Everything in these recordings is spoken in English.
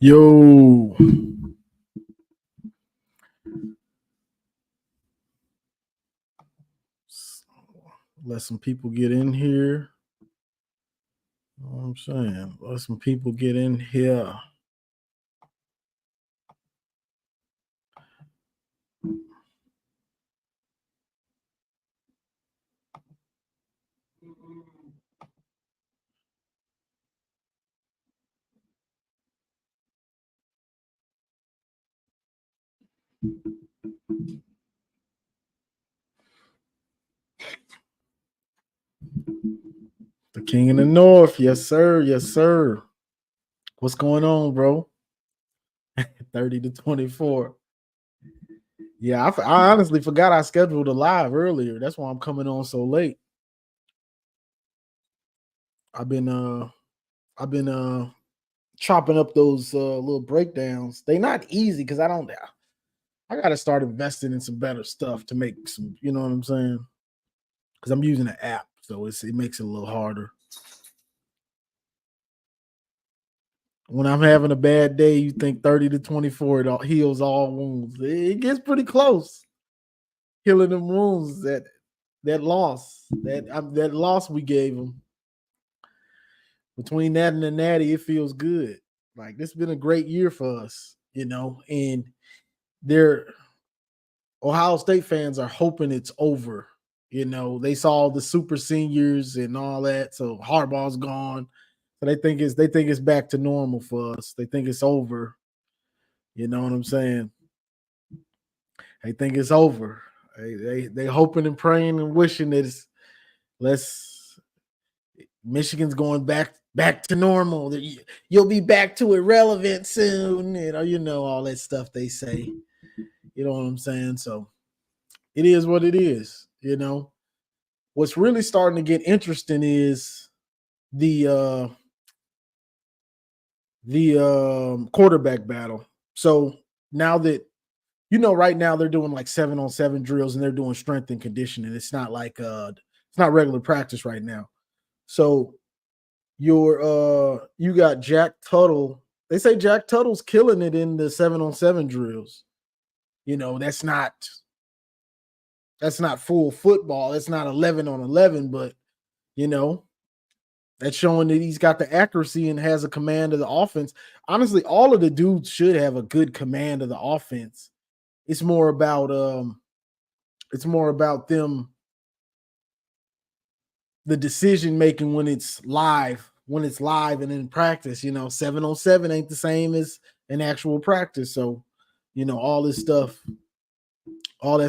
Yo. Let some people get in here. You know what I'm saying? Let some people get in here. The King in the North. Yes, sir. Yes, sir. What's going on, bro? 30 to 24. Yeah, I honestly forgot I scheduled a live earlier. That's why I'm coming on so late. I've been chopping up those little breakdowns. They're not easy because I gotta start investing in some better stuff to make some, you know what I'm saying? Because I'm using an app, so it makes it a little harder. When I'm having a bad day, you think 30 to 24, it heals all wounds. It gets pretty close. Healing them wounds that loss we gave them. Between that and the natty, it feels good. Like this has been a great year for us, and Ohio State fans are hoping it's over. They saw the super seniors and all that, so Harbaugh's gone. So they think it's back to normal for us. They think it's over. You know what I'm saying? They think it's over. They hoping and praying and wishing that Michigan's going back to normal. You'll be back to irrelevant soon. You know all that stuff they say. You know what I'm saying? So it is what it is. What's really starting to get interesting is the quarterback battle. So now that right now they're doing like 7-on-7 drills and they're doing strength and conditioning. It's not like it's not regular practice right now. So you got Jack Tuttle. They say Jack Tuttle's killing it in the 7-on-7 drills. That's not full football. It's not 11-on-11, but that's showing that he's got the accuracy and has a command of the offense. Honestly, all of the dudes should have a good command of the offense. It's more about them, the decision making when it's live and in practice. 7-on-7 ain't the same as an actual practice. So, all that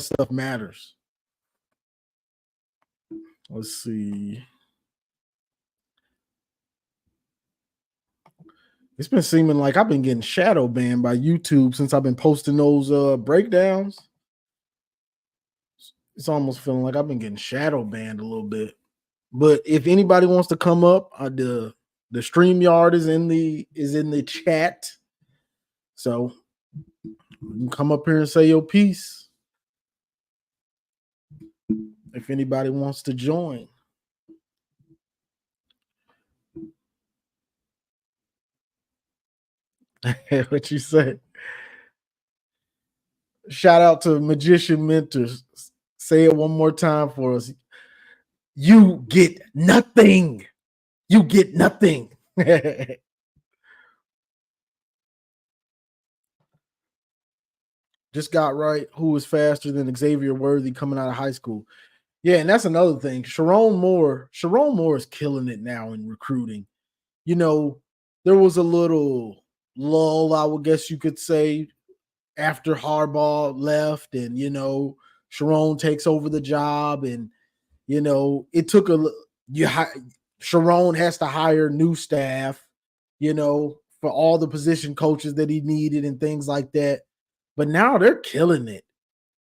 stuff matters. Let's see. It's been seeming like I've been getting shadow banned by YouTube since I've been posting those breakdowns. It's almost feeling like I've been getting shadow banned a little bit. But if anybody wants to come up, the StreamYard is in the chat. So you can come up here and say your piece. If anybody wants to join. What you say? Shout out to Magician Mentors. Say it one more time for us. You get nothing. You get nothing. Just got right. Who is faster than Xavier Worthy coming out of high school? Yeah, and that's another thing. Sharon Moore is killing it now in recruiting. There was a little lull, I would guess you could say, after Harbaugh left, and Sharon takes over the job, and it took Sharon has to hire new staff, for all the position coaches that he needed and things like that. But now they're killing it,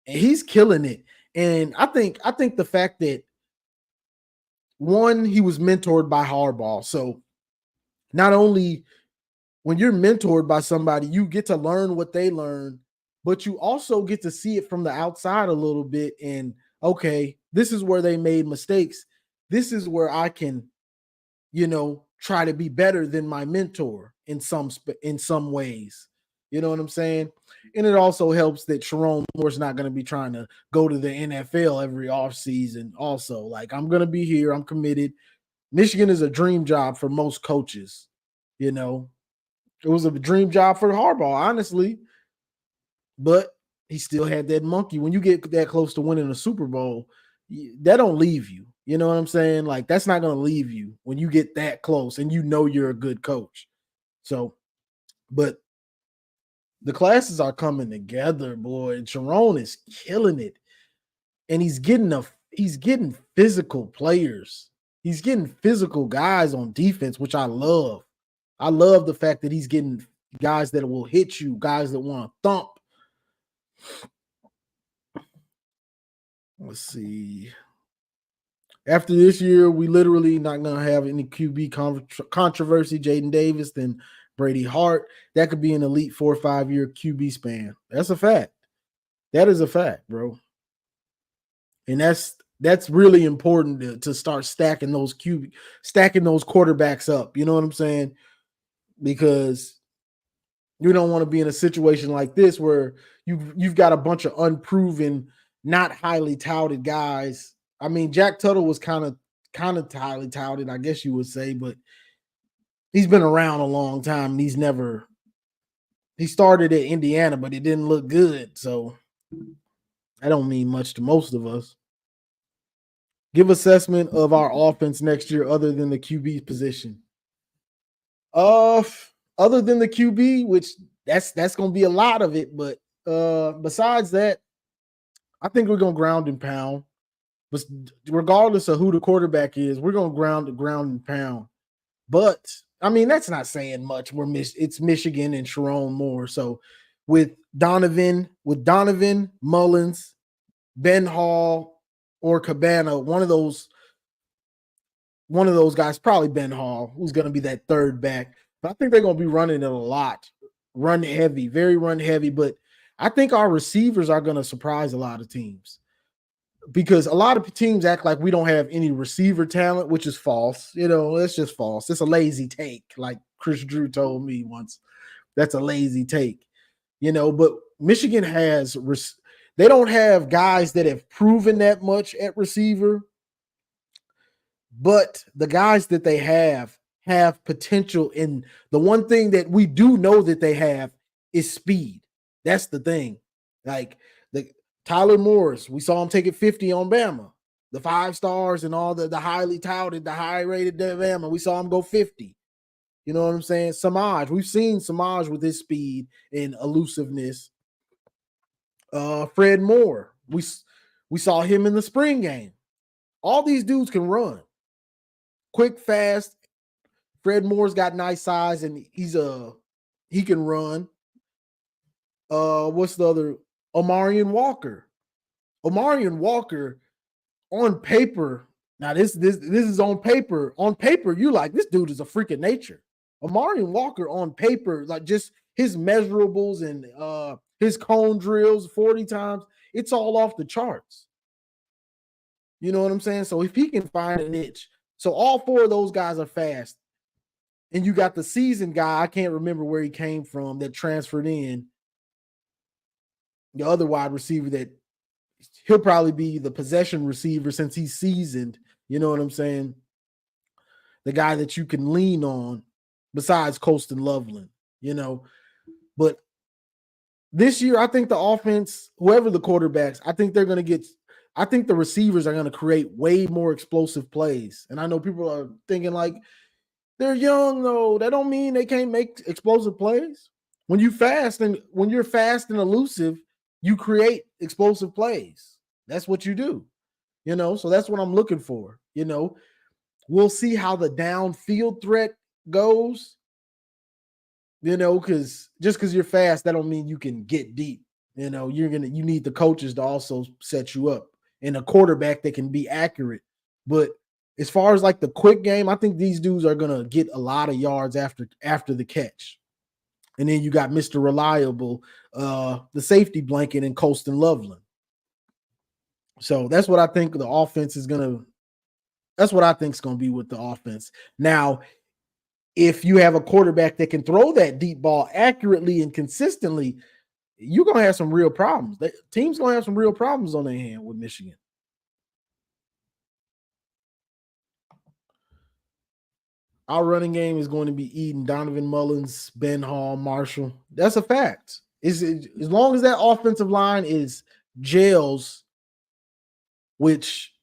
and he's killing it. And I think the fact that one, he was mentored by Harbaugh, so not only when you're mentored by somebody, you get to learn what they learn, but you also get to see it from the outside a little bit. And okay, this is where they made mistakes. This is where I can, try to be better than my mentor in some ways. You know what I'm saying? And it also helps that Sharon Moore's not going to be trying to go to the NFL every offseason. Also, like, I'm going to be here. I'm committed. Michigan is a dream job for most coaches. You know, it was a dream job for Harbaugh, honestly, but he still had that monkey. When you get that close to winning a Super Bowl, that don't leave you. You know what I'm saying? Like, that's not going to leave you when you get that close and you know you're a good coach. So, but the classes are coming together, boy. And Sharon is killing it. And he's getting physical players. He's getting physical guys on defense, which I love. I love the fact that he's getting guys that will hit you, guys that want to thump. Let's see. After this year, we literally not going to have any QB controversy. Jaden Davis, then Brady Hart. That could be an elite 4 or 5 year QB span. That's a fact. That is a fact, bro. And that's really important to start stacking those quarterbacks up. You know what I'm saying? Because you don't want to be in a situation like this where you've got a bunch of unproven, not highly touted guys. I mean, Jack Tuttle was kind of highly touted, I guess you would say, but he's been around a long time. He started at Indiana, but it didn't look good. So that don't mean much to most of us. Give assessment of our offense next year other than the QB position. Other than the QB, which that's going to be a lot of it, but besides that, I think we're going to ground and pound. But regardless of who the quarterback is, we're going to ground and pound. But I mean, that's not saying much. It's Michigan and Sharon Moore. So with Donovan, Mullins, Ben Hall, or Cabana, one of those guys, probably Ben Hall, who's going to be that third back. But I think they're going to be running it a lot. Run heavy, very run heavy. But I think our receivers are going to surprise a lot of teams. Because a lot of teams act like we don't have any receiver talent, which is false. You know, it's just false. It's a lazy take, like Chris Drew told me once. That's a lazy take. You know, but Michigan they don't have guys that have proven that much at receiver. But the guys that they have potential. And the one thing that we do know that they have is speed. That's the thing. Like Tyler Morris, we saw him take it 50 on Bama. The 5 stars and all the highly touted, the high-rated Bama, we saw him go 50. You know what I'm saying? Samaj, we've seen Samaj with his speed and elusiveness. Fred Moore, we saw him in the spring game. All these dudes can run. Quick, fast. Fred Moore's got nice size and he can run. What's the other? Omarion Walker. Omarion Walker on paper. Now this is on paper. On paper, you like this dude is a freak of nature. Omarion Walker on paper, like just his measurables and his cone drills 40 times, it's all off the charts. You know what I'm saying? So if he can find a niche, so all 4 of those guys are fast. And you got the seasoned guy, I can't remember where he came from, that transferred in. The other wide receiver that he'll probably be the possession receiver since he's seasoned. You know what I'm saying? The guy that you can lean on besides Colston Loveland, you know. But this year, I think the offense, whoever the quarterbacks, I think the receivers are going to create way more explosive plays. And I know people are thinking like, they're young though. That don't mean they can't make explosive plays. When you're fast and elusive, you create explosive plays. That's what you do, you know? So that's what I'm looking for, you know? We'll see how the downfield threat goes, you know, because you're fast, that don't mean you can get deep. You know, you need the coaches to also set you up and a quarterback that can be accurate. But as far as like the quick game, I think these dudes are going to get a lot of yards after the catch. And then you got Mr. Reliable, the safety blanket, and Colston Loveland. So that's what I think the offense is going to – that's what I think is going to be with the offense. Now, if you have a quarterback that can throw that deep ball accurately and consistently, you're going to have some real problems. Teams going to have some real problems on their hand with Michigan. Our running game is going to be Eden, Donovan Mullins, Ben Hall, Marshall. That's a fact. As long as that offensive line is gels, which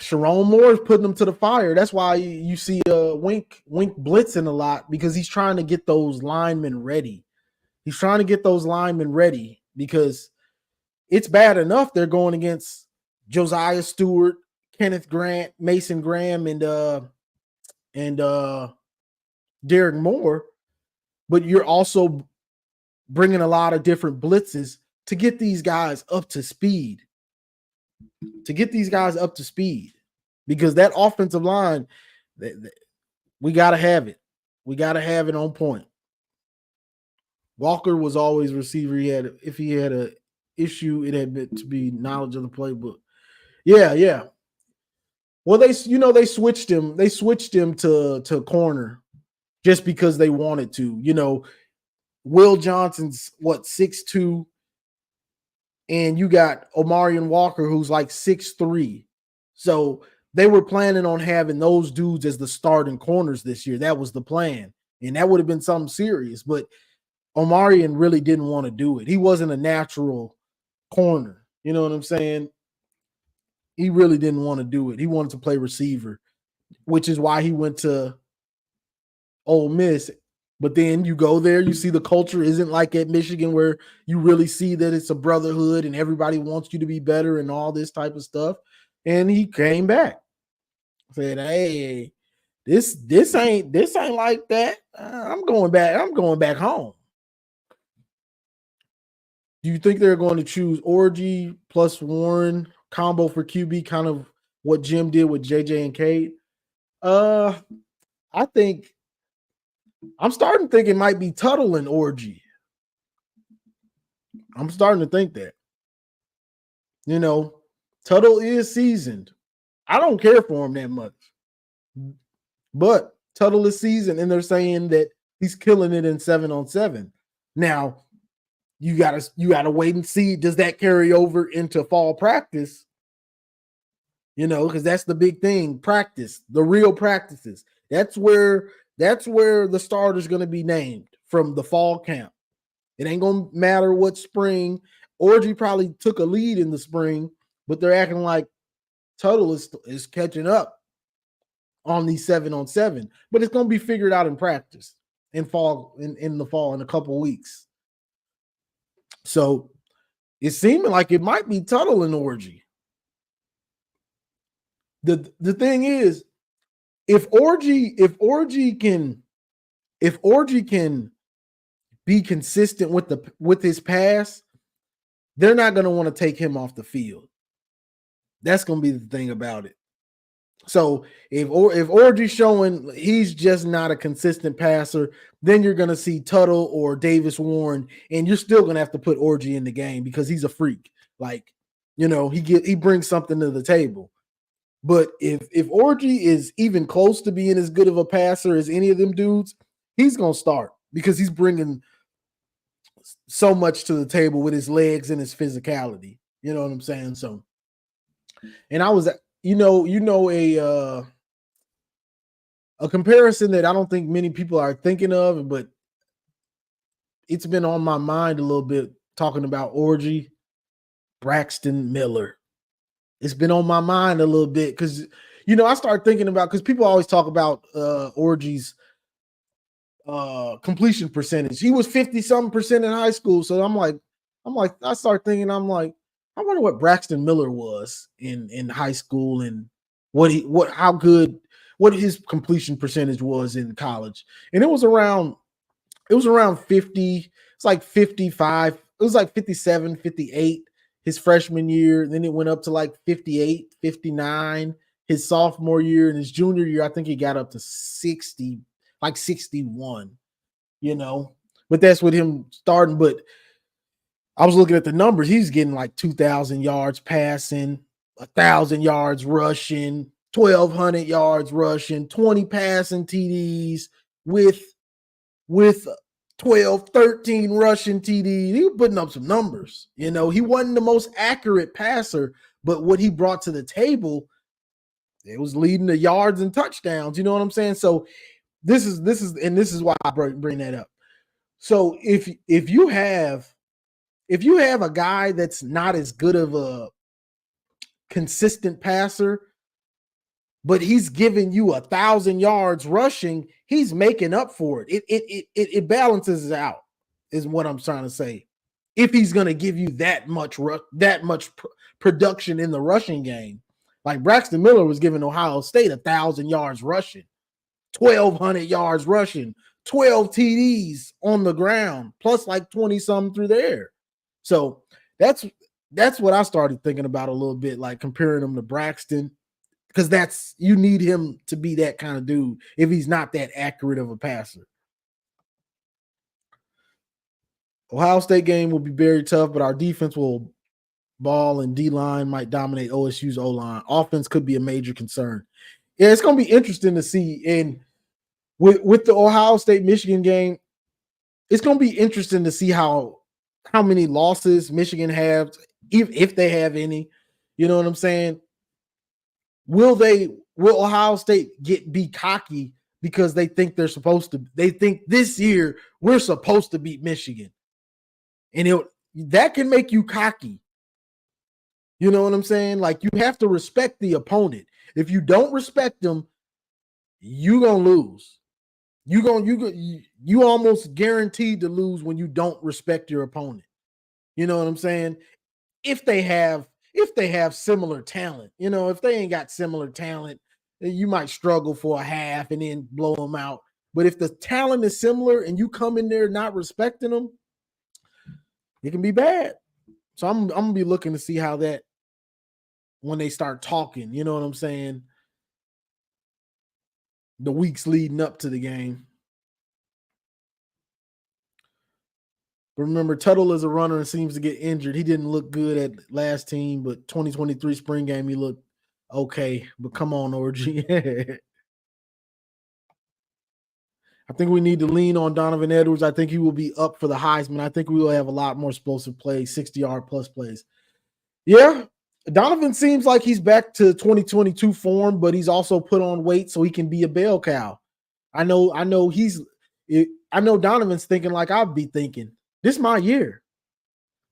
Sharon Moore is putting them to the fire. That's why you see Wink blitzing a lot, because he's trying to get those linemen ready. He's trying to get those linemen ready because it's bad enough they're going against Josiah Stewart, Kenneth Grant, Mason Graham, and Derek Moore, but you're also bringing a lot of different blitzes to get these guys up to speed. Because that offensive line, we got to have it. We got to have it on point. Walker was always a receiver. If he had an issue, it had been to be knowledge of the playbook. Yeah. Well, they switched him. They switched him to corner just because they wanted to. Will Johnson's 6'2", and you got Omarion Walker, who's like 6'3". So they were planning on having those dudes as the starting corners this year. That was the plan, and that would have been something serious. But Omarion really didn't want to do it. He wasn't a natural corner. You know what I'm saying? He really didn't want to do it. He wanted to play receiver, which is why he went to Ole Miss. But then you go there, you see the culture isn't like at Michigan, where you really see that it's a brotherhood and everybody wants you to be better and all this type of stuff. And he came back, said, "Hey, this ain't like that. I'm going back home." Do you think they're going to choose Orji plus Warren combo for QB, kind of what Jim did with JJ and Cade? I think I'm starting to think it might be Tuttle and Orji. I'm starting to think that. Tuttle is seasoned. I don't care for him that much. But Tuttle is seasoned, and they're saying that he's killing it in 7-on-7. Now, you gotta wait and see, does that carry over into fall practice? Because that's the big thing. Practice, the real practices. That's where the starter's going to be named from the fall camp. It ain't going to matter what spring. Orji probably took a lead in the spring, but they're acting like Tuttle is catching up on these 7-on-7. But it's going to be figured out in practice in the fall in a couple weeks. So it's seeming like it might be Tuttle and Orji. The thing is, if Orji can be consistent with his pass, they're not going to want to take him off the field. That's going to be the thing about it. So if Orji's showing he's just not a consistent passer, then you're going to see Tuttle or Davis Warren, and you're still going to have to put Orji in the game because he's a freak. He brings something to the table. But if Orji is even close to being as good of a passer as any of them dudes, he's going to start because he's bringing so much to the table with his legs and his physicality. You know what I'm saying? So, and I was, a comparison that I don't think many people are thinking of, but it's been on my mind a little bit talking about Orji, Braxton Miller. It's been on my mind a little bit because, I started thinking about, because people always talk about Orji's completion percentage. He was 50-something% in high school. So I start thinking, I wonder what Braxton Miller was in high school and what his completion percentage was in college. And it was around 50. It's like 55. It was like 57, 58 his freshman year. Then it went up to like 58, 59 his sophomore year. And his junior year, I think he got up to 60, like 61, But that's with him starting. But I was looking at the numbers. He's getting like 2,000 yards passing, 1,000 yards rushing, 1,200 yards rushing, 20 passing TDs, with 12, 13 rushing TDs. He was putting up some numbers. He wasn't the most accurate passer, but what he brought to the table, it was leading to yards and touchdowns. You know what I'm saying? So this is why I bring that up. So if you have a guy that's not as good of a consistent passer, but he's giving you 1,000 yards rushing, he's making up for it. It balances out, is what I'm trying to say. If he's going to give you that much production in the rushing game, like Braxton Miller was giving Ohio State 1,000 yards rushing, 1,200 yards rushing, 12 TDs on the ground, plus like 20 something through the air. So that's what I started thinking about a little bit, like comparing him to Braxton. Because you need him to be that kind of dude if he's not that accurate of a passer. Ohio State game will be very tough, but our defense will ball and D-line might dominate OSU's O-line. Offense could be a major concern. Yeah, it's going to be interesting to see. And with the Ohio State-Michigan game, it's going to be interesting to see how many losses Michigan have, if they have any. You know what I'm saying? Will Ohio State be cocky because they think they think this year we're supposed to beat Michigan? And that can make you cocky. You know what I'm saying? Like, you have to respect the opponent. If you don't respect them, you're going to lose. You almost guaranteed to lose when you don't respect your opponent. You know what I'm saying? If they have similar talent, if they ain't got similar talent, you might struggle for a half and then blow them out. But if the talent is similar and you come in there not respecting them, it can be bad. So I'm going to be looking to see how that, when they start talking, you know what I'm saying, the weeks leading up to the game. But remember, Tuttle is a runner and seems to get injured. He didn't look good at last team, but 2023 spring game, he looked okay. But come on, Orgy. I think we need to lean on Donovan Edwards. I think he will be up for the Heisman. I think we will have a lot more explosive plays, 60-yard plus plays. Yeah, Donovan seems like he's back to 2022 form, but he's also put on weight so he can be a bell cow. I know Donovan's thinking like I'd be thinking. This is my year.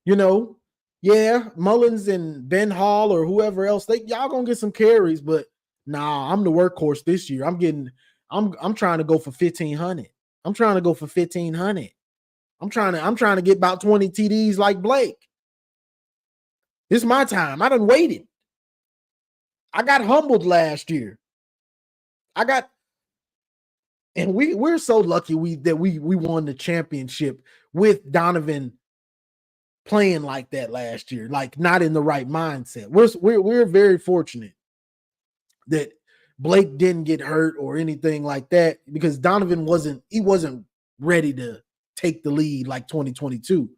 Yeah, Mullins and Ben Hall or whoever else, y'all gonna get some carries, but nah, I'm the workhorse this year. I'm trying to go for 1,500. I'm trying to go for 1,500. I'm trying to get about 20 TDs like Blake. This is my time. I done waited. I got humbled last year. And we're so lucky that we won the championship with Donovan playing like that last year, like not in the right mindset. We're very fortunate that Blake didn't get hurt or anything like that, because Donovan wasn't ready to take the lead like 2022.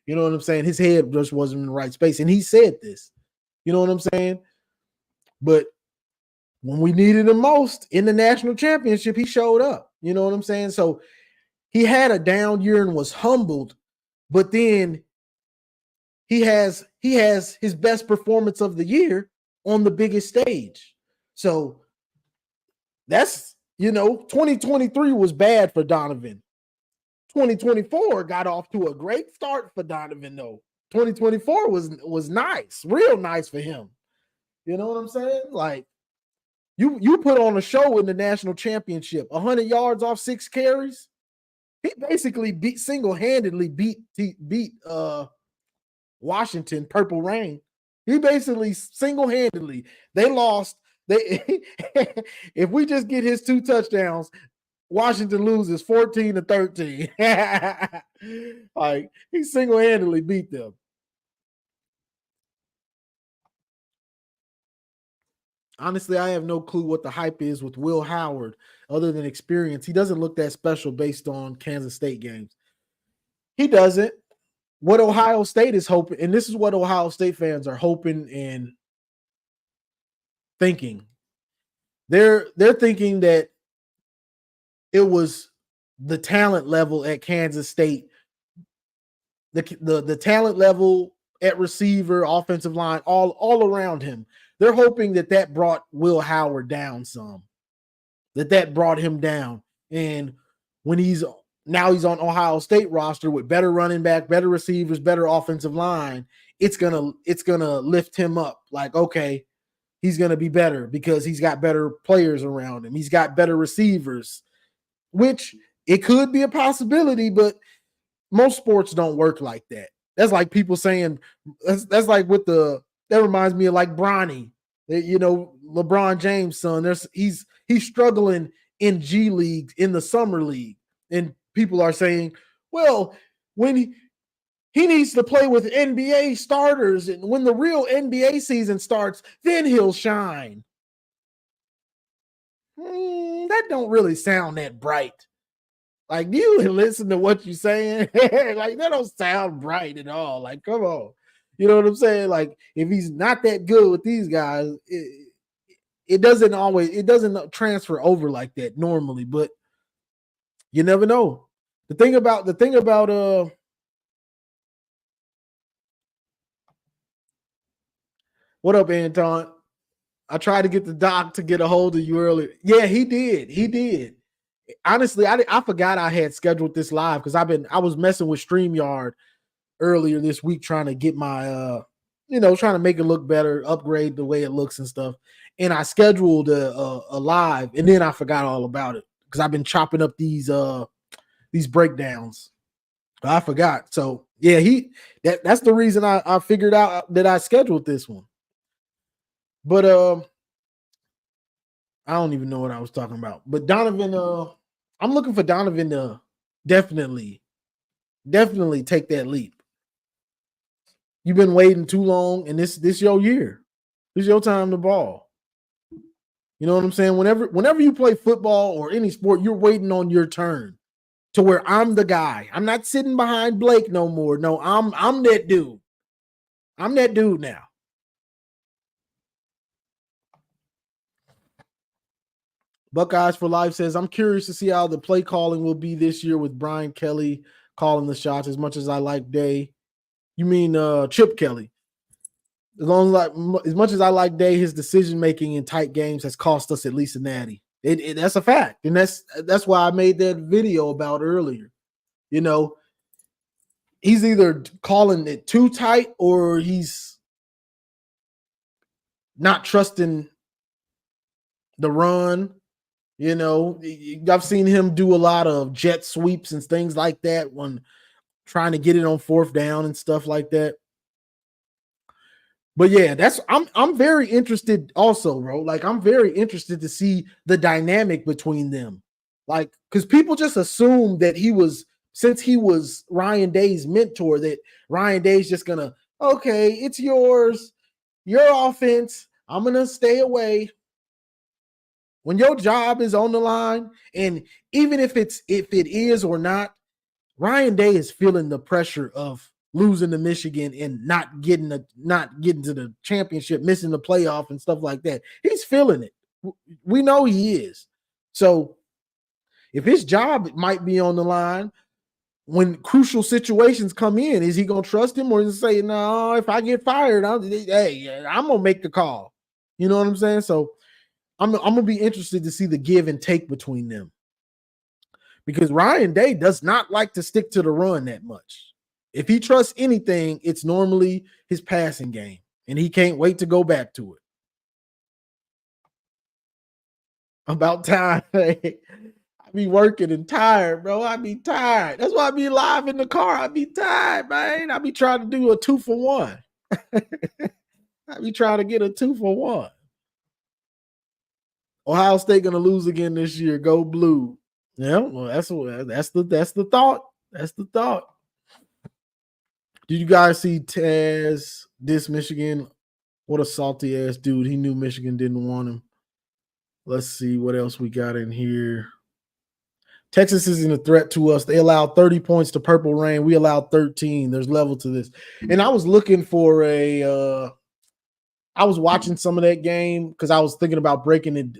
You know what I'm saying? His head just wasn't in the right space. And he said this. You know what I'm saying? But when we needed him most in the national championship, he showed up. You know what I'm saying? So he had a down year and was humbled, but then he has his best performance of the year on the biggest stage. So that's, 2023 was bad for Donovan. 2024 got off to a great start for Donovan, though. 2024 was nice, real nice for him. You know what I'm saying? Like, you put on a show in the national championship, 100 yards off 6 carries. He basically single-handedly beat Washington, Purple Rain. He basically single-handedly. They lost. If we just get his 2 touchdowns, Washington loses 14-13. Like, he single-handedly beat them. Honestly, I have no clue what the hype is with Will Howard other than experience. He doesn't look that special based on Kansas State games. He doesn't. What Ohio State is hoping, and this is what Ohio State fans are hoping and thinking. They're thinking that it was the talent level at Kansas State, the talent level at receiver, offensive line, all around him. They're hoping that brought Will Howard down some, that brought him down. And when he's on Ohio State roster with better running back, better receivers, better offensive line, it's gonna lift him up. Like, okay, he's gonna be better because he's got better players around him. He's got better receivers, which it could be a possibility, but most sports don't work like that. That's like people saying that's like that reminds me of like Bronny, LeBron James' son. He's struggling in G League, in the summer league, and people are saying, well, when he needs to play with NBA starters, and when the real NBA season starts, then he'll shine. That don't really sound that bright. Like, do you listen to what you're saying? Like, that don't sound bright at all. Like, come on. You know what I'm saying? Like, if he's not that good with these guys, it doesn't transfer over like that normally, but you never know. The thing about what up, Anton? I tried to get the doc to get a hold of you earlier. Yeah, he did. Honestly, I forgot I had scheduled this live because I was messing with StreamYard earlier this week trying to get my trying to make it look better, upgrade the way it looks and stuff. And I scheduled a live, and then I forgot all about it because I've been chopping up these breakdowns. I forgot. So yeah, that's the reason I figured out that I scheduled this one. But I don't even know what I was talking about. But Donovan, I'm looking for Donovan to definitely take that leap. You've been waiting too long, and this your year. This is your time to ball. You know what I'm saying? Whenever you play football or any sport, you're waiting on your turn to where I'm the guy. I'm not sitting behind Blake no more. No, I'm that dude. I'm that dude now. Buckeyes for Life says, I'm curious to see how the play calling will be this year with Brian Kelly calling the shots. As much as I like Day, you mean Chip Kelly? As much as I like Day, his decision making in tight games has cost us at least a natty. That's a fact, and that's why I made that video about earlier. You know, he's either calling it too tight or he's not trusting the run. You know, I've seen him do a lot of jet sweeps and things like that when trying to get it on fourth down and stuff like that. But yeah, I'm very interested also, bro. Like, I'm very interested to see the dynamic between them. Like, because people just assume that since he was Ryan Day's mentor, that Ryan Day's just gonna, okay, it's yours, your offense, I'm gonna stay away. When your job is on the line, and even if it is or not, Ryan Day is feeling the pressure of losing to Michigan and not getting to the championship, missing the playoff and stuff like that. He's feeling it. We know he is. So if his job might be on the line when crucial situations come in, is he going to trust him, or is he say, no, if I get fired, I'm going to make the call. You know what I'm saying? So I'm going to be interested to see the give and take between them, because Ryan Day does not like to stick to the run that much. If he trusts anything, it's normally his passing game, and he can't wait to go back to it. About time. I be working and tired, bro. I be tired. That's why I be live in the car. I be tired, man. I be trying to do a 2-for-1. I be trying to get a 2-for-1. Ohio State gonna lose again this year. Go blue. Yeah, well, that's the thought. That's the thought. Did you guys see Taz diss Michigan? What a salty ass dude. He knew Michigan didn't want him. Let's see what else we got in here. Texas isn't a threat to us. They allowed 30 points to Purple Rain. We allowed 13. There's level to this. And I was looking for I was watching some of that game because I was thinking about breaking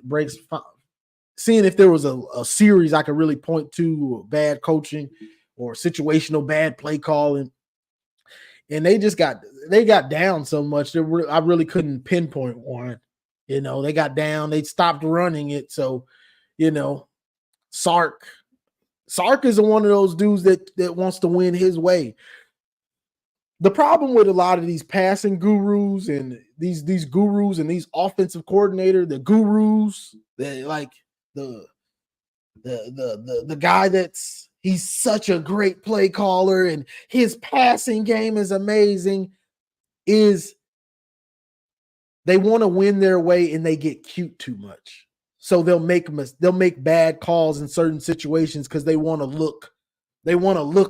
seeing if there was a series I could really point to, bad coaching or situational bad play calling. And they got down so much that I really couldn't pinpoint one. They got down, they stopped running it. So, Sark is one of those dudes that wants to win his way. The problem with a lot of these passing gurus and these gurus and these offensive coordinator, the gurus, like the guy he's such a great play caller and his passing game is amazing, is they want to win their way and they get cute too much. So they'll make bad calls in certain situations because they want to look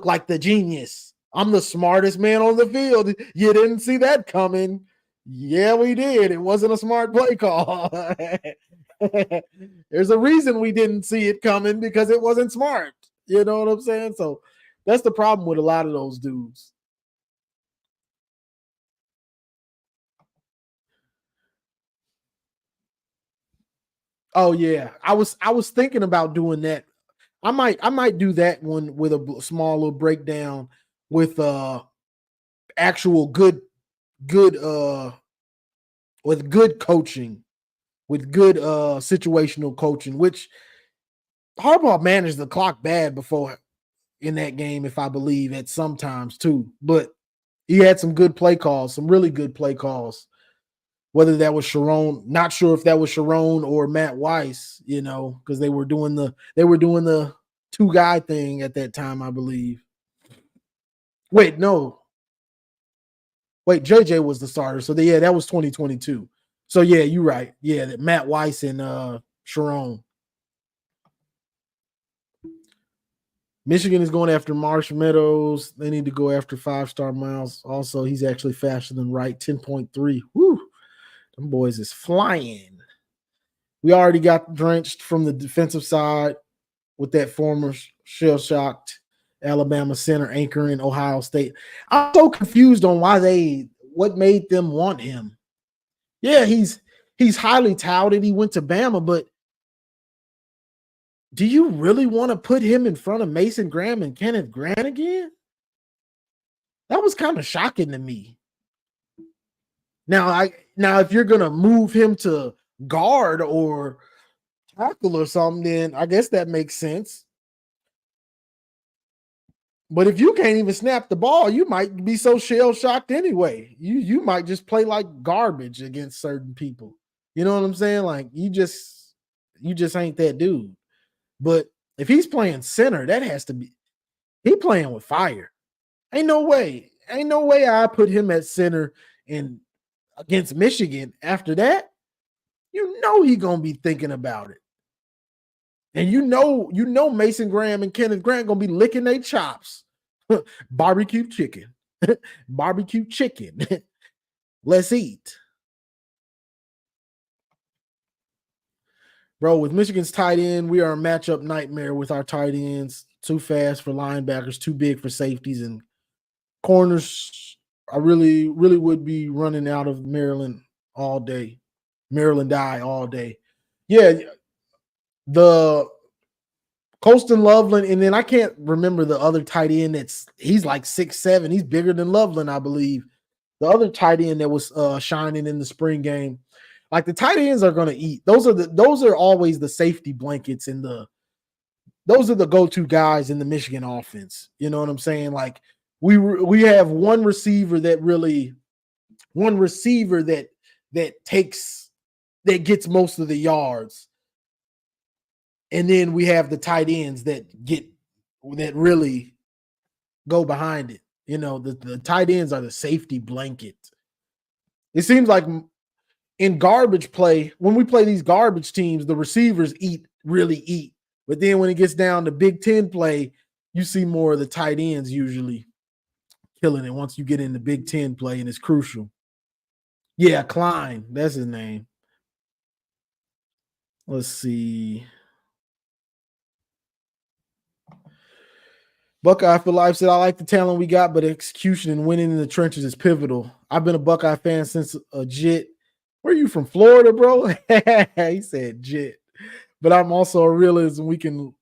like the genius. I'm the smartest man on the field. You didn't see that coming. Yeah, we did. It wasn't a smart play call. There's a reason we didn't see it coming, because it wasn't smart. You know what I'm saying? So that's the problem with a lot of those dudes. Oh yeah, I was thinking about doing that. I might do that one with a small little breakdown with actual good with good coaching, with good situational coaching, which Harbaugh managed the clock bad before in that game, if I believe, at sometimes too. But he had some good play calls, some really good play calls. Whether that was Sharon, not sure if that was Sharon or Matt Weiss, because they were doing the two guy thing at that time, I believe. Wait, no. Wait, JJ was the starter. So that was 2022. So yeah, you're right. Yeah, that Matt Weiss and Sharon. Michigan is going after Marsh Meadows. They need to go after 5-star Miles. Also, he's actually faster than Wright, 10.3. Woo! Them boys is flying. We already got drenched from the defensive side with that former shell-shocked Alabama center anchoring Ohio State. I'm so confused on what made them want him. Yeah, he's highly touted. He went to Bama, but do you really want to put him in front of Mason Graham and Kenneth Grant again? That was kind of shocking to me. Now, if you're gonna move him to guard or tackle or something, then I guess that makes sense. But if you can't even snap the ball, you might be so shell-shocked anyway. You might just play like garbage against certain people. You know what I'm saying? Like you just ain't that dude. But if he's playing center, that has to be he playing with fire. Ain't no way I put him at center in against Michigan. After that, he gonna be thinking about it. And Mason Graham and Kenneth Grant gonna be licking their chops. Barbecue chicken. Barbecue chicken. Let's eat. Bro, with Michigan's tight end, we are a matchup nightmare with our tight ends. Too fast for linebackers, too big for safeties, and corners. I really, really would be running out of Maryland all day. Maryland die all day. Yeah, the Colston Loveland, and then I can't remember the other tight end he's like 6'7". He's bigger than Loveland, I believe. The other tight end that was shining in the spring game. Like the tight ends are going to eat. Those are always the safety blankets those are the go-to guys in the Michigan offense. You know what I'm saying? Like we have one receiver that gets most of the yards. And then we have the tight ends that really go behind it. The tight ends are the safety blanket. It seems like in garbage play, when we play these garbage teams, the receivers really eat. But then when it gets down to Big Ten play, you see more of the tight ends usually killing it once you get into Big Ten play, and it's crucial. Yeah, Klein, that's his name. Let's see. Buckeye for Life said, I like the talent we got, but execution and winning in the trenches is pivotal. I've been a Buckeye fan since a jit. Where are you from, Florida, bro? He said jit. but I'm also a realist, and we can't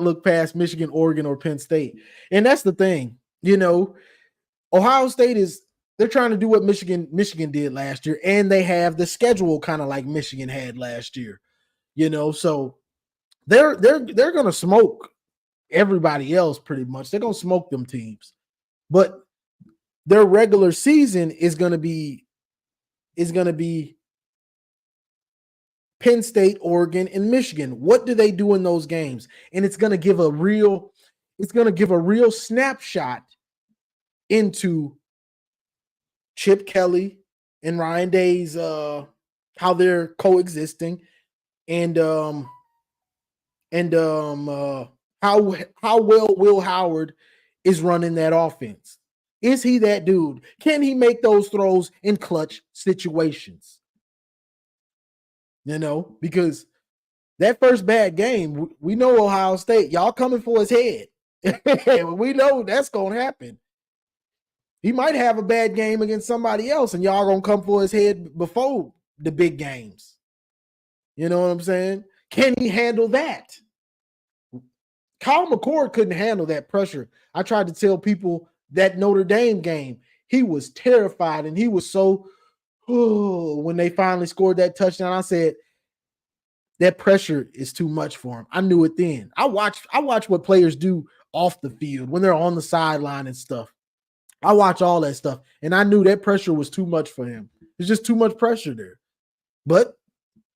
look past Michigan, Oregon, or Penn State. And that's the thing, Ohio State they're trying to do what Michigan did last year, and they have the schedule kind of like Michigan had last year, so they're going to smoke everybody else pretty much. They're going to smoke them teams, but their regular season is going to be Penn State, Oregon, and Michigan. What do they do in those games? And it's going to give a real snapshot into Chip Kelly and Ryan Day's how they're coexisting, and how well Will Howard is running that offense. Is he that dude? Can he make those throws in clutch situations? Because that first bad game, we know Ohio State, y'all coming for his head. We know that's going to happen. He might have a bad game against somebody else, and y'all going to come for his head before the big games. You know what I'm saying? Can he handle that? Kyle McCord couldn't handle that pressure. I tried to tell people that Notre Dame game, he was terrified, and he was so, when they finally scored that touchdown, I said, that pressure is too much for him. I knew it then. I watch what players do off the field when they're on the sideline and stuff. I watch all that stuff, and I knew that pressure was too much for him. There's just too much pressure there. But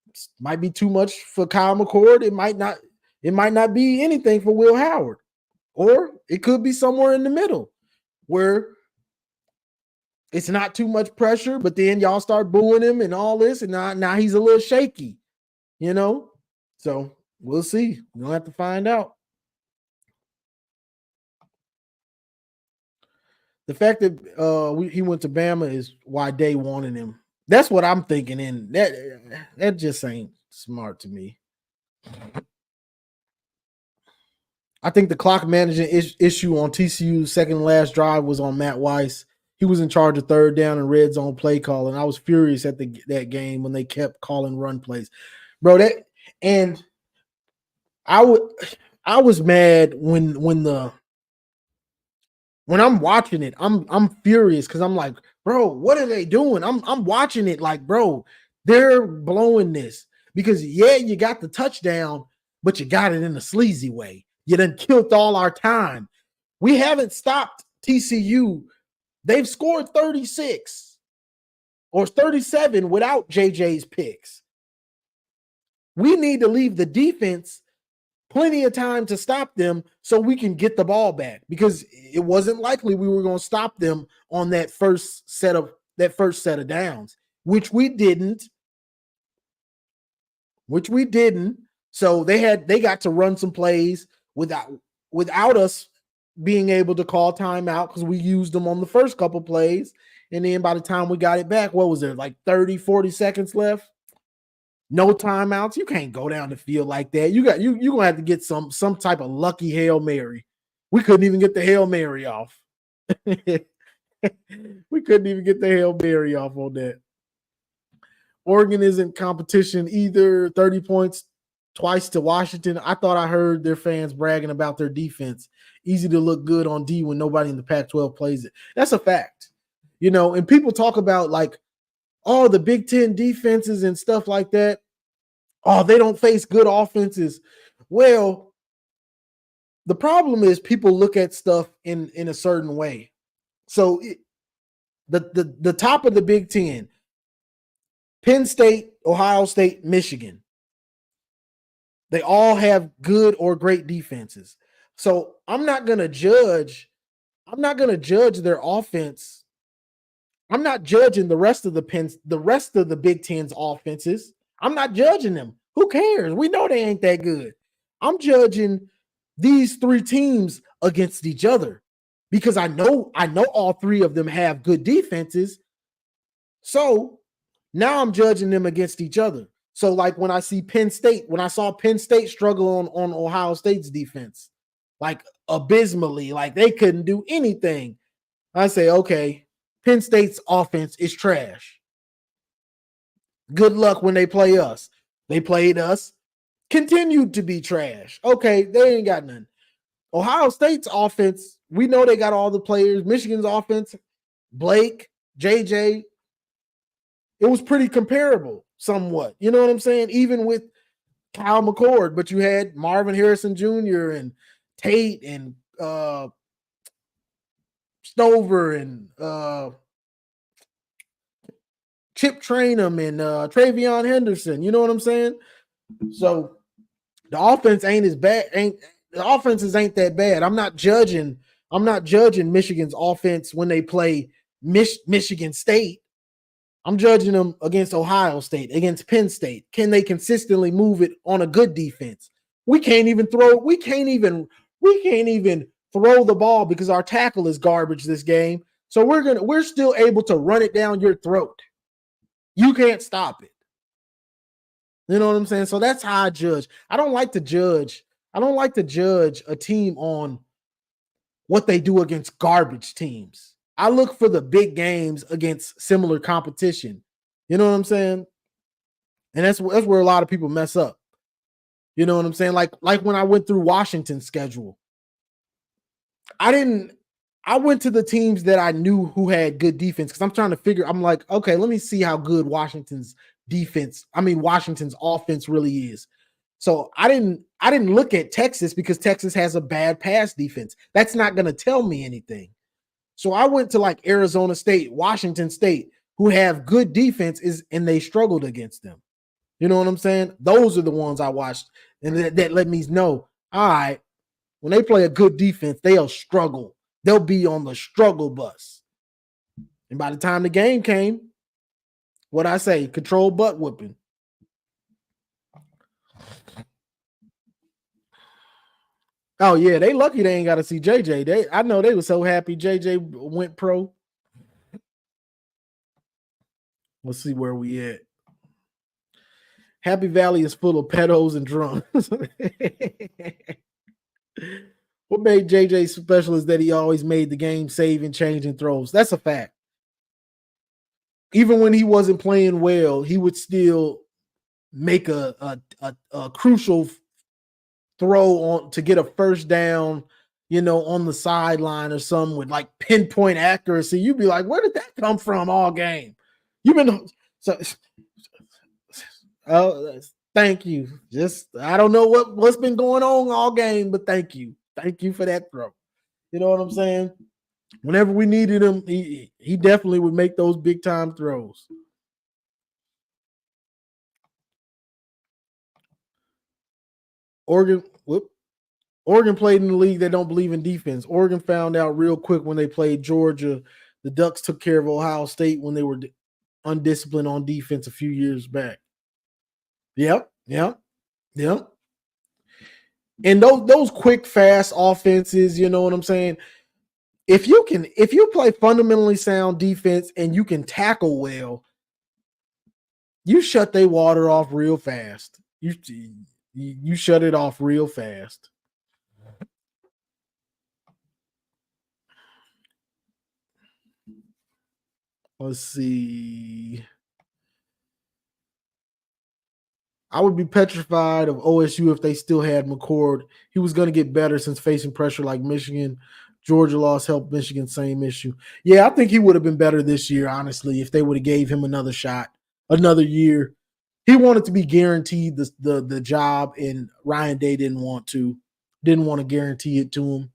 it might be too much for Kyle McCord. It might not be anything for Will Howard. Or it could be somewhere in the middle where it's not too much pressure, but then y'all start booing him and all this, and now he's a little shaky, So we'll see. We'll have to find out. The fact that he went to Bama is why Day wanted him. That's what I'm thinking, and that just ain't smart to me. I think the clock management issue on TCU's second last drive was on Matt Weiss. He was in charge of third down and red zone play calling. I was furious at that game when they kept calling run plays, bro. I was mad when I'm watching it. I'm furious because I'm like, bro, what are they doing? I'm watching it like, bro, they're blowing this because you got the touchdown, but you got it in a sleazy way. You done killed all our time. We haven't stopped TCU. They've scored 36 or 37 without JJ's picks. We need to leave the defense plenty of time to stop them so we can get the ball back, because it wasn't likely we were going to stop them on that first set of downs, which we didn't. So they got to run some plays without us being able to call timeout, because we used them on the first couple plays. And then by the time we got it back, what was there, like 30, 40 seconds left? No timeouts. You can't go down the field like that. You're gonna have to get some type of lucky Hail Mary. We couldn't even get the Hail Mary off. We couldn't even get the Hail Mary off on that. Oregon isn't competition either. 30 points twice to Washington. I thought I heard their fans bragging about their defense. Easy to look good on D when nobody in the Pac-12 plays it. That's a fact. And people talk about like, oh, the Big Ten defenses and stuff like that. Oh, they don't face good offenses. Well, the problem is people look at stuff in a certain way. So the top of the Big Ten, Penn State, Ohio State, Michigan, they all have good or great defenses. So I'm not going to judge their offense. I'm not judging the rest of the Big Ten's offenses. I'm not judging them. Who cares? We know they ain't that good. I'm judging these three teams against each other because I know all three of them have good defenses. So now I'm judging them against each other. So like when I saw Penn State struggle on Ohio State's defense, like abysmally, like they couldn't do anything, I say, okay, Penn State's offense is trash. Good luck when they play us. They played us. continued to be trash. Okay, they ain't got nothing. Ohio State's offense, we know they got all the players. Michigan's offense, Blake, JJ, it was pretty comparable somewhat. You know what I'm saying? Even with Kyle McCord, but you had Marvin Harrison Jr. and Tate and Stover and Chip Trainum and Travion Henderson. You know what I'm saying? So the offense ain't as bad. The offenses ain't that bad. I'm not judging Michigan's offense when they play Michigan State. I'm judging them against Ohio State, against Penn State. Can they consistently move it on a good defense? We can't even throw the ball because our tackle is garbage this game. So we're still able to run it down your throat. You can't stop it. You know what I'm saying? So that's how I judge. I don't like to judge a team on what they do against garbage teams. I look for the big games against similar competition. You know what I'm saying? And that's where a lot of people mess up. You know what I'm saying? Like when I went through Washington's schedule, I went to the teams that I knew who had good defense because I'm trying to figure. I'm like, okay, let me see how good Washington's offense really is. So I didn't look at Texas because Texas has a bad pass defense. That's not going to tell me anything. So I went to like Arizona State, Washington State, who have good defenses, and they struggled against them. You know what I'm saying? Those are the ones I watched, and that let me know, all right, when they play a good defense, they'll struggle. They'll be on the struggle bus. And by the time the game came, what I say, control butt whooping. Oh, yeah, they lucky they ain't got to see JJ. I know they were so happy JJ went pro. Let's see where we at. Happy Valley is full of pedos and drunks. What made JJ special is that he always made the game saving, changing throws. That's a fact. Even when he wasn't playing well, he would still make a crucial throw on to get a first down, on the sideline or something with like pinpoint accuracy. You'd be like, where did that come from all game? You've been so. Oh, thank you. Just I don't know what's been going on all game, but thank you for that throw. You know what I'm saying? Whenever we needed him, he definitely would make those big time throws. Oregon played in the league that don't believe in defense. Oregon found out real quick when they played Georgia. The Ducks took care of Ohio State when they were undisciplined on defense a few years back. Yep. And those quick, fast offenses, you know what I'm saying? If you play fundamentally sound defense and you can tackle well, you shut their water off real fast. You shut it off real fast. Let's see. I would be petrified of OSU if they still had McCord. He was going to get better since facing pressure like Michigan. Georgia loss helped Michigan, same issue. Yeah, I think he would have been better this year, honestly, if they would have gave him another shot, another year. He wanted to be guaranteed the job, and Ryan Day didn't want to guarantee it to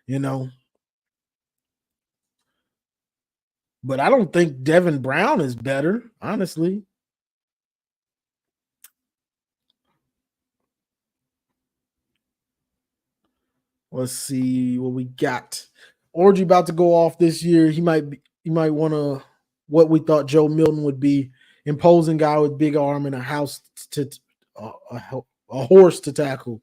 him, But I don't think Devin Brown is better, honestly. Let's see what we got. Orgy about to go off this year. He might want to what we thought Joe Milton would be, imposing guy with big arm and a horse to tackle.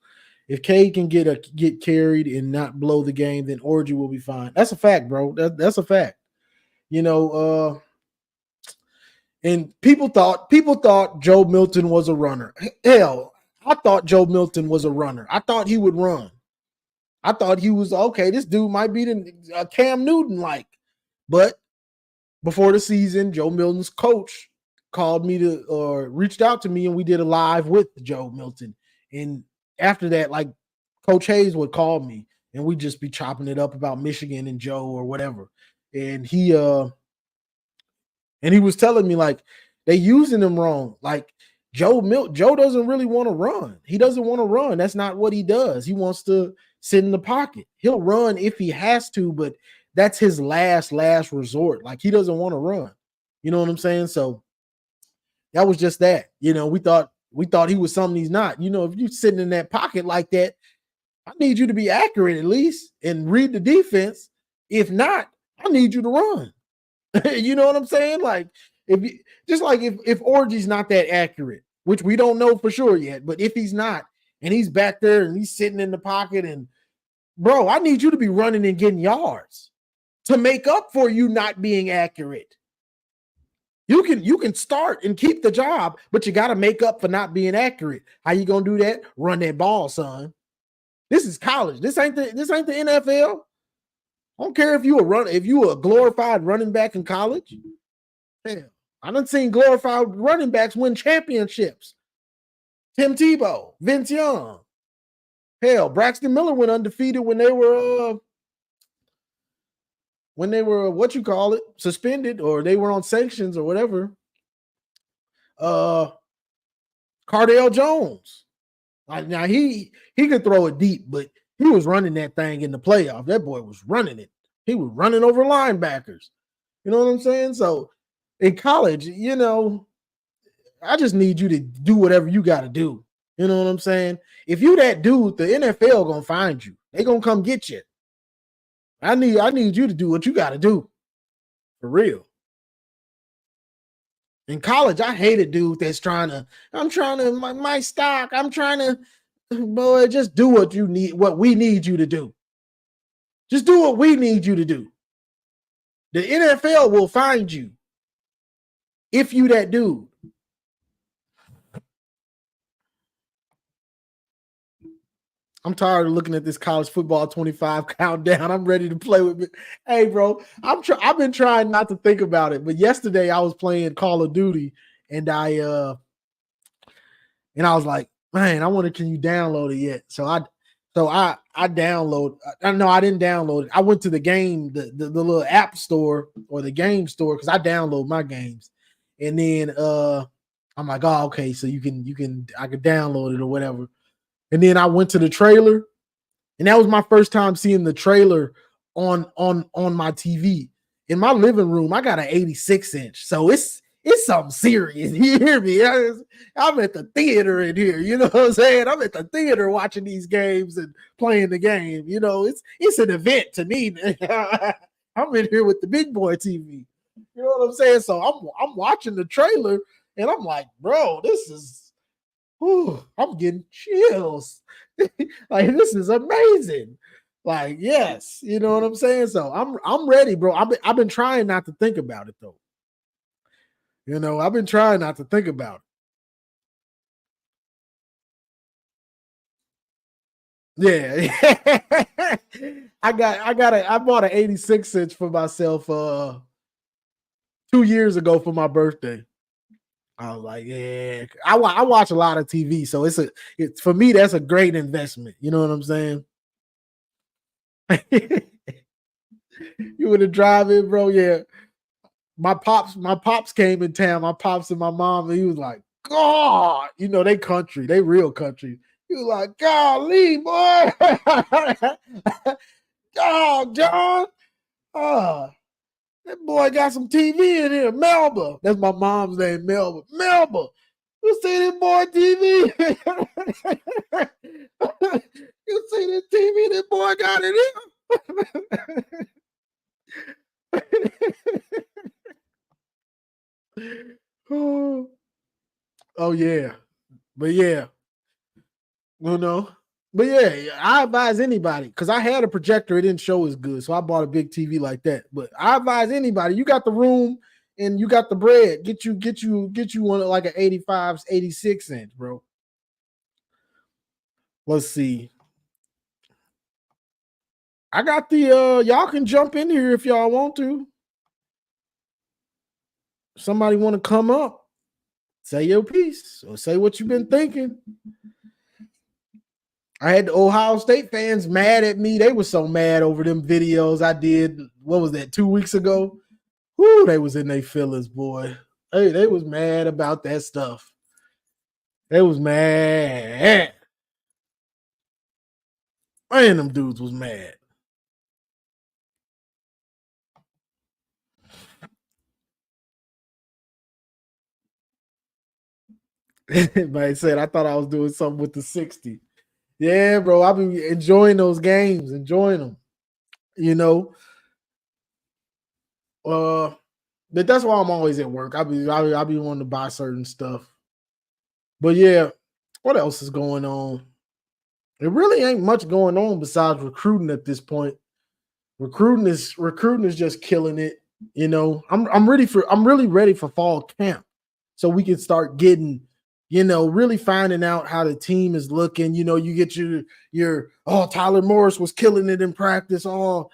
If Cade can get carried and not blow the game, then Orgy will be fine. That's a fact, bro. That's a fact. And people thought Joe Milton was a runner. Hell, I thought Joe Milton was a runner. I thought he would run. I thought he was okay. This dude might be the Cam Newton like, but before the season, Joe Milton's coach called me to or reached out to me, and we did a live with Joe Milton. And after that, like Coach Hayes would call me, and we'd just be chopping it up about Michigan and Joe or whatever. And he was telling me like they using him wrong. Like Joe doesn't really want to run. He doesn't want to run. That's not what he does. He wants to sit in the pocket. He'll run if he has to, but that's his last resort. Like he doesn't want to run. You know what I'm saying? So that was just that. You know, we thought he was something he's not. You know, if you're sitting in that pocket like that, I need you to be accurate at least and read the defense. If not, I need you to run. You know what I'm saying? Like if Orgy's not that accurate, which we don't know for sure yet, but if he's not, and he's back there and he's sitting in the pocket, and bro, I need you to be running and getting yards to make up for you not being accurate. You can start and keep the job, but you got to make up for not being accurate. How you gonna do that? Run that ball, son. This is college. This ain't the NFL. I don't care if you a glorified running back in college. Hell, I done seen glorified running backs win championships. Tim Tebow, Vince Young. Hell, Braxton Miller went undefeated when they were suspended, or they were on sanctions or whatever. Cardale Jones. Now he could throw it deep, but he was running that thing in the playoff. That boy was running it. He was running over linebackers. You know what I'm saying? So in college, you know, I just need you to do whatever you got to do. You know what I'm saying? If you that dude, the NFL gonna find you. They gonna come get you. I need you to do what you got to do. For real. In college, I hate a dude that's my stock. I'm trying to, boy, just do what we need you to do. Just do what we need you to do. The NFL will find you if you that dude. I'm tired of looking at this college football 25 countdown. I'm ready to play with it. Hey, bro, I've been trying not to think about it, but yesterday I was playing Call of Duty, and I was like, man, I wonder, can you download it yet? So I download. No, I didn't download it. I went to the game, the little app store or the game store, because I download my games, and then I'm like, oh, okay, so I could download it or whatever. And then I went to the trailer, and that was my first time seeing the trailer on my TV. In my living room, I got an 86-inch, so it's something serious. You hear me? I'm at the theater in here. You know what I'm saying? I'm at the theater watching these games and playing the game. You know, it's an event to me. I'm in here with the big boy TV. You know what I'm saying? So I'm watching the trailer, and I'm like, bro, this is. Ooh, I'm getting chills. Like, this is amazing. Like, yes, you know what I'm saying? So I'm ready, bro. I've been trying not to think about it though. You know, I've been trying not to think about it. Yeah. I bought an 86-inch for myself 2 years ago for my birthday. I was like, yeah, I watch a lot of TV, so it's for me, that's a great investment. You know what I'm saying? You want to drive in, bro? Yeah. My pops came in town. My pops and my mom, and he was like, God, you know, they real country. He was like, golly, boy. Oh, John. That boy got some TV in here. Melba. That's my mom's name, Melba. Melba. You see this boy TV? You see this TV this boy got in here? Oh, yeah. But yeah. No. But yeah, I advise anybody, because I had a projector, it didn't show as good, so I bought a big TV like that. But I advise anybody, you got the room and you got the bread, get you one like an 85, 86-inch, bro. Let's see. I got the y'all can jump in here if y'all want to. Somebody want to come up? Say your piece or say what you've been thinking. I had the Ohio State fans mad at me. They were so mad over them videos I did. What was that, 2 weeks ago? Whoo, they was in their feelings, boy. Hey, they was mad about that stuff. They was mad. Man, them dudes was mad. Man said, I thought I was doing something with the 60. Yeah, bro. I've been enjoying those games, enjoying them. You know, but that's why I'm always at work. I'll be wanting to buy certain stuff. But yeah, what else is going on? It really ain't much going on besides recruiting at this point. Recruiting is just killing it. You know, I'm really ready for fall camp, so we can start getting, really finding out how the team is looking. You know, you get your Tyler Morris was killing it in practice. Colston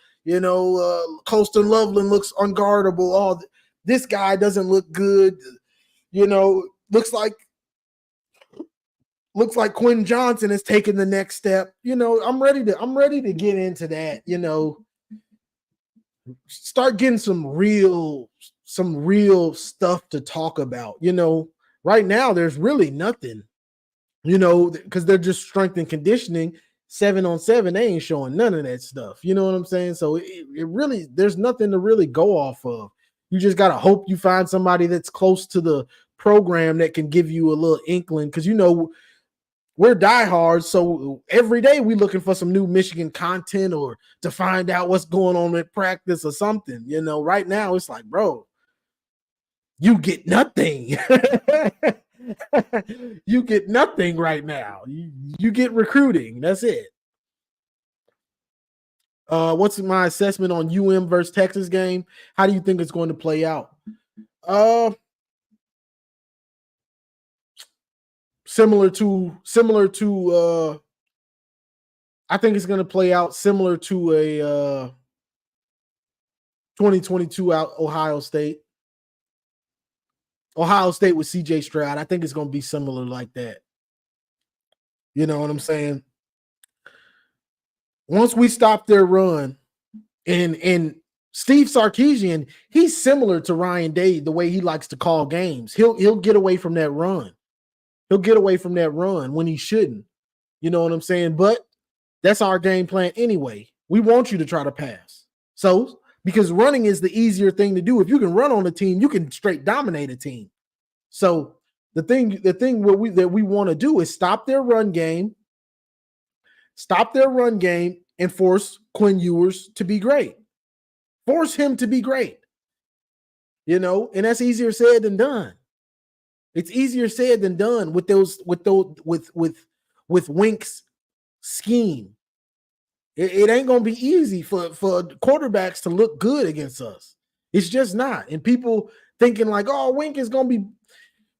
Loveland looks unguardable. Oh, this guy doesn't look good. Looks like Quinn Johnson is taking the next step. I'm ready to get into that. Start getting some real stuff to talk about. Right now there's really nothing. Because they're just strength and conditioning 7-on-7. They ain't showing none of that stuff. You know what I'm saying? So it really, there's nothing to really go off of. You just got to hope you find somebody that's close to the program that can give you a little inkling. Because, we're diehards. So every day we looking for some new Michigan content or to find out what's going on at practice or something. Right now it's like, bro, you get nothing. You get nothing right now. You get recruiting. That's it. What's my assessment on UM versus Texas game? How do you think it's going to play out? Similar to I think it's going to play out similar to a 2022 out Ohio State. Ohio State with CJ Stroud. I think it's going to be similar like that. You know what I'm saying? Once we stop their run, and Steve Sarkisian, he's similar to Ryan Day the way he likes to call games. He'll get away from that run. He'll get away from that run when he shouldn't. You know what I'm saying? But that's our game plan anyway. We want you to try to pass. So, because running is the easier thing to do. If you can run on a team, you can straight dominate a team. So the thing that we want to do is stop their run game, and force Quinn Ewers to be great. Force him to be great. And that's easier said than done. It's easier said than done with Wink's scheme. It ain't gonna be easy for quarterbacks to look good against us. It's just not. And people thinking like, oh, Wink is gonna be.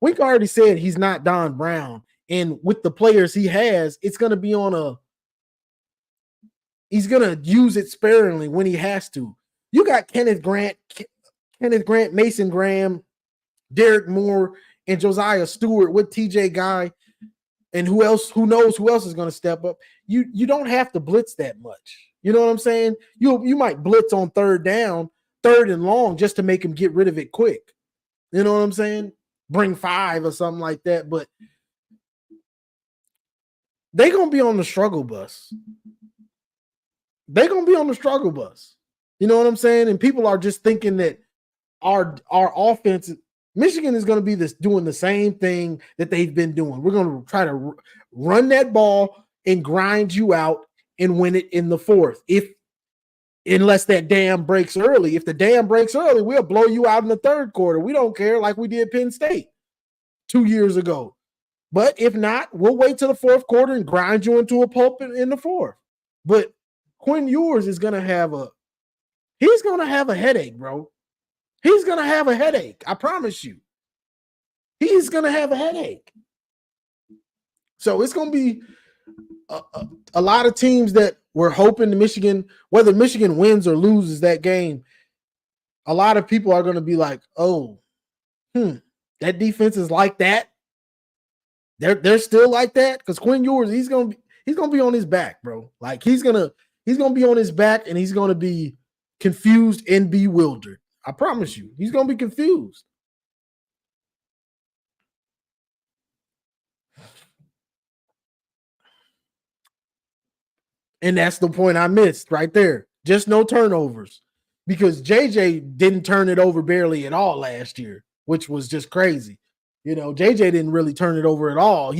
Wink already said he's not Don Brown, and with the players he has, it's gonna be he's gonna use it sparingly when he has to. You got Kenneth Grant, Mason Graham, Derek Moore, and Josiah Stewart with TJ Guy, and who else? Who knows who else is going to step up? You don't have to blitz that much. You know what I'm saying? You might blitz on third down, third and long, just to make him get rid of it quick. You know what I'm saying? Bring 5 or something like that. But they're gonna be on the struggle bus. They're gonna be on the struggle bus. You know what I'm saying? And people are just thinking that our offense. Michigan is going to be doing the same thing that they've been doing. We're going to try to run that ball and grind you out and win it in the fourth. Unless that dam breaks early. If the dam breaks early, we'll blow you out in the third quarter. We don't care, like we did Penn State 2 years ago. But if not, we'll wait till the fourth quarter and grind you into a pulp in the fourth. But Quinn Ewers is going to have a headache, bro. He's going to have a headache. I promise you. He's going to have a headache. So it's going to be a lot of teams that were hoping Michigan, whether Michigan wins or loses that game, a lot of people are going to be like, oh, That defense is like that. They're still like that because Quinn Ewers, he's gonna be on his back, bro. Like he's gonna be on his back and he's gonna be confused and bewildered. I promise you, he's gonna be confused. And that's the point I missed right there. Just no turnovers. Because JJ didn't turn it over barely at all last year, which was just crazy. You know, JJ didn't really turn it over at all.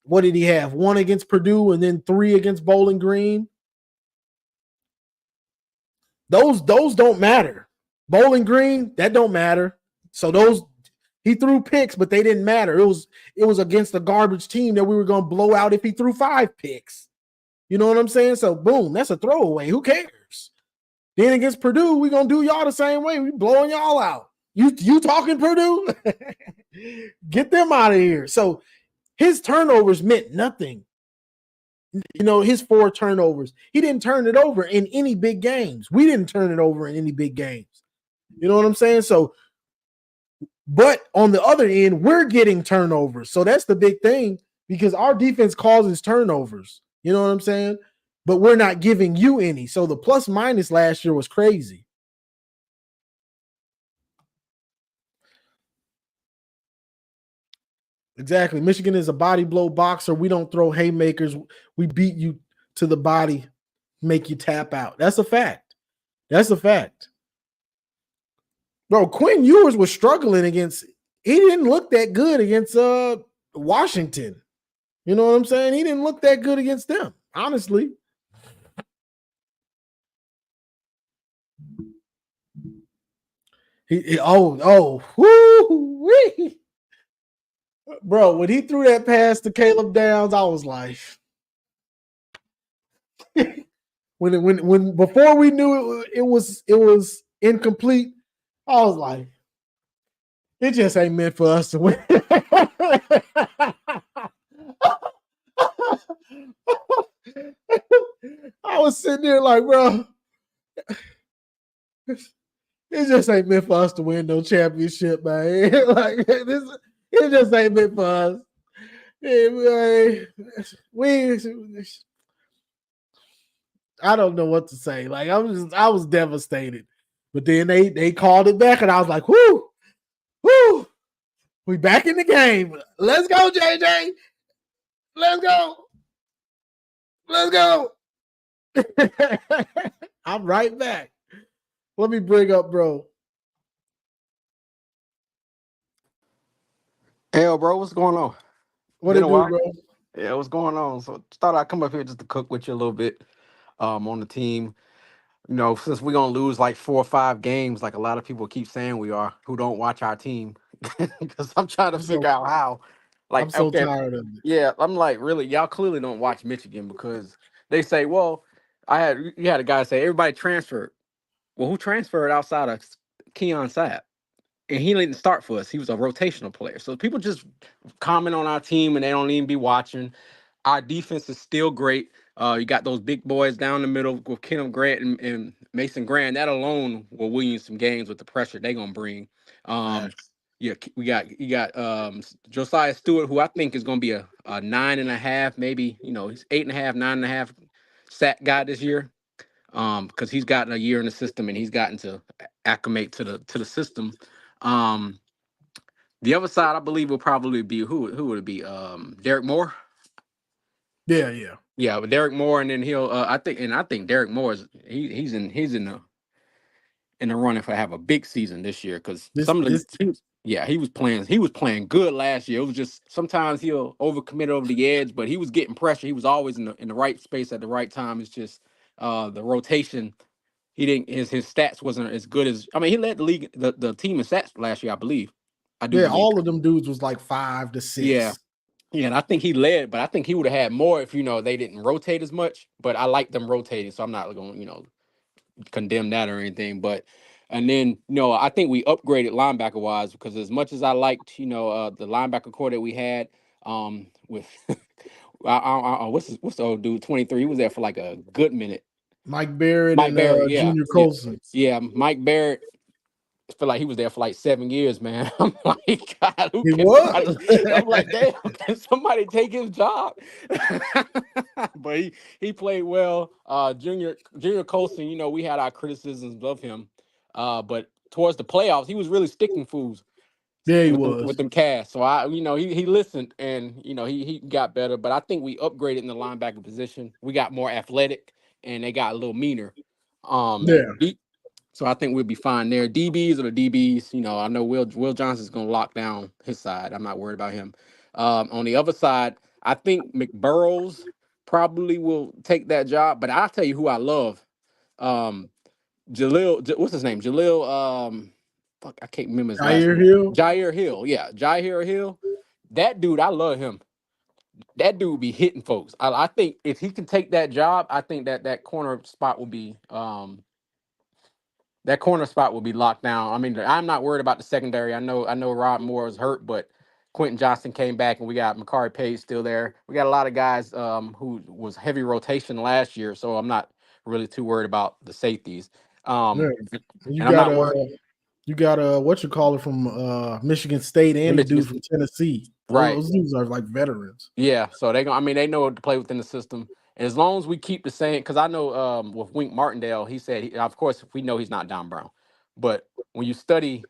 What did he have? 1 against Purdue and then 3 against Bowling Green. Those don't matter. Bowling Green, that don't matter. So those he threw picks, but they didn't matter. It was against a garbage team that we were going to blow out if he threw 5 picks. You know what I'm saying? So boom, that's a throwaway. Who cares? Then against Purdue, we're gonna do y'all the same way. We blowing y'all out. You talking Purdue? Get them out of here. So his turnovers meant nothing. You know, his 4 turnovers. He didn't turn it over in any big games. We didn't turn it over in any big games. You know what I'm saying? So, but on the other end, we're getting turnovers. So that's the big thing because our defense causes turnovers. You know what I'm saying? But we're not giving you any. So the plus minus last year was crazy. Exactly. Michigan is a body blow boxer. We don't throw haymakers. We beat you to the body, make you tap out. That's a fact. That's a fact. Bro, Quinn Ewers was struggling against, he didn't look that good against Washington. You know what I'm saying? He didn't look that good against them, honestly. Woo-wee. Bro, when he threw that pass to Caleb Downs, I was like, when before we knew it was incomplete, I was like, it just ain't meant for us to win. I was sitting there like, bro, it just ain't meant for us to win no championship, man. Like this, it just ain't meant for us. I don't know what to say. Like I was devastated. But then they called it back, and I was like, whoo, we back in the game. Let's go, JJ. Let's go. Let's go. I'm right back. Let me bring up, bro. Hey, bro, what's going on? What Been it a do, while. bro? Yeah, what's going on? So thought I'd come up here just to cook with you a little bit on the team. You know, since we're gonna lose like 4 or 5 games, like a lot of people keep saying we are, who don't watch our team. Because I'm trying to figure out how. I'm Like, so okay, tired of it. yeah, I'm like, really, y'all clearly don't watch Michigan because they say, well, you had a guy say everybody transferred. Well, who transferred outside of Keon Sapp? And he didn't start for us. He was a rotational player. So people just comment on our team and they don't even be watching. Our defense is still great. You got those big boys down the middle with Kenneth Grant and Mason Grant. That alone will win you some games with the pressure they're gonna bring. Um, Facts. yeah, you got Josiah Stewart, who I think is gonna be a 9.5, maybe he's 8.5, 9.5 sack guy this year. Because he's gotten a year in the system and he's gotten to acclimate to the system. Um, the other side, I believe, will probably be who would it be? Derek Moore. Yeah. Yeah, but Derek Moore, and then he'll. I think Derek Moore is he's in the running for have a big season this year because This he was playing good last year. It was just sometimes he'll overcommit over the edge, but he was getting pressure. He was always in the right space at the right time. It's just the rotation. He didn't his stats wasn't as good as he led the league the team in stats last year, I believe. I do believe. all of them dudes was like 5 to Yeah. 6. Yeah, and I think he led, but I think he would have had more if they didn't rotate as much. But I like them rotating, so I'm not going to condemn that or anything. But and then I think we upgraded linebacker wise because as much as I liked the linebacker core that we had with what's the old dude 23, he was there for like a good minute. Mike Barrett Mike and Barrett, yeah, Junior yeah, Colson. yeah, Mike Barrett. feel like he was there for like 7 years, man. I'm like, God, who He can somebody? was. I'm like, damn, can somebody take his job? But he played well. Junior Colson, we had our criticisms of him. But towards the playoffs, he was really sticking fools Yeah, he with was. them cast. So he listened and he got better. But I think we upgraded in the linebacker position. We got more athletic and they got a little meaner. Yeah. So I think we'll be fine there. DBs are the DBs. I know Will Johnson's going to lock down his side. I'm not worried about him. On the other side, I think McBurrows probably will take that job. But I'll tell you who I love. Um, what's his name? Fuck, I can't remember his last Jair name. Hill. Jair Hill. Yeah, Jair Hill. That dude, I love him. That dude be hitting folks. I think if he can take that job, I think that corner spot will be locked down. I mean, I'm not worried about the secondary. I know Rod Moore is hurt, but Quentin Johnston came back, and we got Makari Page still there. We got a lot of guys who was heavy rotation last year, so I'm not really too worried about the safeties. Yeah. And You I'm got not worried. what you call it from Michigan State and the Michigan, dude from Tennessee. right? Those dudes are like veterans. Yeah. So they know what to play within the system. And as long as we keep the same, because I know with Wink Martindale, he said, of course, we know he's not Don Brown, but when you study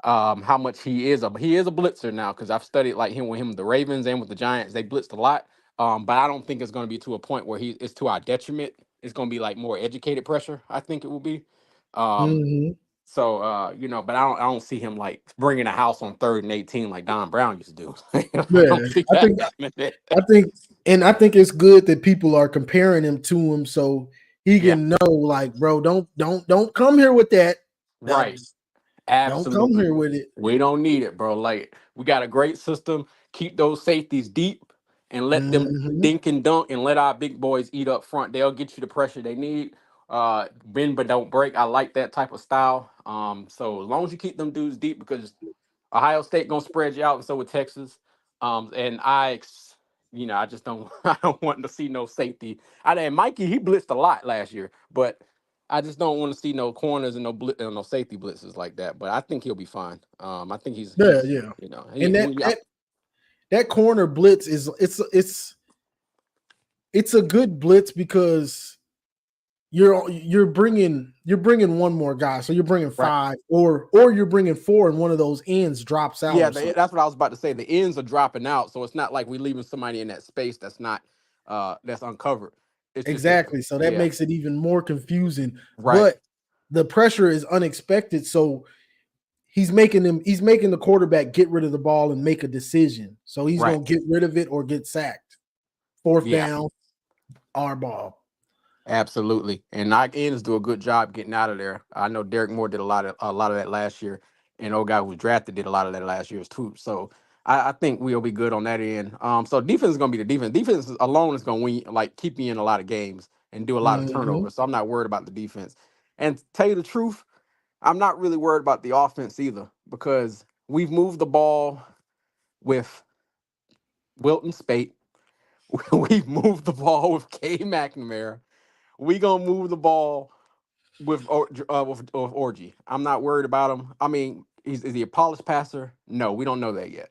how much he is a blitzer now, because I've studied like him with the Ravens and with the Giants. They blitzed a lot, but I don't think it's going to be to a point where it's to our detriment. It's going to be like more educated pressure. I think it will be. um Mm-hmm. so but I don't see him like bringing a house on 3rd and 18 like Don Brown used to do. I Yeah, don't see I that think happening. I think it's good that people are comparing him to him so he Yeah, can know, like, bro, don't come here with that. That right. don't come Absolutely. here with it. We don't need it, bro. Like, we got a great system. Keep those safeties deep and let them Mm-hmm. dink and dunk and let our big boys eat up front. They'll get you the pressure they need. Bend but don't break. I like that type of style. So as long as you keep them dudes deep, because Ohio State gonna spread you out, and so with Texas. And I just don't I don't want to see no safety. And Mikey, he blitzed a lot last year, but I just don't want to see no corners and no safety blitzes like that. But I think he'll be fine. I think Yeah, yeah. And that corner blitz is it's a good blitz because you're bringing one more guy, so you're bringing right. 5 or you're bringing 4, and one of those ends drops out Yeah, or something. that's what I was about to say. The ends are dropping out, so it's not like we're leaving somebody in that space that's not that's uncovered. It's just Exactly. So that yeah, makes it even more confusing. right, But the pressure is unexpected, so he's making the quarterback get rid of the ball and make a decision. So he's right. going to get rid of it or get sacked. 4th Yeah. down, our ball. Absolutely, and our ends do a good job getting out of there. I know Derek Moore did a lot of that last year, and old guy who was drafted did a lot of that last year too. So I think we'll be good on that end. So defense is going to be the defense. Defense alone is going to win, like keep me in a lot of games and do a lot of Mhm. turnovers. So I'm not worried about the defense. And to tell you the truth, I'm not really worried about the offense either, because we've moved the ball with Wilton Spate. We've moved the ball with K McNamara. We gonna move the ball with Orgy. I'm not worried about him. I mean, is he a polished passer? No, we don't know that yet.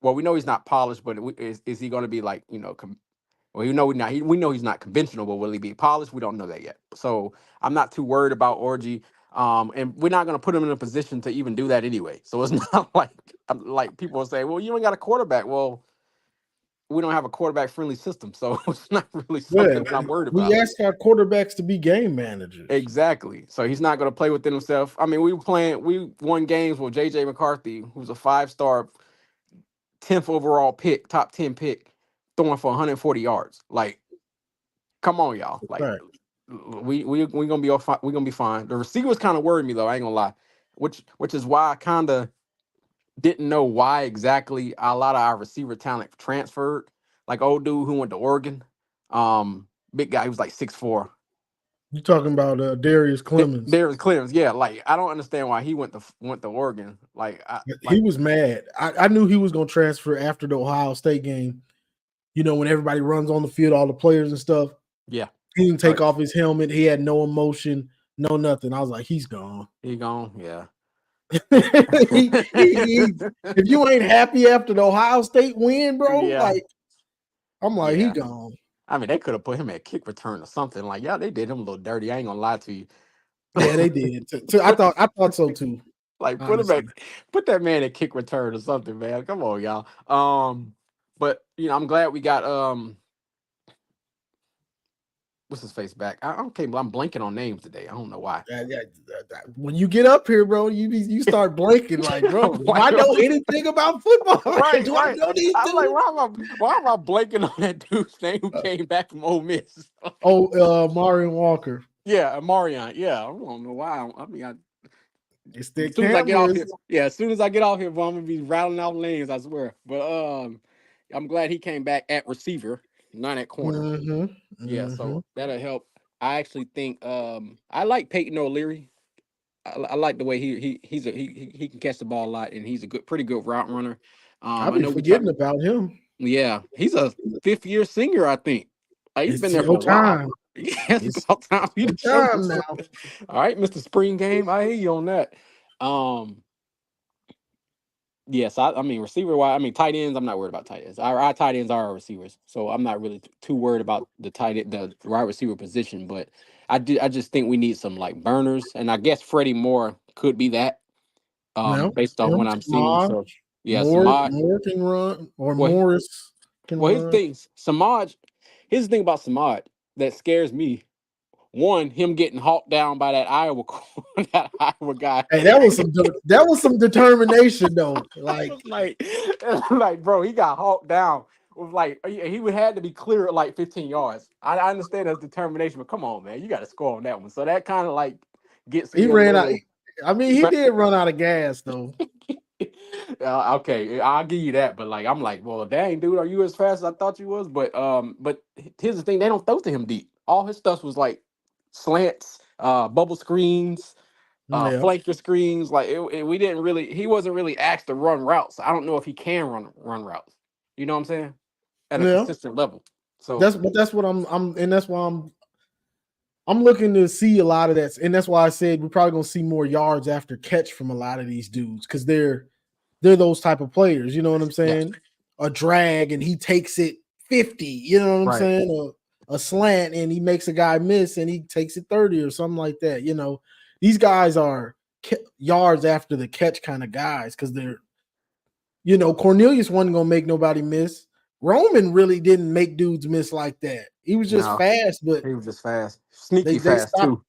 Well, we know he's not polished, but is he going to be like well, we know he's not conventional, but will he be polished? We don't know that yet. So I'm not too worried about Orgy. And we're not going to put him in a position to even do that anyway. So it's not like people say, well, you ain't got a quarterback. Well, we don't have a quarterback friendly system, so it's not really Yeah, something that I'm worried we about. ask our quarterbacks to be game managers. Exactly. So he's not going to play within himself. I mean, we won games with JJ McCarthy, who's a 5-star, 10th overall pick, top 10 pick, throwing for 140 yards. Like, come on, y'all. Like, Right. we gonna be we gonna be fine. The receivers kind of worried me though. I ain't gonna lie, which is why I kind of didn't know why exactly a lot of our receiver talent transferred. Like old dude who went to Oregon, big guy, he was like 6'4". You talking about Darius Clemens? Darius Clemens, yeah. Like I don't understand why he went to Oregon. Like He was mad. I knew he was going to transfer after the Ohio State game. When everybody runs on the field, all the players and stuff. yeah, He didn't take right. off his helmet. He had no emotion, no nothing. I was like, he's gone. He gone, yeah. If you ain't happy after the Ohio State win, bro, Yeah, like I'm like, he yeah. gone. I mean, they could have put him at kick return or something. Like, yeah, they did him a little dirty. I ain't gonna lie to you. Yeah, they did. So I thought so too. Like, Honestly, put that man at kick return or something, man. Come on, y'all. But I'm glad we got what's his face back. Okay, but I'm blanking on names today. I don't know why. when you get up here, bro, you start blanking. Like, bro, do Why I do know anything about football? right, Do I right. know these I'm like, dudes? why am I blanking on that dude's name who came back from Ole Miss? Oh, Marion Walker. Yeah, Marion. Yeah, I don't know why. I mean, It's as the soon as I get off here, cameras. yeah, as soon as I get off here, bro, I'm gonna be rattling off names. I swear. But I'm glad he came back at receiver, not at corner. Mm-hmm. Yeah, Mm-hmm. so that'll help. I actually think I like Peyton O'Leary. I like the way he can catch the ball a lot, and he's a pretty good route runner. I'll I be know we talk. forgetting about him. Yeah, he's a fifth-year senior, I think. He's been It's there for your a while. time. Yeah, it's It's about time for you your to show time yourself. now. All right, Mr. Spring Game, I hear you on that. Um, yes, I mean receiver wise, I mean tight ends. I'm not worried about tight ends. Our tight ends are our receivers, so I'm not really too worried about the wide receiver position. But I just think we need some like burners, and I guess Freddie Moore could be that. No, Based on him, what I'm seeing. Samaj, So yeah, Samaj. Moore can run, or Well, Morris can Well, run. here's the thing about Samaj that scares me. One, him getting hawked down by that that Iowa guy. Hey, that was some determination though. I Like was like, bro, he got hawked down. With like he would had to be clear at like 15 yards. I understand that's determination, but come on, man, you got to score on that one. So that kind of like gets he me a ran out. little. I mean, he did run out of gas though. Okay, I'll give you that. But like, I'm like, well, dang, dude, are you as fast as I thought you was? But here's the thing: they don't throw to him deep. All his stuff was like slants, bubble screens, Yeah, flanker screens. Like we didn't really. He wasn't really asked to run routes. I don't know if he can run routes. You know what I'm saying? At a yeah. consistent level. So That's what I'm and that's why I'm looking to see a lot of that, and that's why I said we're probably gonna see more yards after catch from a lot of these dudes because they're those type of players. You know what I'm yeah, saying? A drag and he takes it 50. You know what I'm right. saying? A slant and he makes a guy miss and he takes it 30 or something like that. You know, these guys are yards after the catch kind of guys because they're, Cornelius wasn't gonna make nobody miss. Roman really didn't make dudes miss like that. He was just No, fast, but he was just fast, sneaky they fast stopped. too.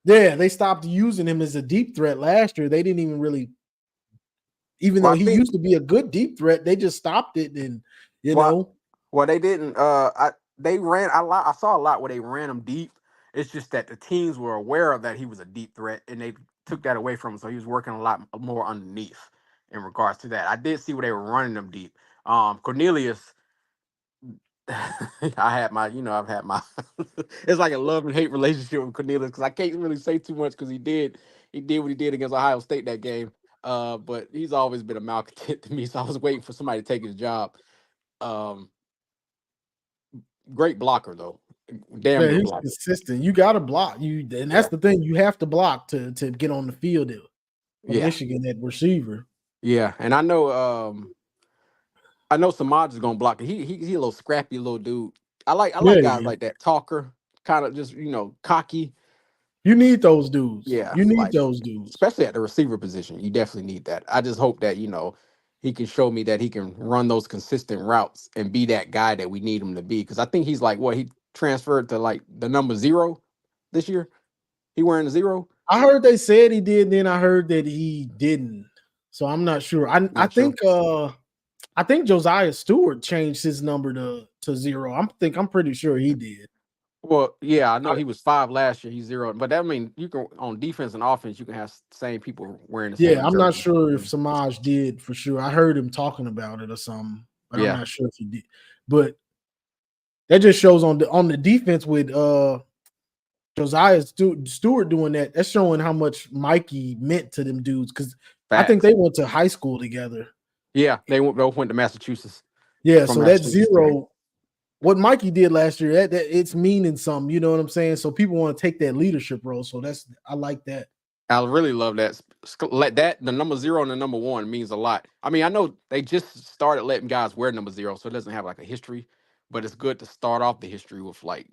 Yeah, they stopped using him as a deep threat last year. They didn't even really, even Well, though I he think. used to be a good deep threat, they just stopped it. And you Well, know, Well, they didn't. They ran a lot. I saw a lot where they ran him deep. It's just that the teams were aware of that he was a deep threat, and they took that away from him. So he was working a lot more underneath in regards to that. I did see where they were running him deep. Cornelius, I've had my. It's like a love and hate relationship with Cornelius because I can't really say too much because he did what he did against Ohio State that game. But he's always been a malcontent to me, so I was waiting for somebody to take his job. Um, Great blocker though, damn man, good he's blocker. consistent. You got to block and that's Yeah, the thing. You have to block to get on the field of yeah, Michigan at receiver. yeah. And I know Samaj is gonna block it. He a little scrappy little dude. I Yeah, like guys yeah. like that, talker, kind of just cocky. You need those dudes. Yeah, You need like those dudes. especially at the receiver position, you definitely need that. I just hope that he can show me that he can run those consistent routes and be that guy that we need him to be. Because I think he's like what he transferred to like the number 0 this year. He wearing the 0. I heard they said he did, then I heard that he didn't. So I'm not sure. I Not sure. think I think Josiah Stewart changed his number to 0. I'm pretty sure he did. Well, yeah, I know he was 5 last year. He's 0, but that mean you can on defense and offense you can have same people wearing the Yeah, same I'm not jersey. sure if Samaj did for sure. I heard him talking about it or something, but I'm Yeah, not sure if he did. But that just shows on the defense with Josiah Stewart doing that. That's showing how much Mikey meant to them dudes because I think facts. they went to high school together. Yeah, both went to Massachusetts. Yeah, From so that Massachusetts State. 0, what Mikey did last year, that it's meaning something. You know what I'm saying? So people want to take that leadership role. So I like that. I really love that. Let that the number 0 and the number 1 means a lot. I mean, I know they just started letting guys wear number 0, so it doesn't have like a history, but it's good to start off the history with like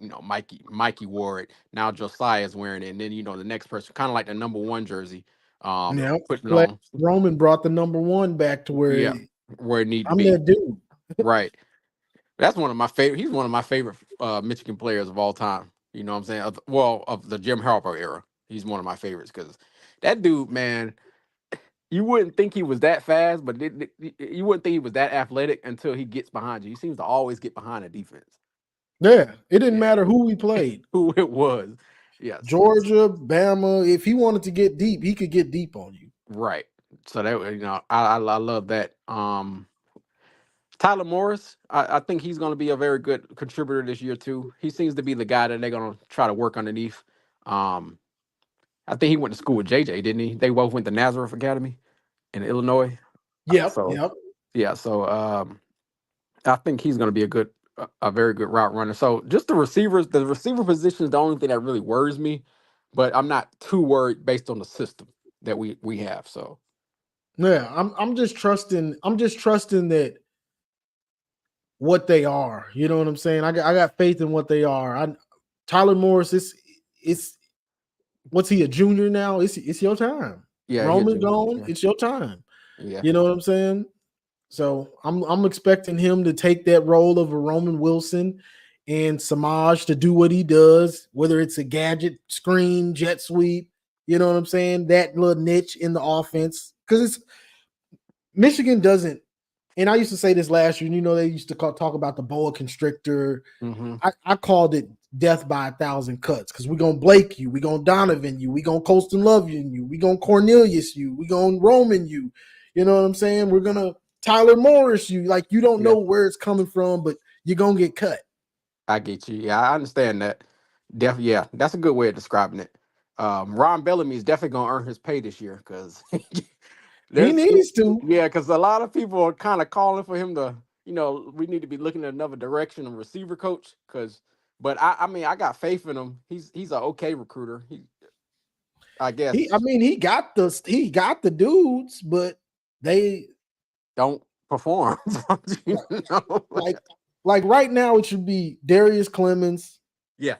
Mikey wore it. Now Josiah's wearing it, and then the next person, kind of like the number 1 jersey, Yeah, putting it glad on. Roman brought the number 1 back to Yeah, where where it need to I'm be. that dude. Right. That's one of my favorite. He's one of my favorite Michigan players of all time. You know what I'm saying? Of the Jim Harbaugh era, he's one of my favorites because that dude, man, you wouldn't think he was that fast, but you wouldn't think he was that athletic until he gets behind you. He seems to always get behind the defense. Yeah, it didn't Yeah, matter who we played. who it was. Yes, Georgia, Bama. If he wanted to get deep, he could get deep on you. right. So that I love that. Tyler Morris, I think he's going to be a very good contributor this year too. He seems to be the guy that they're going to try to work underneath. Um, I think he went to school with JJ, didn't he? They both went to Nazareth Academy in Illinois. Yep, So yep. yeah, so I think he's going to be a very good route runner. So just the receiver position is the only thing that really worries me, but I'm not too worried based on the system that we have. So Yeah, I'm just trusting. I'm just trusting that what they are. You know what I'm saying? I got faith in what they are. Tyler Morris, it's what's he, a junior now? It's your time. yeah, he a Roman junior. gone, Yeah, it's your time. yeah, You know what I'm saying? So I'm expecting him to take that role of a Roman Wilson and Samaj to do what he does, whether it's a gadget, screen, jet sweep. You know what I'm saying? That little niche in the offense. Because it's Michigan doesn't, and I used to say this last year, they used to talk about the boa constrictor. hmm I called it death by 1,000 cuts because we're going to Blake you, we're going to Donovan you, we're going to Colston Love you, we're going to Cornelius you, we're going to Roman you. You know what I'm saying? We're going to Tyler Morris you. Like, you don't yeah. know where it's coming from, but you're going to get cut. I get you. Yeah, I understand that. Yeah, that's a good way of describing it. Ron Bellamy is definitely gonna earn his pay this year because He there's needs to. yeah, because a lot of people are kind of calling for him to, we need to be looking at another direction of receiver coach. But I mean, I got faith in him. He's an okay recruiter. I I guess, mean, he got the dudes, but they don't perform. you know? like like right now it should be Darius Clemens, Yeah,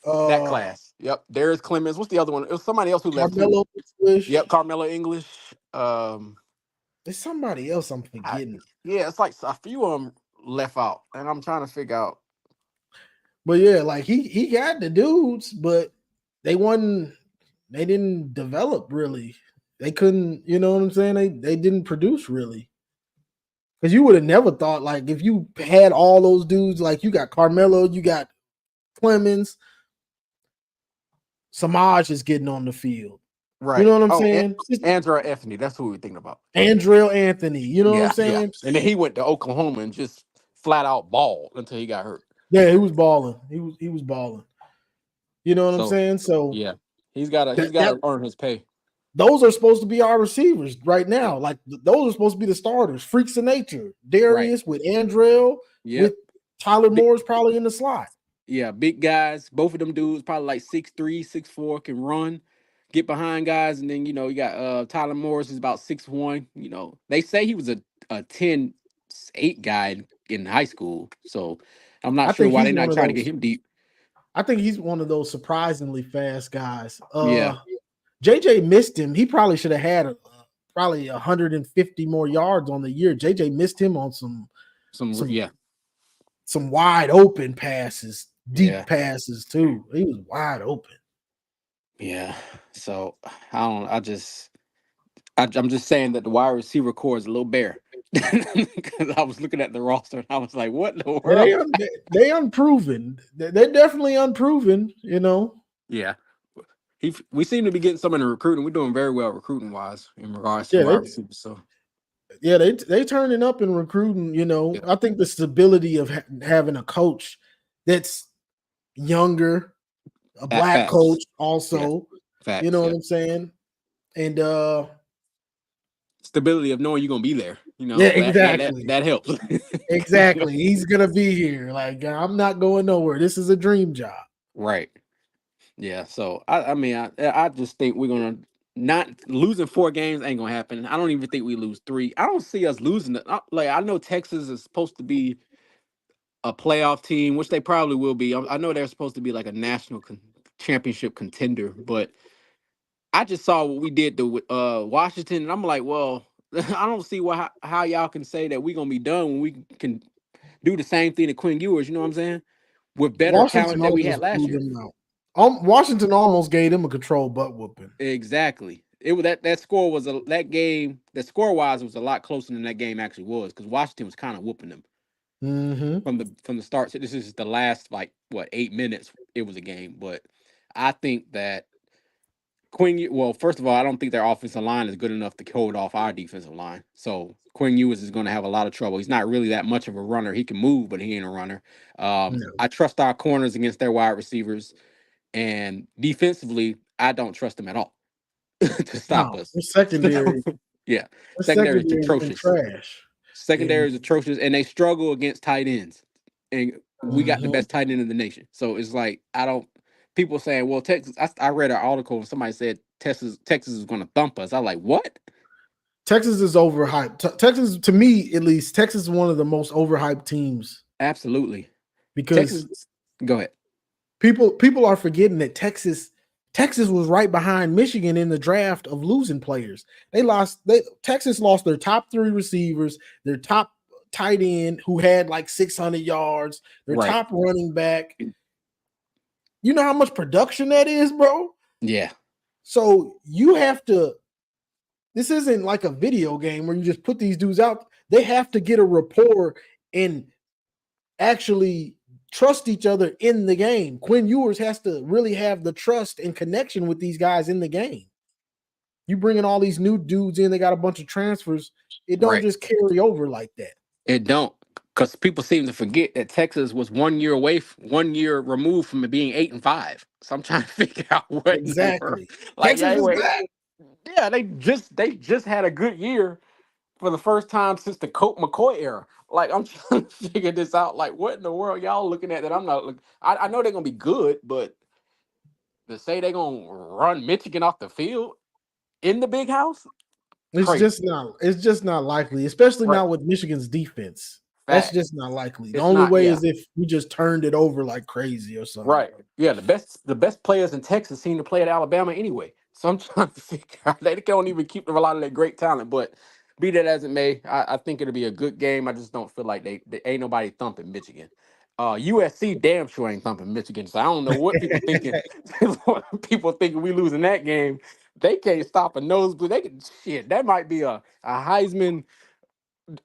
that uh class. Yep, Darius Clemens. What's the other one? It was somebody else who left too. Carmelo English. Yep, Carmelo English. There's somebody else I'm I, forgetting. yeah, it's like a few of them left out, and I'm trying to figure out. But yeah, like he got the dudes, but they wasn't they didn't develop really. They couldn't, you know what I'm saying? They didn't produce really. Because you would have never thought, like, if you had all those dudes, like you got Carmelo, you got Clemens, Samaj is getting on the field. You Right. know what I'm Oh, saying? Andrew Ethne. That's who we're thinking about. Andrell Anthony, you know what I'm Yeah, yeah. saying? And then he went to Oklahoma and just flat out balled until he got hurt. Yeah, he was balling. He was balling. You know what I'm So saying? So yeah, he's got to that earn his pay. those are supposed to be our receivers right now. Like those are supposed to be the starters. Freaks of nature. Right. Darius with Andrell, Yep. with Tyler Big, Moore's probably in the slot. yeah, big guys. Both of them dudes probably like 6'3", 6'4", can run, get behind guys, and then you got Tyler Morris is about 6'1". They say he was a 10-8 guy in high school, so I'm not I sure think why he's they're one not of trying to get those. him deep. I think he's one of those surprisingly fast guys. Yeah, JJ missed him. He probably should have had probably 150 more yards on the year. JJ missed him on some some yeah, some wide open passes, yeah, deep passes too. He was wide open. yeah. So I don't. I'm just saying that the wide receiver core is a little bare because I was looking at the roster and I was like, what in the Yeah, world? they unproven. They're definitely unproven. You know. Yeah. We seem to be getting some in the recruiting. We're doing very well recruiting wise in regards to Yeah, wide receivers. So they turning up in recruiting. You know, yeah, I think the stability of having a coach that's younger, a at black facts. coach Yeah, also. You facts. know what Yeah, I'm saying? And stability of knowing you're gonna be there. yeah, That exactly. that helps. Exactly. He's gonna be here. Like, I'm not going nowhere. This is a dream job. Right. Yeah. So I mean I just think we're gonna not losing 4 games ain't gonna happen. I don't even think we lose 3. I don't see us losing it. Like I know Texas is supposed to be a playoff team, which they probably will be. I know they're supposed to be like a national championship contender, but I just saw what we did to Washington, and I'm like, well, I don't see how y'all can say that we're gonna be done when we can do the same thing to Quinn Ewers. You know what I'm saying? With better Washington talent that we had almost last blew year. them out. Washington almost gave them a control butt whooping. Exactly. It was that score was that game. That score wise was a lot closer than that game actually was because Washington was kind of whooping them Mm-hmm. from the start. So this is the last 8 minutes. It was a game, but I think that well, first of all, I don't think their offensive line is good enough to hold off our defensive line. So Quinn Ewers is going to have a lot of trouble. He's not really that much of a runner. He can move, but he ain't a runner. No. I trust our corners against their wide receivers, and defensively, I don't trust them at all to stop No. us. The secondary. Yeah, The secondary is secondary has been atrocious. trash. Secondary And is atrocious, and they struggle against tight ends. And we got the mhm. best tight end in the nation. So it's like I don't. People saying, "Well, Texas." I read an article and somebody said Texas is going to thump us. I'm like, what? Texas is overhyped. Texas, to me at least, Texas is one of the most overhyped teams Absolutely. because Texas. Go ahead. people are forgetting that Texas was right behind Michigan in the draft of losing players. Texas lost their top 3 receivers, their top tight end who had like 600 yards, their Right. top running back. You know how much production that is, bro? Yeah. So you have to. This isn't like a video game where you just put these dudes out. They have to get a rapport and actually trust each other in the game. Quinn Ewers has to really have the trust and connection with these guys in the game. You bringing all these new dudes in, they got a bunch of transfers. It don't Right. just carry over like that. It don't, because people seem to forget that Texas was 1 year away, 1 year removed from it being 8-5. So I'm trying to figure out what in the world. Exactly. Like, Texas yeah, is anyway, back. yeah, they just had a good year for the first time since the Colt McCoy era. Like, I'm trying to figure this out. Like, what in the world y'all looking at that I'm not looking? I know they're gonna be good, but to say they're gonna run Michigan off the field in the big house, It's crazy. just not likely, especially Right. not with Michigan's defense. That's Fact. just not likely. The It's only not. way Yeah. is if we just turned it over like crazy or something. Right. Yeah. The best players in Texas seem to play at Alabama anyway. So I'm trying to figure out they don't even keep a lot of that great talent. But be that as it may, I think it'll be a good game. I just don't feel like they ain't nobody thumping Michigan. USC damn sure ain't thumping Michigan. So I don't know what people thinking. People thinking we losing that game. They can't stop a nosebleed. They can shit. That might be a Heisman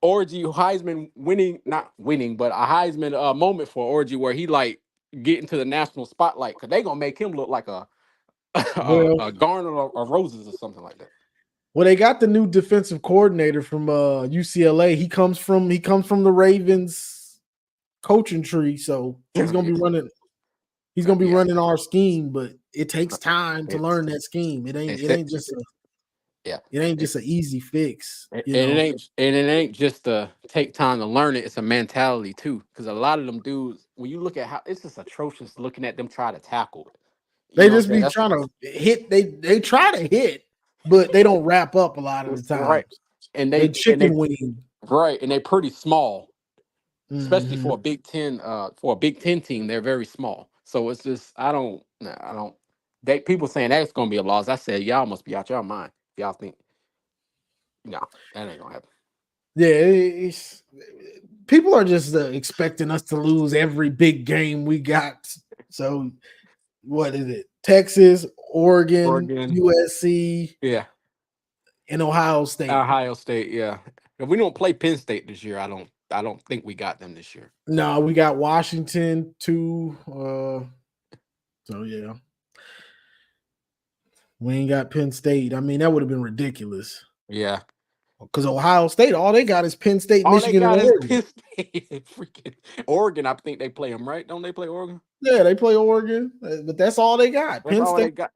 orgy, Heisman winning, not winning, but a Heisman moment for orgy where he like get into the national spotlight because they gonna make him look like a Well, a garner of roses or something like that. well, they got the new defensive coordinator from UCLA. He comes from the Ravens coaching tree, so he's gonna be running. He's gonna be Yeah, running our scheme, but it takes time to it's learn that scheme. It ain't. It it's ain't just a. yeah. It ain't It, just an easy fix. and You it know. ain't just to take time to learn it. It's a mentality too, because a lot of them dudes, when you look at how it's just atrocious looking at them try to tackle. You They know what I'm just saying? be That's trying to hit. They try to hit, but they don't wrap up a lot of the right. times. And They they chicken wing. right, and they pretty small. Especially Mhm. for a Big Ten team, they're very small. So it's just I don't. They people saying that's gonna be a loss. I said y'all must be out your mind. If y'all think no, that ain't gonna happen. Yeah, people are just expecting us to lose every big game we got. So what is it? Texas, Oregon, Oregon, USC, yeah, and Ohio State. Ohio State, yeah. If we don't play Penn State this year, I don't think we got them this year. No, we got Washington too. So yeah, we ain't got Penn State. I mean, that would have been ridiculous Yeah, because Ohio State, all they got is Penn State, all they Michigan, and got is Oregon. Penn State. Freaking Oregon, I think they play them right. Don't they play Oregon? Yeah, they play Oregon, but that's all they got. That's all they got.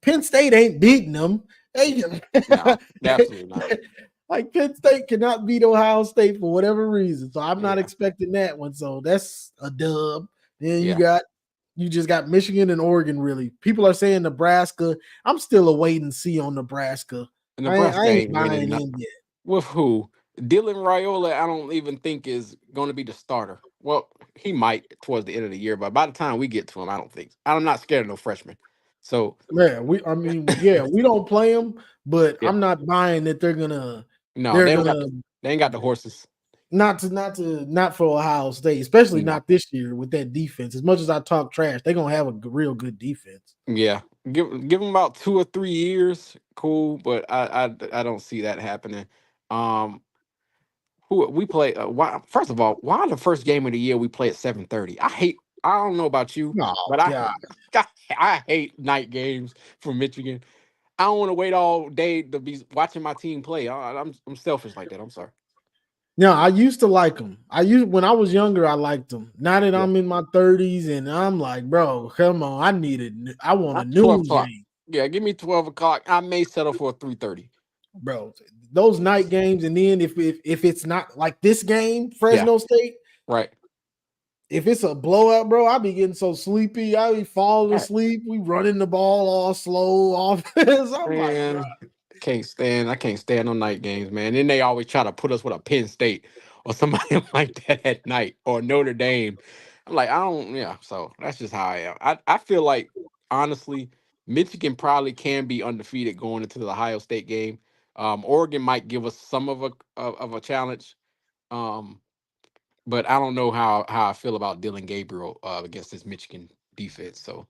Penn State ain't beating them. They, No, absolutely not. like Penn State cannot beat Ohio State for whatever reason. So I'm not Yeah, expecting that one. So that's a dub. Then you yeah. got You just got Michigan and Oregon. Really, people are saying Nebraska. I'm still a wait and see on Nebraska. I Nebraska ain't ain't really buying not in yet, with who. Dylan Raiola, I don't even think is going to be the starter. Well, he might towards the end of the year, but by the time we get to him, I don't think. I'm not scared of no freshman. So man. We don't play them, but yeah, I'm not buying that they're gonna no, they're gonna they ain't got the horses. not for Ohio State, especially No, not this year with that defense. As much as I talk trash, they're gonna have a real good defense. yeah, give them about 2 or 3 years, cool, but I don't see that happening. Um, who we play? Why? First of all, why the first game of the year we play at 7:30? I hate. I don't know about you, Oh but God. I hate night games for Michigan. I don't want to wait all day to be watching my team play. I'm selfish like that. I'm sorry. No, I used to like them. When I was younger, I liked them. Now that Yeah, I'm in my 30s and I'm like, bro, come on, I want a not 12 noon o'clock. game, Yeah, give me 12 o'clock. I may settle for a 3:30. bro. Those night games, and then if it's not like this game, Yeah, Fresno State, right. if it's a blowout, bro, I be getting so sleepy. I be falling Right. asleep. We running the ball all slow offense. I'm like, bro, Man, I can't stand on night games, man. Then they always try to put us with a Penn State or somebody like that at night or Notre Dame. I'm like, I don't, yeah. So that's just how I am. I feel like honestly, Michigan probably can be undefeated going into the Ohio State game. Oregon might give us some of a challenge. Um, but I don't know how I feel about Dylan Gabriel against this Michigan defense. So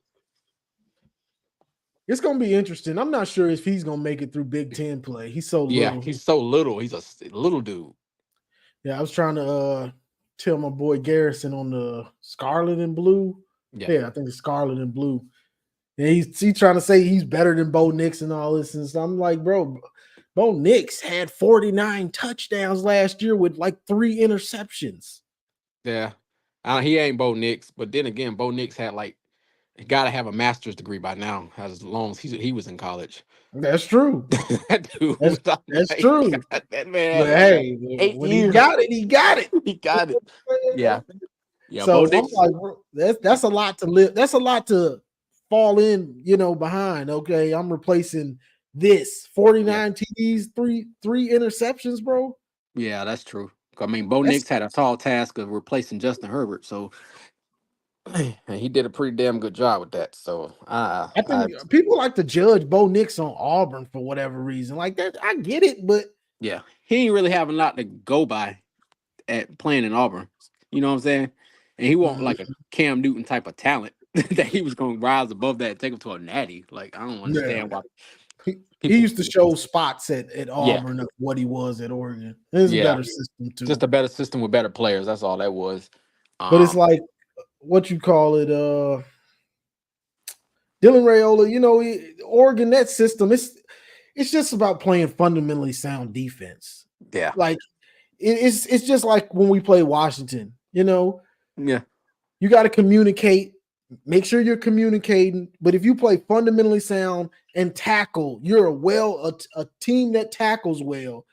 it's gonna be interesting. I'm not sure if he's gonna make it through Big Ten play. He's so yeah, little. he's so little. He's a little dude. Yeah, I was trying to tell my boy Garrison on the Scarlet and Blue. Yeah. Yeah, I think it's Scarlet and Blue. And he's trying to say he's better than Bo Nix and all this and stuff. I'm like, bro, Bo Nix had 49 touchdowns last year with like 3 interceptions. Yeah, he ain't Bo Nix, but then again, Bo Nix had like got to have a master's degree by now, as long as he was in college. That's true. That dude That's was on that's like, true. that man But had like hey, eight when he years. got it, he got it. He got it. Yeah, yeah. Bo So I'm Nix. like, bro, that's a lot to live. That's a lot to fall in, behind. Okay, I'm replacing this Yeah, 49 TDs, three interceptions, bro. yeah, that's true. I mean, Bo That's Nix had a tall task of replacing Justin Herbert, so and he did a pretty damn good job with that. So I think people like to judge Bo Nix on Auburn for whatever reason. Like that, I get it, but yeah, he ain't really have a lot to go by at playing in Auburn. You know what I'm saying? And he wasn't like a Cam Newton type of talent that he was going to rise above that and take him to a natty. Like I don't yeah, understand why he people. used to show spots at Yeah, Auburn of what he was at Oregon. It's a yeah, better system just too, a better system with better players. That's all that was. but it's Um, like what you call it, Dylan Raiola. Oregon, that system. It's just about playing fundamentally sound defense. yeah, Like it's just like when we play Washington. yeah, You got to communicate. Make sure you're communicating. But if you play fundamentally sound and tackle, you're a team that tackles well.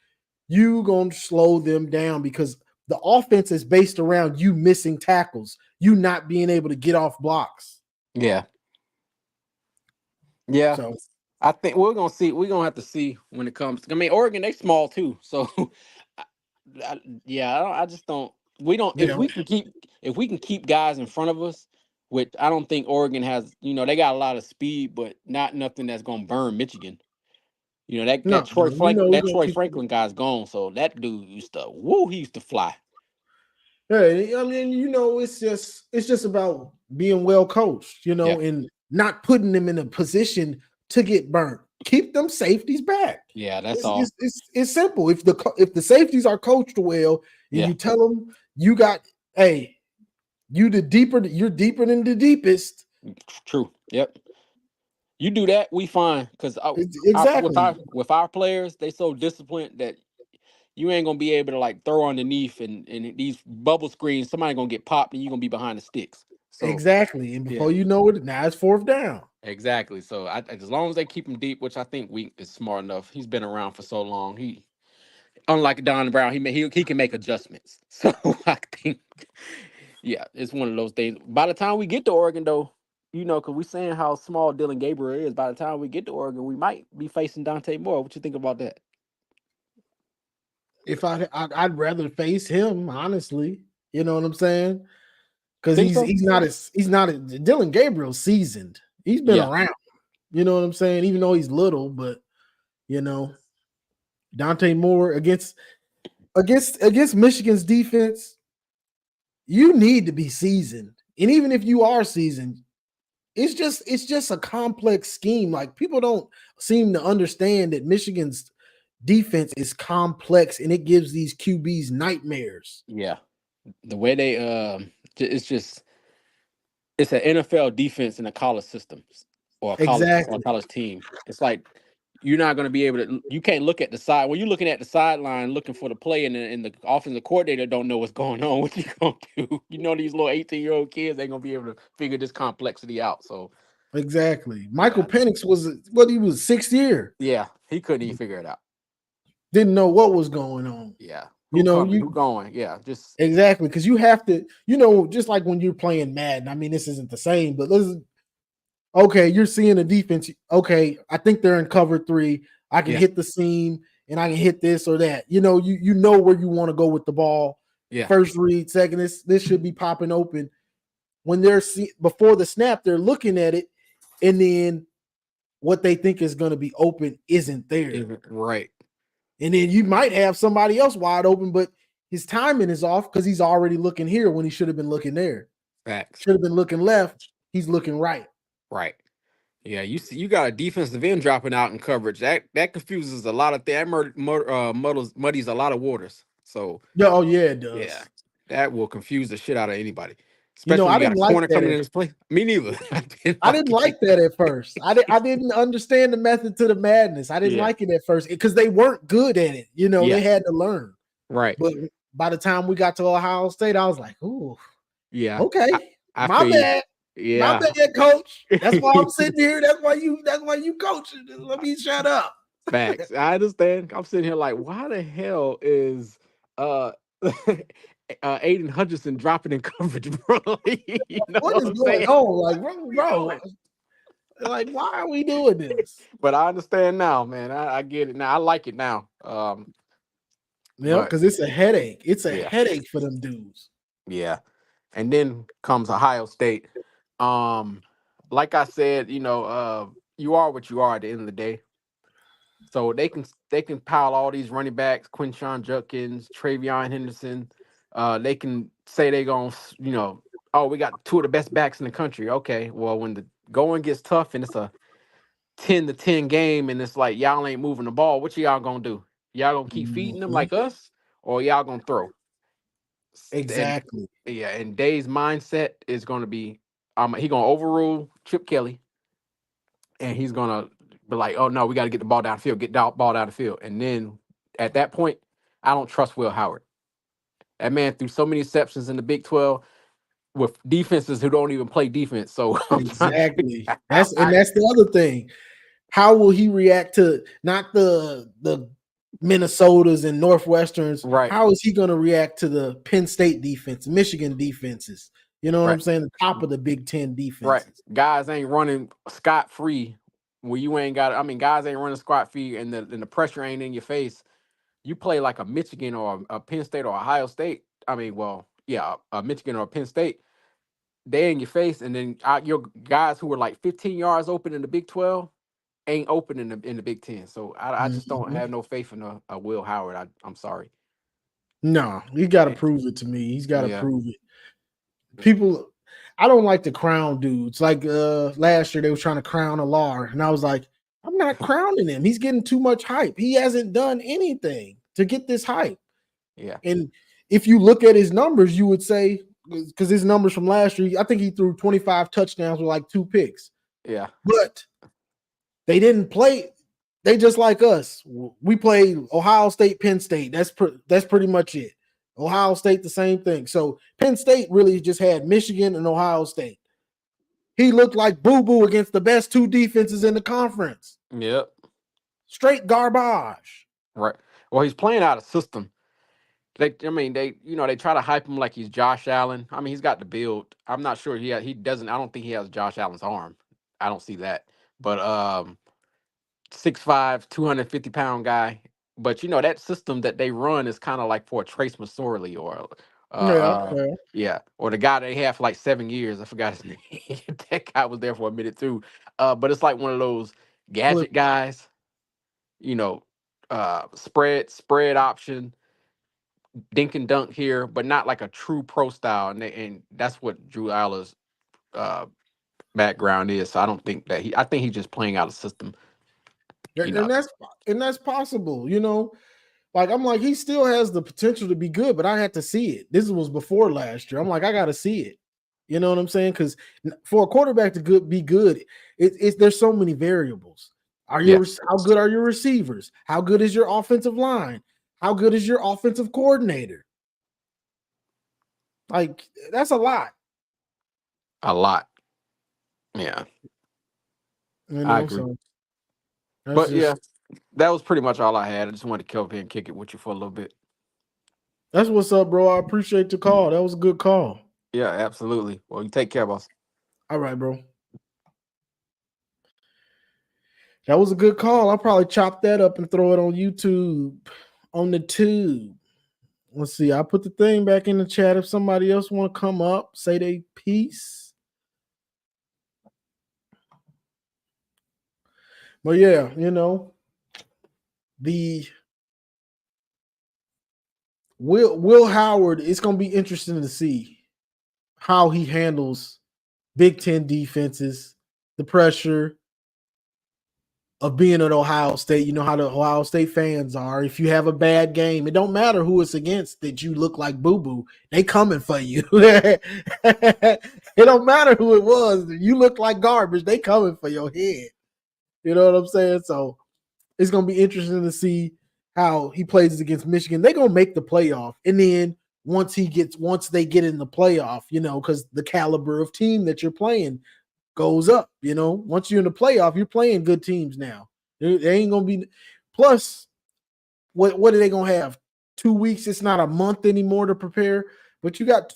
You gonna slow them down because the offense is based around you missing tackles, you not being able to get off blocks. yeah, yeah. So I think we're gonna see. We're gonna have to see when it comes. I mean, Oregon they small too, so I, yeah, I just don't. We don't. yeah, If we can keep guys in front of us, which I don't think Oregon has. They got a lot of speed, but not nothing that's gonna burn Michigan. That no, we're gonna keep. Franklin guy's gone, so that dude used to woo. He used to fly. Hey, I mean, it's just about being well coached, Yeah, and not putting them in a position to get burnt. Keep them safeties back. yeah, that's It's all. it's, it's, it's simple. If the safeties are coached well, and Yeah, you tell them hey, you're deeper than the deepest. true. Yep. You do that, we fine. Because Exactly. with our players, they so disciplined that you ain't gonna be able to like throw underneath and these bubble screens. Somebody gonna get popped and you are gonna be behind the sticks. So Exactly. And yeah, before you know it, now it's fourth down. exactly. So as long as they keep him deep, which I think we is smart enough. He's been around for so long. He unlike Don Brown, he can make adjustments. So I think yeah, it's one of those things. By the time we get to Oregon though. because we're saying how small Dylan Gabriel is. By the time we get to Oregon, we might be facing Dante Moore. What you think about that? If I'd rather face him, honestly. You know what I'm saying? Because Think so? he's not Dylan Gabriel's seasoned. He's been Yeah, around. You know what I'm saying? Even though he's little, but you know, Dante Moore against Michigan's defense, you need to be seasoned. And even if you are seasoned, it's just a complex scheme. Like people don't seem to understand that Michigan's defense is complex and it gives these QBs nightmares. yeah. The way they it's an NFL defense in a college system or a Exactly. college team. It's like you're not going to be able to. You can't look at the side when you're looking at the sideline looking for the play, and the offensive coordinator don't know what's going on. What you gonna do? These little 18-year-old kids ain't gonna be able to figure this complexity out. So Exactly. Michael yeah, Penix was what he was 6th year. yeah, he couldn't even figure it out. Didn't know what was going on. Yeah, You who know, coming? Who going? Yeah, just exactly because you have to, just like when you're playing Madden. I mean, this isn't the same, but okay, you're seeing the defense. Okay, I think they're in cover 3. I can yeah, hit the seam and I can hit this or that. You know where you want to go with the ball. yeah, First read, second, this should be popping open. When they're before the snap, they're looking at it, and then what they think is going to be open isn't there. right. And then you might have somebody else wide open, but his timing is off because he's already looking here when he should have been looking there. Facts. Should have been looking left. He's looking right. Right. Yeah, you got a defensive end dropping out in coverage. That confuses a lot of things. That muddies a lot of waters. So Oh yeah, it does. yeah, that will confuse the shit out of anybody. Especially when I you got didn't a like corner that. coming in this play. Me neither. I didn't like that at first. I didn't understand the method to the madness. I didn't like it at first because they weren't good at it. They had to learn. Right. But by the time we got to Ohio State, I was like, "Ooh, yeah, okay, I my feel bad, you. my Yeah, bad, coach. That's why I'm sitting here. That's why you coaching. Let me shut up." facts. I understand. I'm sitting here like, why the hell is Aiden Hutchinson dropping in coverage, bro? You know What is I'm going saying? on? Like, bro, like, why are we doing this? But I understand now, man. I get it now. I like it now. But Because it's a headache. It's a yeah, headache for them dudes. yeah. And then comes Ohio State. Like I said, you are what you are at the end of the day. So they can pile all these running backs, Quinshawn Judkins, Travion Henderson. They can say they gonna, oh, we got 2 of the best backs in the country. Okay, well, when the going gets tough and it's a 10-10 game and it's like y'all ain't moving the ball, what y'all gonna do? Y'all gonna keep feeding them Mhm. like us, or y'all gonna throw? And Exactly. yeah, and Day's mindset is gonna be, he gonna overrule Chip Kelly, and he's gonna be like, oh no, we got to get the ball downfield, get the ball down the field, and then at that point, I don't trust Will Howard. That man threw so many exceptions in the Big 12 with defenses who don't even play defense. So I'm trying to figure Exactly. out That's the other thing. How will he react to not the Minnesotas and Northwesterns? right, How is he going to react to the Penn State defense, Michigan defenses? You know what right, I'm saying? The top of the Big Ten right. defenses. Guys ain't running scot free where you ain't got. I mean, guys ain't running scot free, and the pressure ain't in your face. You play like a Michigan or a Penn State or Ohio State. I mean, well, yeah, a Michigan or a Penn State. They in your face, and then your guys who were like 15 yards open in the Big 12 ain't open in the Big 10. So I just don't Mhm. have no faith in a Will Howard. I'm sorry. No, he got to Eh, prove it to me. He's got to Yeah, prove it. People, I don't like to crown dudes. Like last year, they was trying to crown Alar, and I was like, I'm not crowning him. He's getting too much hype. He hasn't done anything to get this hype. yeah, And if you look at his numbers, you would say, because his numbers from last year, I think he threw 25 touchdowns with like 2 picks. yeah, But they didn't play. They just like us. We played Ohio State, Penn State. That's pretty much it. Ohio State, the same thing. So Penn State really just had Michigan and Ohio State. He looked like boo-boo against the best 2 defenses in the conference. yep. Straight garbage. Right. Well, he's playing out of system. They try to hype him like he's Josh Allen. I mean, he's got the build. I'm not sure he doesn't. I don't think he has Josh Allen's arm. I don't see that. But 6'5", 250-pound guy. But that system that they run is kind of like for a Trace McSorley or Yeah, yeah. yeah, or the guy they had for like 7 years. I forgot his name. That guy was there for a minute too. But it's like one of those Flip. gadget guys. You know, spread option, dink and dunk here, but not like a true pro style. And that's what Drew Aller's uh, background is. So I don't think that I think he's just playing out a system. You know, And that's possible, Like I'm like, he still has the potential to be good, but I had to see it. This was before last year. I'm like, I got to see it. You know what I'm saying? Because for a quarterback to be good, there's so many variables. yeah, How good are your receivers? How good is your offensive line? How good is your offensive coordinator? Like that's a lot. a lot. Yeah, I agree. So that's But yeah, just that was pretty much all I had. I just wanted to come up here and kick it with you for a little bit. that's what's up, bro. I appreciate the call. That was a good call. Yeah, absolutely. Well, you take care, boss. All right, bro. That was a good call. I'll probably chop that up and throw it on YouTube, on the tube. Let's see. I put the thing back in the chat. If somebody else want to come up, say they piece. But yeah, the Will Howard. It's going to be interesting to see how he handles Big Ten defenses, the pressure of being at Ohio State. You know how the Ohio State fans are. If you have a bad game, it don't matter who it's against that you look like boo-boo. They coming for you. It don't matter who it was. You look like garbage. They coming for your head. You know what I'm saying? So it's going to be interesting to see how he plays against Michigan. They're going to make the playoff. And then once they get in the playoff, because the caliber of team that you're playing goes up. Once you're in the playoff, you're playing good teams now. They ain't gonna be. Plus, what are they gonna have? 2 weeks. It's not a month anymore to prepare, but you got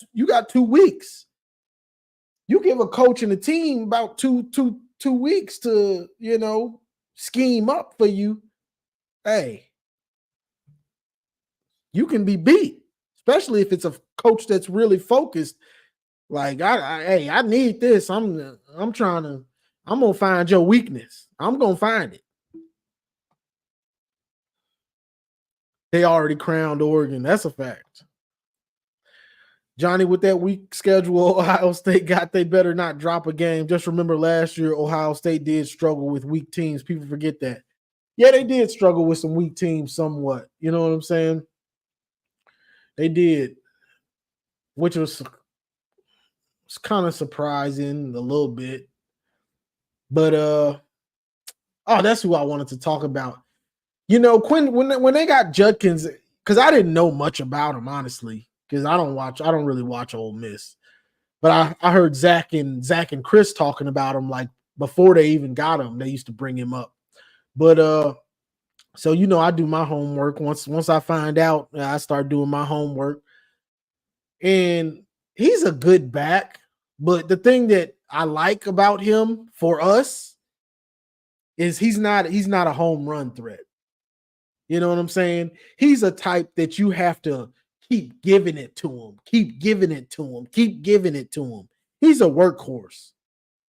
2 weeks. You give a coach and a team about two weeks to scheme up for you. Hey, you can be beat, especially if it's a coach that's really focused. Like I need this. I'm gonna find your weakness. I'm gonna find it. They already crowned Oregon. That's a fact. Johnny, with that weak schedule Ohio State got, they better not drop a game. Just remember last year, Ohio State did struggle with weak teams. People forget that. Yeah, they did struggle with some weak teams somewhat. You know what I'm saying? They did, which was kind of surprising a little bit. But that's who I wanted to talk about. Quinn, when they got Judkins, because I didn't know much about him, honestly, because I don't really watch Ole Miss. But I heard Zach and Chris talking about him like before they even got him. They used to bring him up. But so I do my homework. Once I find out, I start doing my homework. And he's a good back. But the thing that I like about him for us is he's not a home run threat. You know what I'm saying? He's a type that you have to keep giving it to him, keep giving it to him, keep giving it to him. He's a workhorse.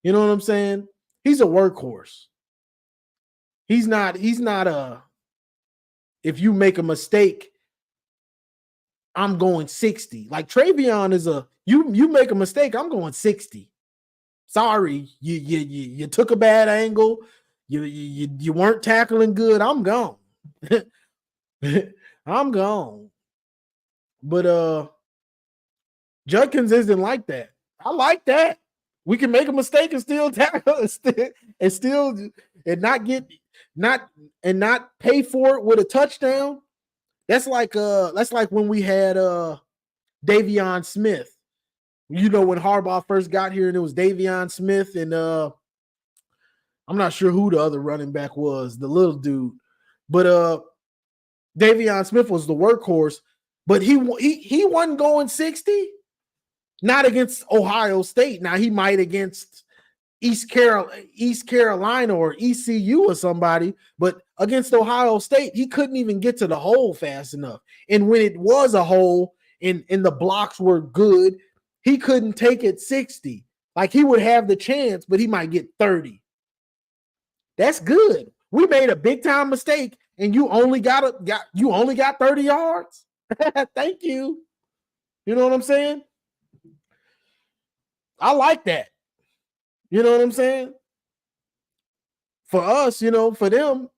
You know what I'm saying? He's a workhorse. He's not a, if you make a mistake, I'm going 60. Like Travion is you make a mistake, I'm going 60. Sorry, you took a bad angle. You weren't tackling good. I'm gone. I'm gone. But Judkins isn't like that. I like that. We can make a mistake and still tackle and not pay for it with a touchdown. That's like when we had Davion Smith. When Harbaugh first got here and it was Davion Smith and I'm not sure who the other running back was, the little dude. But Davion Smith was the workhorse. but he wasn't going 60. Not against Ohio State. Now he might against East Carolina or ECU or somebody, but against Ohio State, he couldn't even get to the hole fast enough. And when it was a hole and the blocks were good, he couldn't take it 60. Like he would have the chance, but he might get 30. That's good. We made a big time mistake, and you only got 30 yards. Thank you. You know what I'm saying? I like that. You know what I'm saying? For us, for them,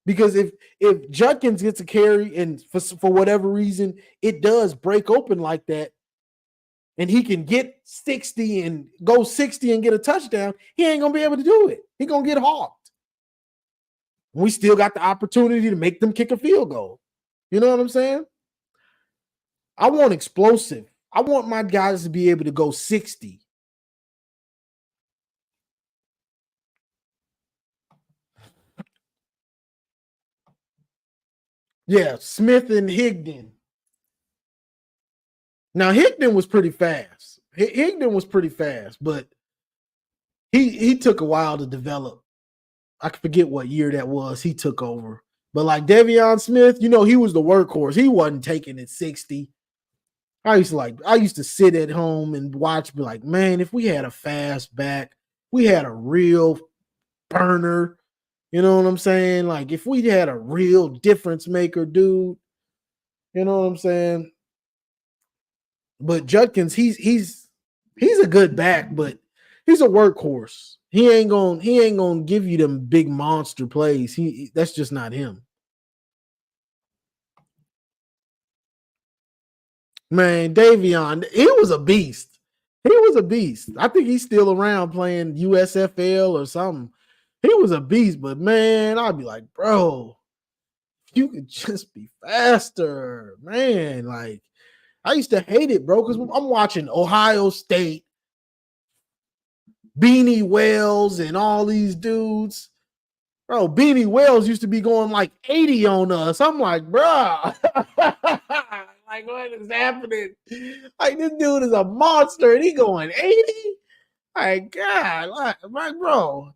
because if Judkins gets a carry and for whatever reason it does break open like that, and he can get 60 and go 60 and get a touchdown, he ain't gonna be able to do it. He gonna get hawked. We still got the opportunity to make them kick a field goal. You know what I'm saying? I want explosive. I want my guys to be able to go 60. Yeah, Smith and Higdon. Now Higdon was pretty fast. Higdon was pretty fast, but he took a while to develop. I forget what year that was. He took over. But like Devion Smith, he was the workhorse. He wasn't taking it 60. I used to sit at home and watch, be like, man, if we had a fast back, we had a real burner. You know what I'm saying? Like if we had a real difference maker, dude. You know what I'm saying? But Judkins, he's a good back, but he's a workhorse. He ain't gonna give you them big monster plays. That's just not him. Man, Davion, he was a beast. He was a beast. I think he's still around playing USFL or something. He was a beast, but man, I'd be like, bro, you could just be faster, man. Like, I used to hate it, bro, because I'm watching Ohio State, Beanie Wells, and all these dudes. Bro, Beanie Wells used to be going like 80 on us. I'm like, bro, like, what is happening? Like, this dude is a monster, and he going 80? Like, God, like, bro,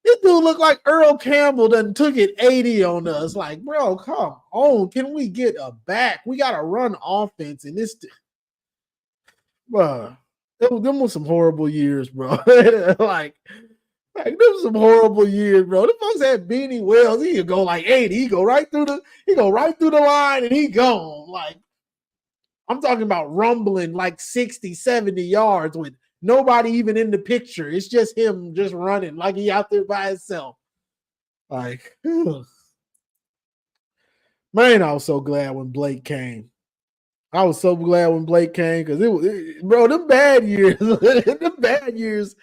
this dude looked like Earl Campbell done took it 80 on us. Like, bro, come on. Can we get a back? We got to run offense, and this, bro, them was some horrible years, bro. like them some horrible years, bro. The folks had Beanie Wells. He could go like 80. He go right through the line and he gone. Like, I'm talking about rumbling like 60, 70 yards with nobody even in the picture. It's just him just running like he out there by himself. Like, ugh. Man, I was so glad when Blake came. I was so glad when Blake came because bro, them bad years, them bad years.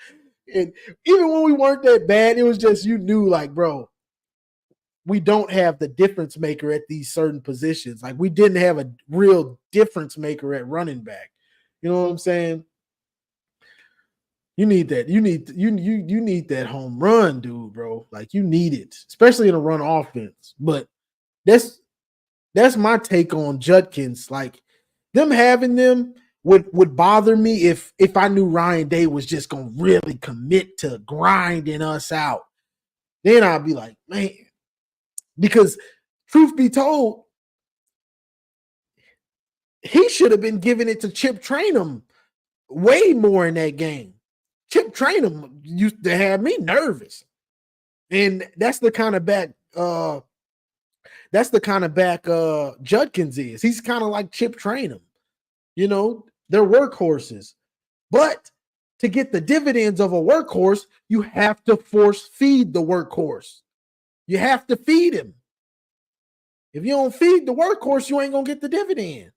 And even when we weren't that bad, it was just, you knew, like, bro, we don't have the difference maker at these certain positions. Like, we didn't have a real difference maker at running back. You know what I'm saying? You need that. You need that home run, dude, bro. Like, you need it, especially in a run offense. But that's my take on Judkins. Like, them having them would bother me if I knew Ryan Day was just gonna really commit to grinding us out. Then I'd be like, man, because truth be told, he should have been giving it to Chip Trainum way more in that game. Chip Trainum used to have me nervous, and that's the kind of back. Judkins is. He's kind of like Chip Trainum. You know, they're workhorses. But to get the dividends of a workhorse, you have to force feed the workhorse. You have to feed him. If you don't feed the workhorse, you ain't gonna get the dividend.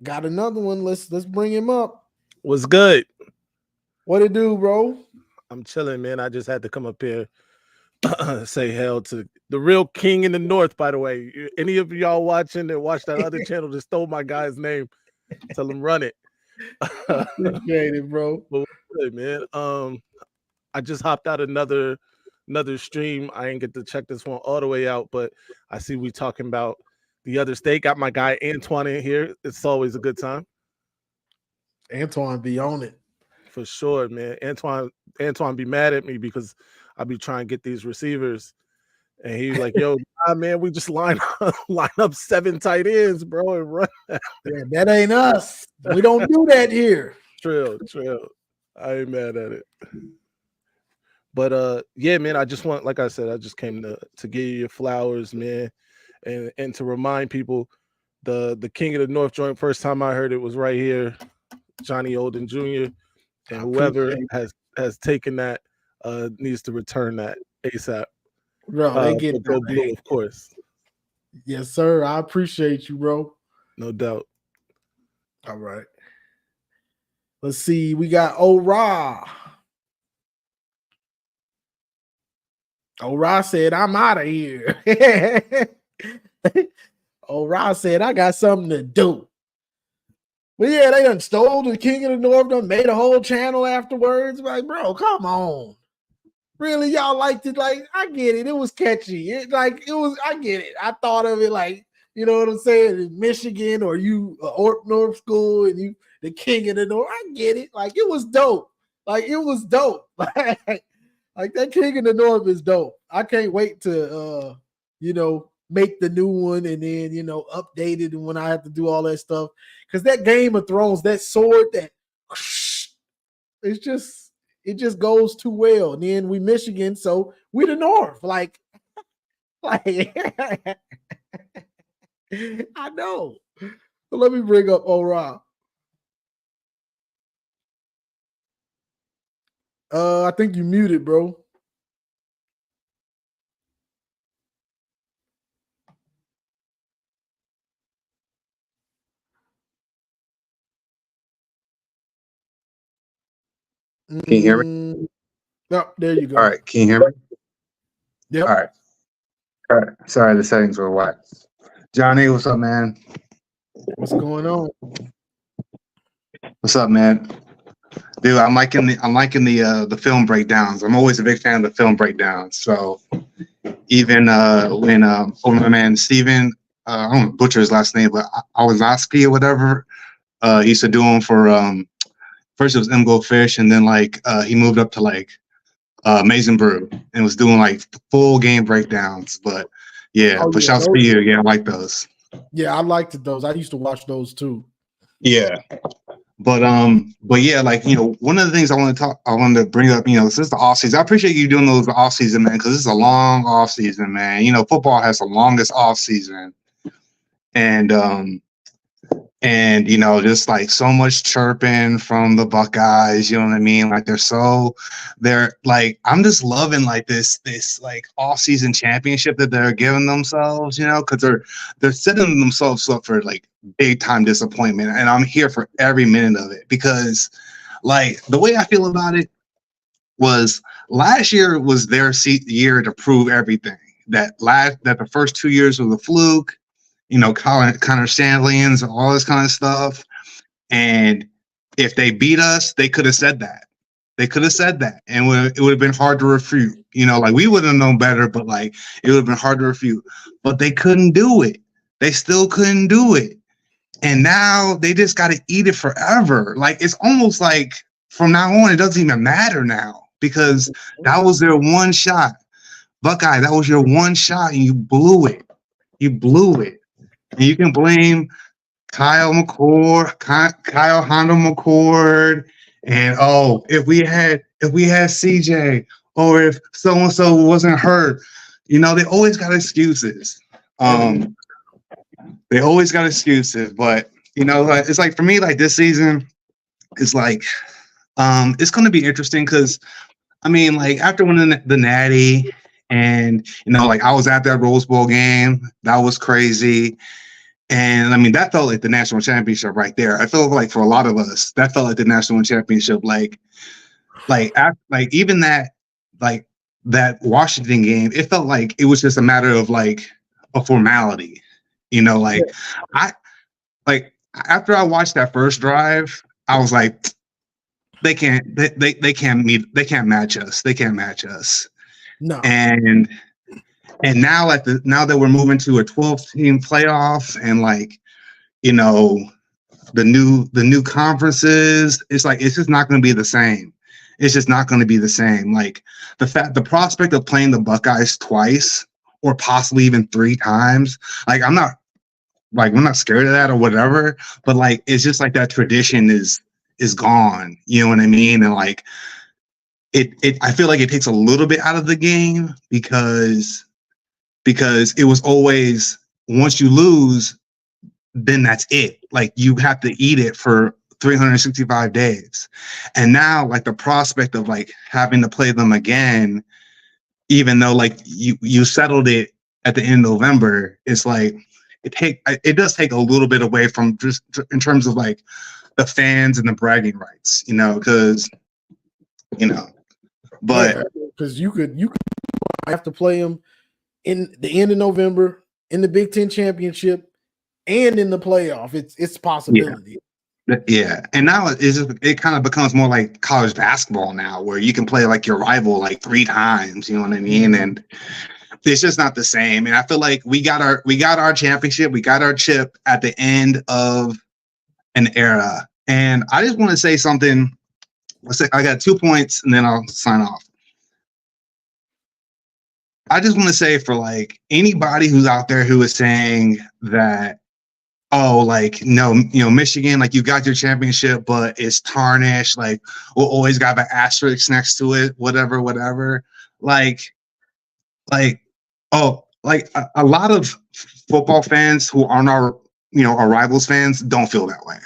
Got another one. Let's bring him up. What's good? What it do, bro? I'm chilling, man. I just had to come up here say hell to the real king in the north, by the way. Any of y'all watching that watch that other channel that stole my guy's name, tell him run it. Appreciate it, bro. But good, man. I just hopped out another stream. I ain't get to check this one all the way out, but I see we talking about the other state. Got my guy Antoine in here. It's always a good time. Antoine be on it. For sure, man. Antoine be mad at me because I be trying to get these receivers. And he's like, yo, man, we just line up 7 tight ends, bro, and run. Yeah, that ain't us. We don't do that here. True. I ain't mad at it. But yeah, man, I just want, like I said, I just came to give you your flowers, man. And to remind people, the King of the North joint, first time I heard it was right here, Johnny Olden Jr. And whoever has taken that needs to return that ASAP. Bro, they get Go Blue, of course. Yes, sir. I appreciate you, bro. No doubt. All right. Let's see. We got Ora. Ora said, I'm out of here. Ora said, I got something to do. But yeah, they done stole the King of the North, done made a whole channel afterwards. Like, bro, come on. Really, y'all liked it? Like, I get it. It was catchy. I get it. I thought of it like, you know what I'm saying? In Michigan, or you Orp North School, and you the King of the North. I get it. Like, it was dope. Like, it was dope. Like that King of the North is dope. I can't wait to make the new one and then update it, and when I have to do all that stuff. Because that Game of Thrones, that sword, it just goes too well. And then we Michigan, so we the North. Like I know. But let me bring up Ora. I think you muted, bro. Can you hear me? Yep, there you go. All right, can you hear me? Yep. All right. Sorry, the settings were whack. Johnny, what's up, man? What's going on? What's up, man? Dude, I'm liking the film breakdowns. I'm always a big fan of the film breakdowns. So even when my man Steven, I don't want to butcher his last name, but Owazowski or whatever, he used to do them for first it was M Go Fish, and then he moved up to Amazing Brew and was doing full game breakdowns. But yeah, shouts for you. Yeah, I like those. Yeah, I liked those. I used to watch those too. Yeah. But yeah, one of the things I wanted to bring up, this is the off season. I appreciate you doing those off season, man, because this is a long off season, man. Football has the longest off season, and just so much chirping from the Buckeyes, you know what I mean? I'm just loving this off season championship that they're giving themselves, because they're setting themselves up for big time disappointment. And I'm here for every minute of it, because the way I feel about it was last year was their year to prove everything. That the first 2 years was a fluke, Connor Stanley's, all this kind of stuff. And if they beat us, they could have said that. They could have said that, and it would have been hard to refute. We would have known better, but it would have been hard to refute. But they couldn't do it. They still couldn't do it. And now they just got to eat it forever. It's almost like from now on, it doesn't even matter now, because that was their one shot. Buckeye, that was your one shot, and you blew it. You blew it. And you can blame Kyle Honda McCord, and if we had CJ, or if so and so wasn't hurt, they always got excuses. They always got excuses, but it's for me, this season is it's going to be interesting, because after winning the Natty, and I was at that Rose Bowl game, that was crazy. And that felt like the national championship right there. I feel for a lot of us, that felt like the national championship. Even that Washington game, it felt like it was just a matter of a formality. After I watched that first drive, I was like, they can't match us. They can't match us. No. And And now now that we're moving to a 12-team playoff and like, you know, the new conferences, it's like it's just not going to be the same. It's just not going to be the same. Like the prospect of playing the Buckeyes twice or possibly even 3 times, like I'm not scared of that or whatever, but like it's just like that tradition is gone. You know what I mean? And like I feel like it takes a little bit out of the game because it was always once you lose, then that's it. Like you have to eat it for 365 days. And now like the prospect of like having to play them again, even though like you settled it at the end of November, it's like it does take a little bit away from just in terms of like the fans and the bragging rights, you know, because but because you could have to play them in the end of November in the Big Ten championship and in the playoff. It's a possibility. Yeah, and now it kind of becomes more like college basketball now, where you can play like your rival like 3 times. You know what I mean? And it's just not the same. And I feel like we got our championship, we got our chip at the end of an era. And I just want to say something. I got 2 points, and then I'll sign off. I just want to say for like anybody who's out there who is saying that, oh, like, no, you know, Michigan, like you got your championship, but it's tarnished. Like we'll always got an asterisk next to it, whatever. Like a lot of football fans who aren't our rivals fans don't feel that way.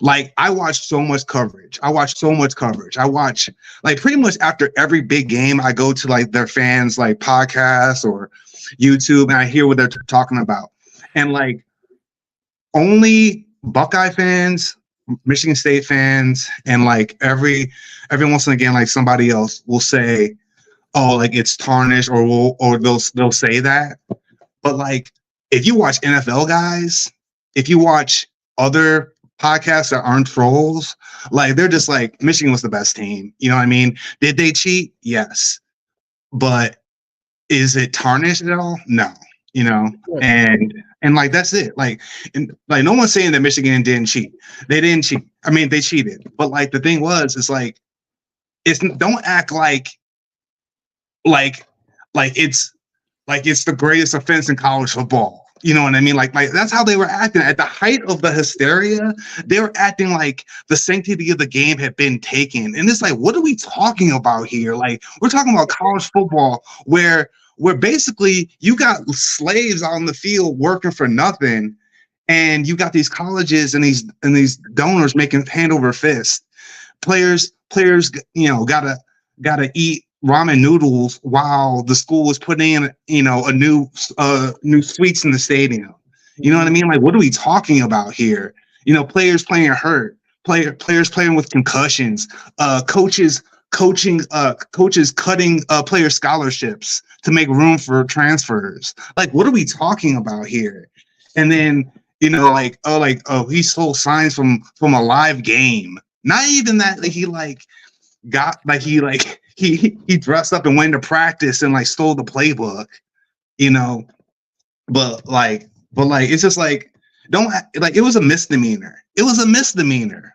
Like I watch so much coverage. I watch like pretty much after every big game, I go to like their fans like podcasts or YouTube and I hear what they're talking about. And like only Buckeye fans, Michigan State fans, and like every once and again, like somebody else will say, oh, like it's tarnished or they'll say that. But like if you watch NFL guys, if you watch other podcasts that aren't trolls, like they're just like Michigan was the best team. You know what I mean? Did they cheat? Yes. But is it tarnished at all? No. You know, and like that's it. Like, and like no one's saying that Michigan didn't cheat. They didn't cheat. I mean, they cheated. But like the thing was, it's like don't act like it's the greatest offense in college football. You know what I mean? Like that's how they were acting at the height of the hysteria. They were acting like the sanctity of the game had been taken. And it's like, what are we talking about here? Like we're talking about college football where basically you got slaves on the field working for nothing, and you got these colleges and these donors making hand over fist. Players, you know, gotta eat ramen noodles while the school was putting in, you know, a new suites in the stadium. You know what I mean? Like, what are we talking about here? You know, players playing hurt, players playing with concussions, coaches cutting player scholarships to make room for transfers. Like, what are we talking about here? And then, you know, he stole signs from a live game. Not even that, like he dressed up and went to practice and like stole the playbook, you know. But it's just like, it was a misdemeanor.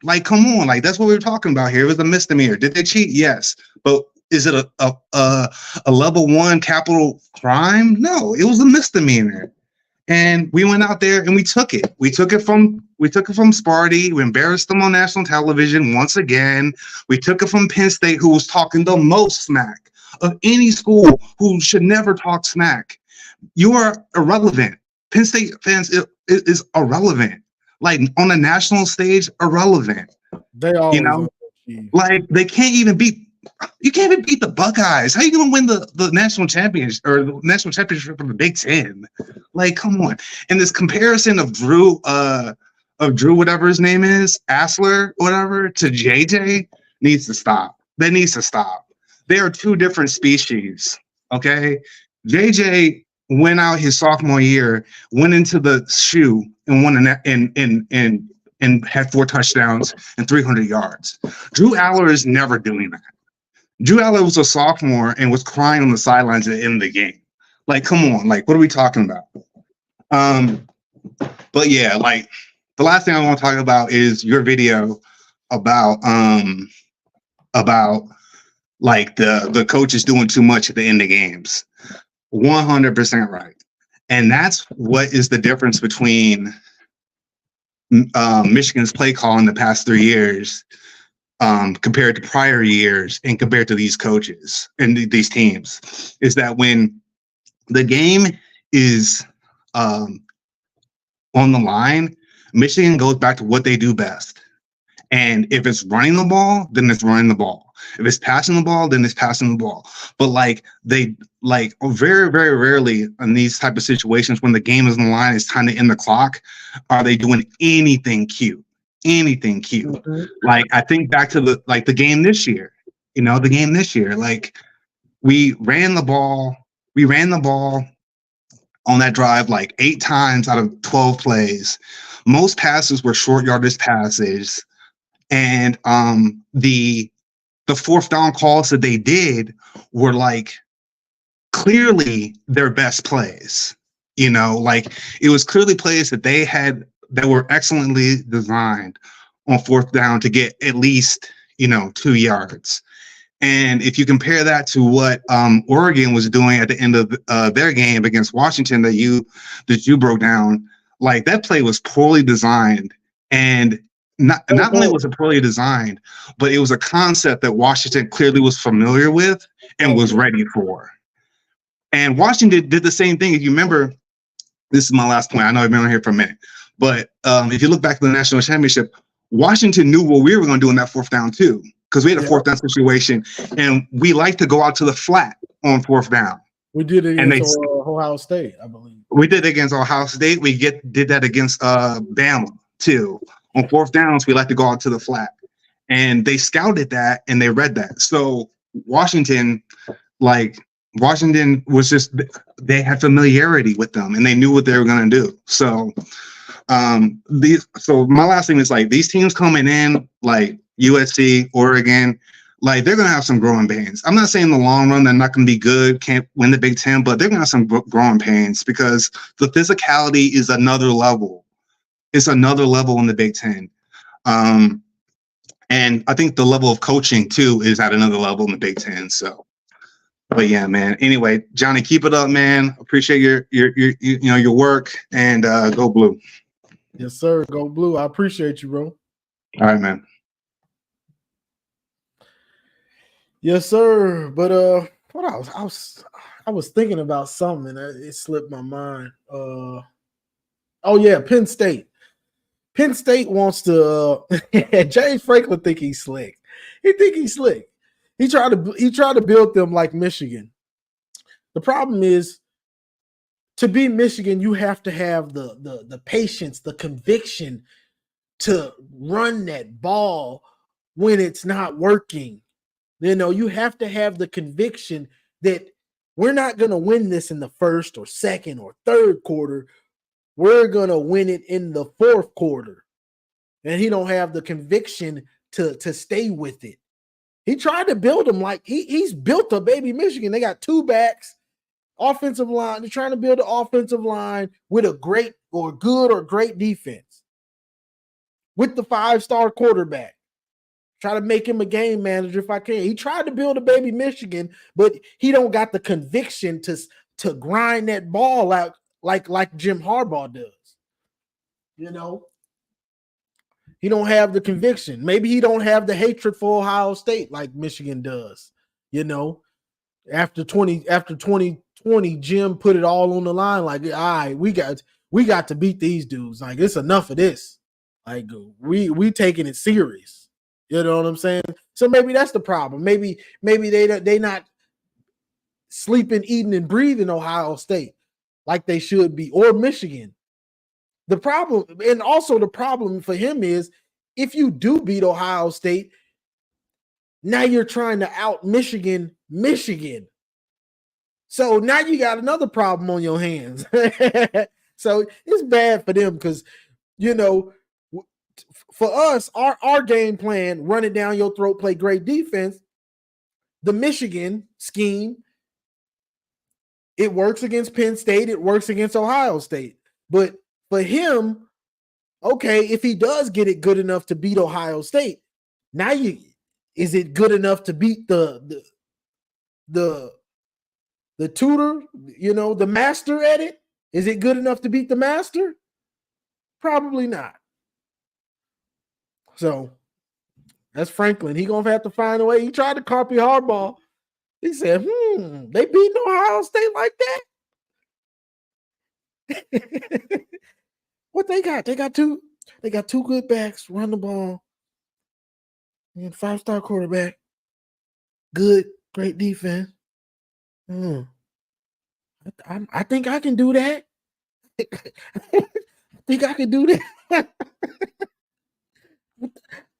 Like, come on, like that's what we were talking about here. It was a misdemeanor. Did they cheat? Yes. But is it a level 1 capital crime? No, it was a misdemeanor. And we went out there and we took it. We took it from Sparty. We embarrassed them on national television once again. We took it from Penn State, who was talking the most smack of any school who should never talk smack. You are irrelevant. Penn State fans is irrelevant. Like on the national stage, irrelevant. They all, you know, like they can't even beat. You can't even beat the Buckeyes. How are you going to win the national championship or the national championship from the Big Ten? Like, come on. And this comparison of Drew, whatever his name is, Asler, whatever, to JJ needs to stop. That needs to stop. They are 2 different species. Okay, JJ went out his sophomore year, went into the shoe and won and had 4 touchdowns and 300 yards. Drew Aller is never doing that. Drew Aller was a sophomore and was crying on the sidelines at the end of the game. Like, come on, like, what are we talking about? But yeah, like the last thing I want to talk about is your video about like the coaches doing too much at the end of games. 100% right. And that's what is the difference between Michigan's play call in the past 3 years compared to prior years and compared to these coaches and these teams, is that when the game is on the line, Michigan goes back to what they do best. And if it's running the ball, then it's running the ball. If it's passing the ball, then it's passing the ball. But like they like very, very rarely in these type of situations when the game is on the line, it's time to end the clock, are they doing anything cute? Anything cute. Mhm. Like I think back to the game this year. The game this year. Like we ran the ball on that drive like 8 times out of 12 plays. Most passes were short yardage passes. And the fourth down calls that they did were like clearly their best plays. Like it was clearly plays that they had that were excellently designed on fourth down to get at least 2 yards. And if you compare that to what Oregon was doing at the end of their game against Washington that you broke down, like that play was poorly designed. And not only was it poorly designed, but it was a concept that Washington clearly was familiar with and was ready for. And Washington did the same thing. If you remember, this is my last point. I know I've been on here for a minute, but if you look back to the national championship, Washington knew what we were going to do in that fourth down too, because we had a fourth down situation, and we like to go out to the flat on fourth down. We did it against Ohio State, I believe. We did it against Ohio State. We did that against Bama too. On fourth downs, we like to go out to the flat, and they scouted that and they read that. So Washington was just, they had familiarity with them and they knew what they were going to do. So so my last thing is like these teams coming in like USC, Oregon, like they're going to have some growing pains. I'm not saying in the long run they're not going to be good, can't win the Big Ten, but they're going to have some growing pains because the physicality is another level. It's another level in the Big Ten. And I think the level of coaching too is at another level in the Big Ten. So, but yeah, man. Anyway, Johnny, keep it up, man. Appreciate your work, and go Blue. Yes, sir. Go Blue. I appreciate you, bro. All right, man. Yes, sir. But what I was thinking about something and it slipped my mind. Oh yeah, Penn State. Penn State wants to. James Franklin think he's slick. He think he's slick. He tried to build them like Michigan. The problem is, to be Michigan, you have to have the patience, the conviction to run that ball when it's not working. You have to have the conviction that we're not going to win this in the first or second or third quarter. We're going to win it in the fourth quarter. And he don't have the conviction to stay with it. He tried to build them like he's built a baby Michigan. They got 2 backs, offensive line. They're trying to build an offensive line with a great or good or great defense with the 5-star quarterback. Try to make him a game manager if I can. He tried to build a baby Michigan, but he don't got the conviction to grind that ball out like Jim Harbaugh does. He don't have the conviction. Maybe he don't have the hatred for Ohio State like Michigan does. After 2020, Jim put it all on the line. Like, all right, we got to beat these dudes. Like, it's enough of this. Like, we taking it serious. You know what I'm saying? So maybe that's the problem. Maybe they not sleeping, eating, and breathing Ohio State like they should be, or Michigan. The problem, and also the problem for him is if you do beat Ohio State, now you're trying to out Michigan. So now you got another problem on your hands. So it's bad for them because, for us, our game plan, run it down your throat, play great defense. The Michigan scheme, It works against Penn State. It works against Ohio State. But for him, okay, if he does get it good enough to beat Ohio State, now is it good enough to beat the tutor, the master at it? Is it good enough to beat the master? Probably not. So that's Franklin. He gonna have to find a way. He tried to copy Harbaugh. He said, they beat Ohio State like that? What they got? They got two good backs, run the ball, and 5-star quarterback. Good, great defense. I think I can do that. I think I can do that.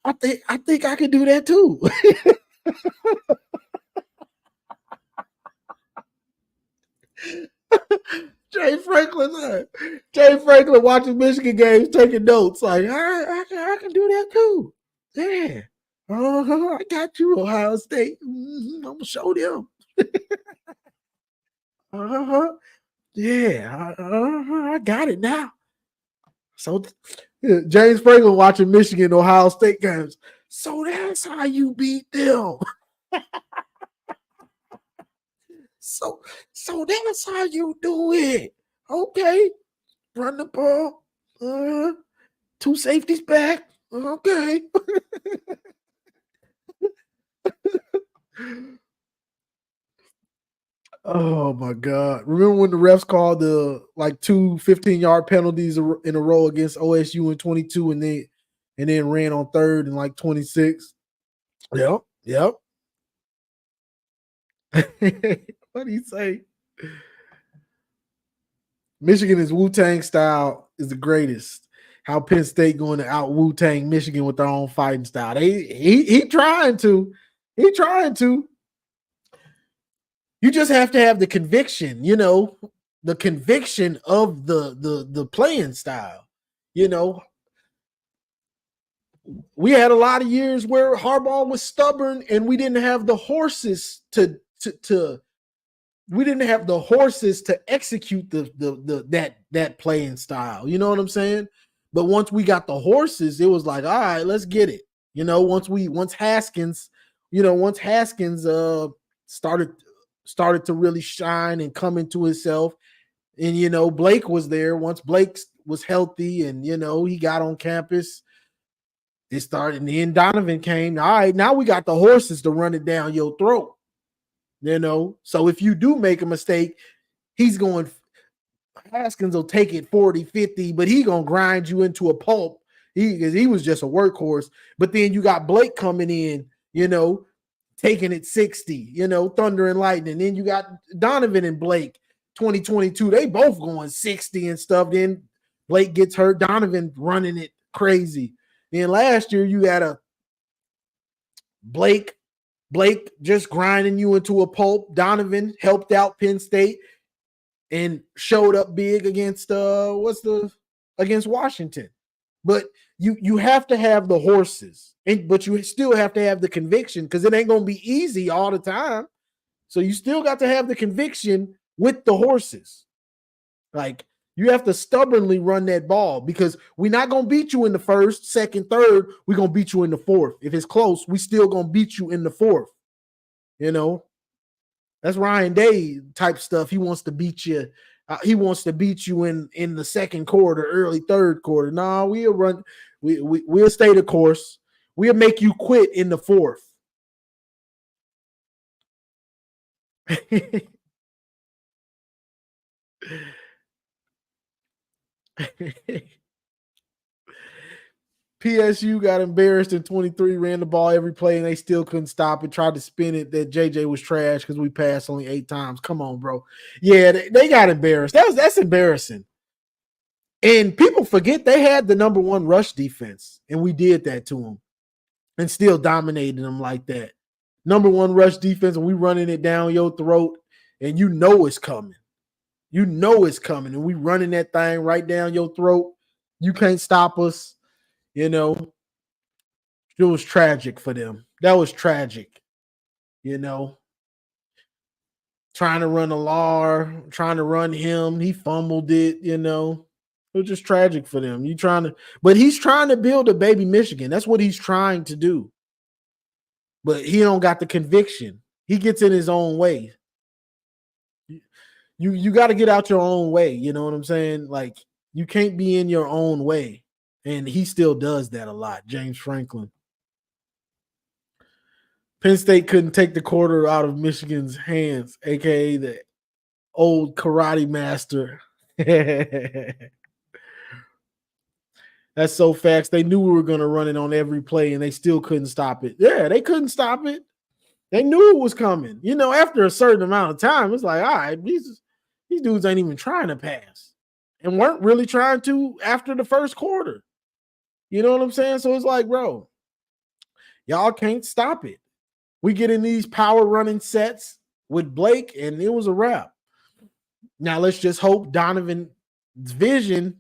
I think I can do that too. Jay Franklin watching Michigan games, taking notes. Like, I can do that too. Yeah. I got you, Ohio State. I'm gonna show them. Yeah. I got it now. So James Franklin watching Michigan, Ohio State games. So that's how you beat them. So that's how you do it. Okay. Run the ball. 2 safeties back. Okay. Oh my God. Remember when the refs called the 2 15-yard penalties in a row against OSU in 22 and then ran on third and 26? Yep. What do you say? Michigan is Wu-Tang style is the greatest. How Penn State going to out Wu-Tang Michigan with their own fighting style. He trying to. He trying to. You just have to have the conviction, the conviction of the playing style. We had a lot of years where Harbaugh was stubborn and we didn't have the horses to execute that playing style. You know what I'm saying? But once we got the horses, it was like, all right, let's get it. Once Haskins started to really shine and come into himself, and Blake was there. Once Blake was healthy and he got on campus, it started, and then Donovan came. All right, now we got the horses to run it down your throat. So if you do make a mistake, Haskins will take it 40, 50, but he gonna grind you into a pulp. He was just a workhorse. But then you got Blake coming in, taking it 60, thunder and lightning. Then you got Donovan and Blake 2022. They both going 60 and stuff. Then Blake gets hurt. Donovan running it crazy. Then last year you had a Blake just grinding you into a pulp. Donovan helped out Penn State and showed up big against Washington. But you have to have the horses, but you still have to have the conviction because it ain't gonna be easy all the time. So you still got to have the conviction with the horses. You have to stubbornly run that ball because we're not gonna beat you in the first, second, third. We're gonna beat you in the fourth. If it's close, we still gonna beat you in the fourth. That's Ryan Day type stuff. He wants to beat you. He wants to beat you in the second quarter, early third quarter. No, we'll run. We'll stay the course. We'll make you quit in the fourth. PSU got embarrassed in 23, ran the ball every play, and they still couldn't stop it. Tried to spin it that JJ was trash because we passed only 8 times. Come on, bro. Yeah, they got embarrassed. That's embarrassing. And people forget they had the number 1 rush defense, and we did that to them and still dominated them like that. Number 1 rush defense, and we running it down your throat, and it's coming. And we running that thing right down your throat. You can't stop us. It was tragic for them. That was tragic. trying to run a LAR, trying to run him. He fumbled it, you know. It was just tragic for them. But he's trying to build a baby Michigan. That's what he's trying to do. But he don't got the conviction. He gets in his own way. You got to get out your own way. You know what I'm saying? Like, you can't be in your own way. And he still does that a lot, James Franklin. Penn State couldn't take the quarter out of Michigan's hands, a.k.a. the old karate master. That's so facts. They knew we were going to run it on every play, and they still couldn't stop it. Yeah, they couldn't stop it. They knew it was coming. You know, after a certain amount of time, it's like, all right, these dudes ain't even trying to pass and weren't really trying to after the first quarter. You know what I'm saying? So it's like, bro, y'all can't stop it. We get in these power running sets with Blake, and it was a wrap. Now let's just hope Donovan's vision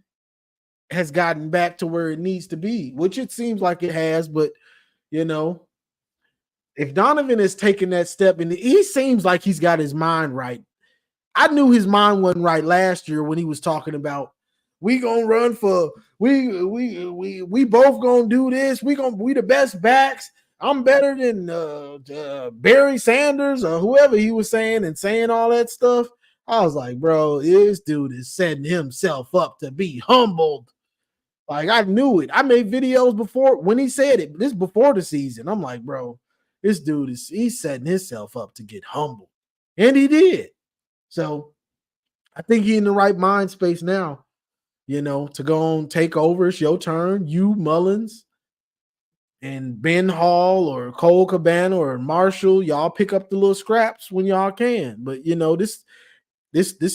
has gotten back to where it needs to be, which it seems like it has. But, you know, if Donovan is taking that step, and he seems like he's got his mind right. I knew his mind wasn't right last year when he was talking about we gonna run for we both gonna do this. We the best backs. I'm better than Barry Sanders or whoever he was saying and saying all that stuff. I was like, bro, this dude is setting himself up to be humbled. Like, I knew it. I made videos before when he said it. This before the season. I'm like, bro, this dude he's setting himself up to get humbled. And he did. So I think he's in the right mind space now, you know, to go on, take over. It's your turn. You, Mullins, and Ben Hall or Cole Cabana or Marshall, y'all pick up the little scraps when y'all can. But, you know, this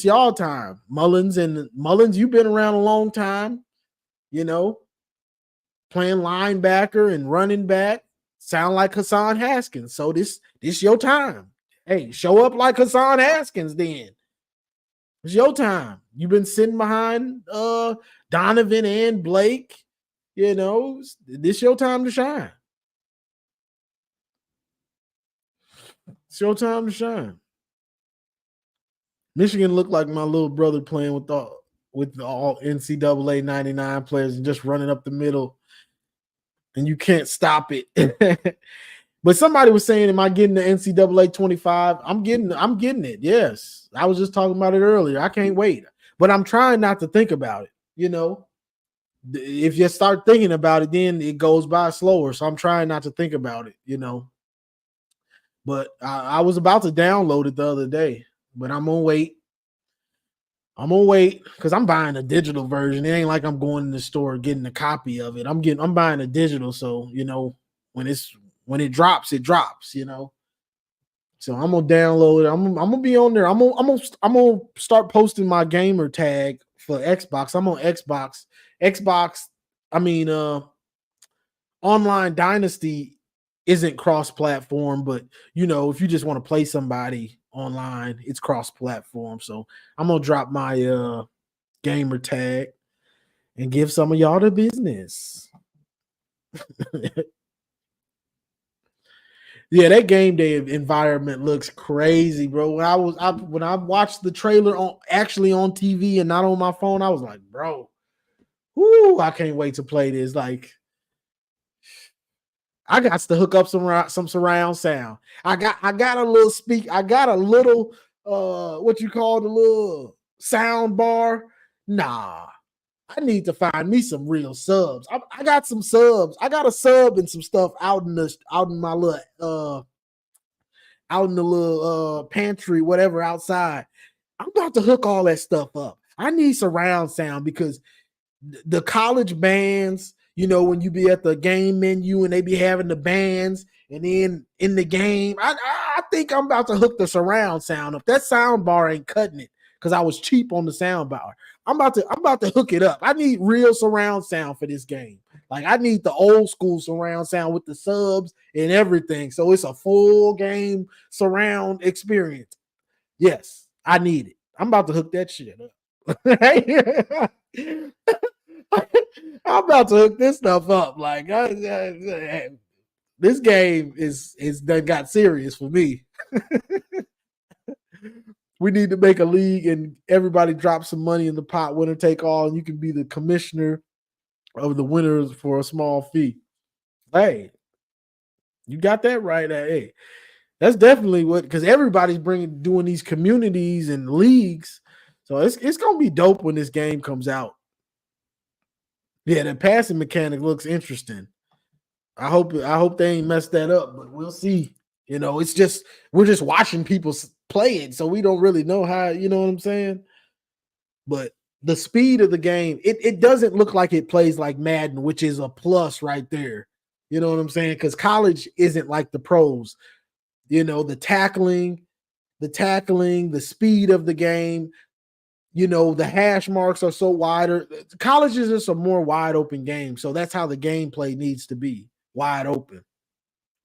y'all time. Mullins, you've been around a long time, you know, playing linebacker and running back. Sound like Hassan Haskins. So this your time. Hey, show up like Hassan Haskins then. It's your time. You've been sitting behind Donovan and Blake. You know, this your time to shine. It's your time to shine. Michigan looked like my little brother playing with the all NCAA 99 players and just running up the middle, and you can't stop it. But somebody was saying, am I getting the NCAA 25? I'm getting it. Yes. I was just talking about it earlier. I can't wait. But I'm trying not to think about it. You know, if you start thinking about it, then it goes by slower. So I'm trying not to think about it, you know. But I was about to download it the other day, but I'm going to wait. I'm going to wait because I'm buying a digital version. It ain't like I'm going in the store getting a copy of it. I'm buying a digital. So, you know, when it drops, you know. So I'm gonna download it. I'm gonna be on there. I'm gonna start posting my gamer tag for Xbox. I'm on Xbox. Online Dynasty isn't cross-platform, but you know, if you just want to play somebody online, it's cross-platform. So I'm gonna drop my gamer tag and give some of y'all the business. Yeah, that game day environment looks crazy, bro. When I watched the trailer on TV and not on my phone, I was like, bro, I can't wait to play this. Like, I got to hook up some surround sound. I got a little what you call the little sound bar. Nah. I need to find me some real subs. I got some subs. I got a sub and some stuff out in my little pantry, whatever, outside. I'm about to hook all that stuff up. I need surround sound because the college bands, you know, when you be at the game menu and they be having the bands, and then in the game, I think I'm about to hook the surround sound up. That sound bar ain't cutting it because I was cheap on the sound bar. I'm about to hook it up. I need real surround sound for this game. Like, I need the old school surround sound with the subs and everything. So it's a full game surround experience. Yes, I need it. I'm about to hook that shit up. I'm about to hook this stuff up. Like, this game is done got serious for me. We need to make a league and everybody drop some money in the pot, winner take all, and you can be the commissioner of the winners for a small fee. Hey, you got that right. Hey, that's definitely what, because everybody's doing these communities and leagues. So it's gonna be dope when this game comes out. Yeah, the passing mechanic looks interesting. I hope they ain't messed that up, but we'll see. You know, we're just watching people play it, so we don't really know how. You know what I'm saying? But the speed of the game, it doesn't look like it plays like Madden, which is a plus right there. You know what I'm saying? Because college isn't like the pros. You know, the tackling, the speed of the game. You know, the hash marks are so wider. College is just a more wide open game. So that's how the gameplay needs to be, wide open.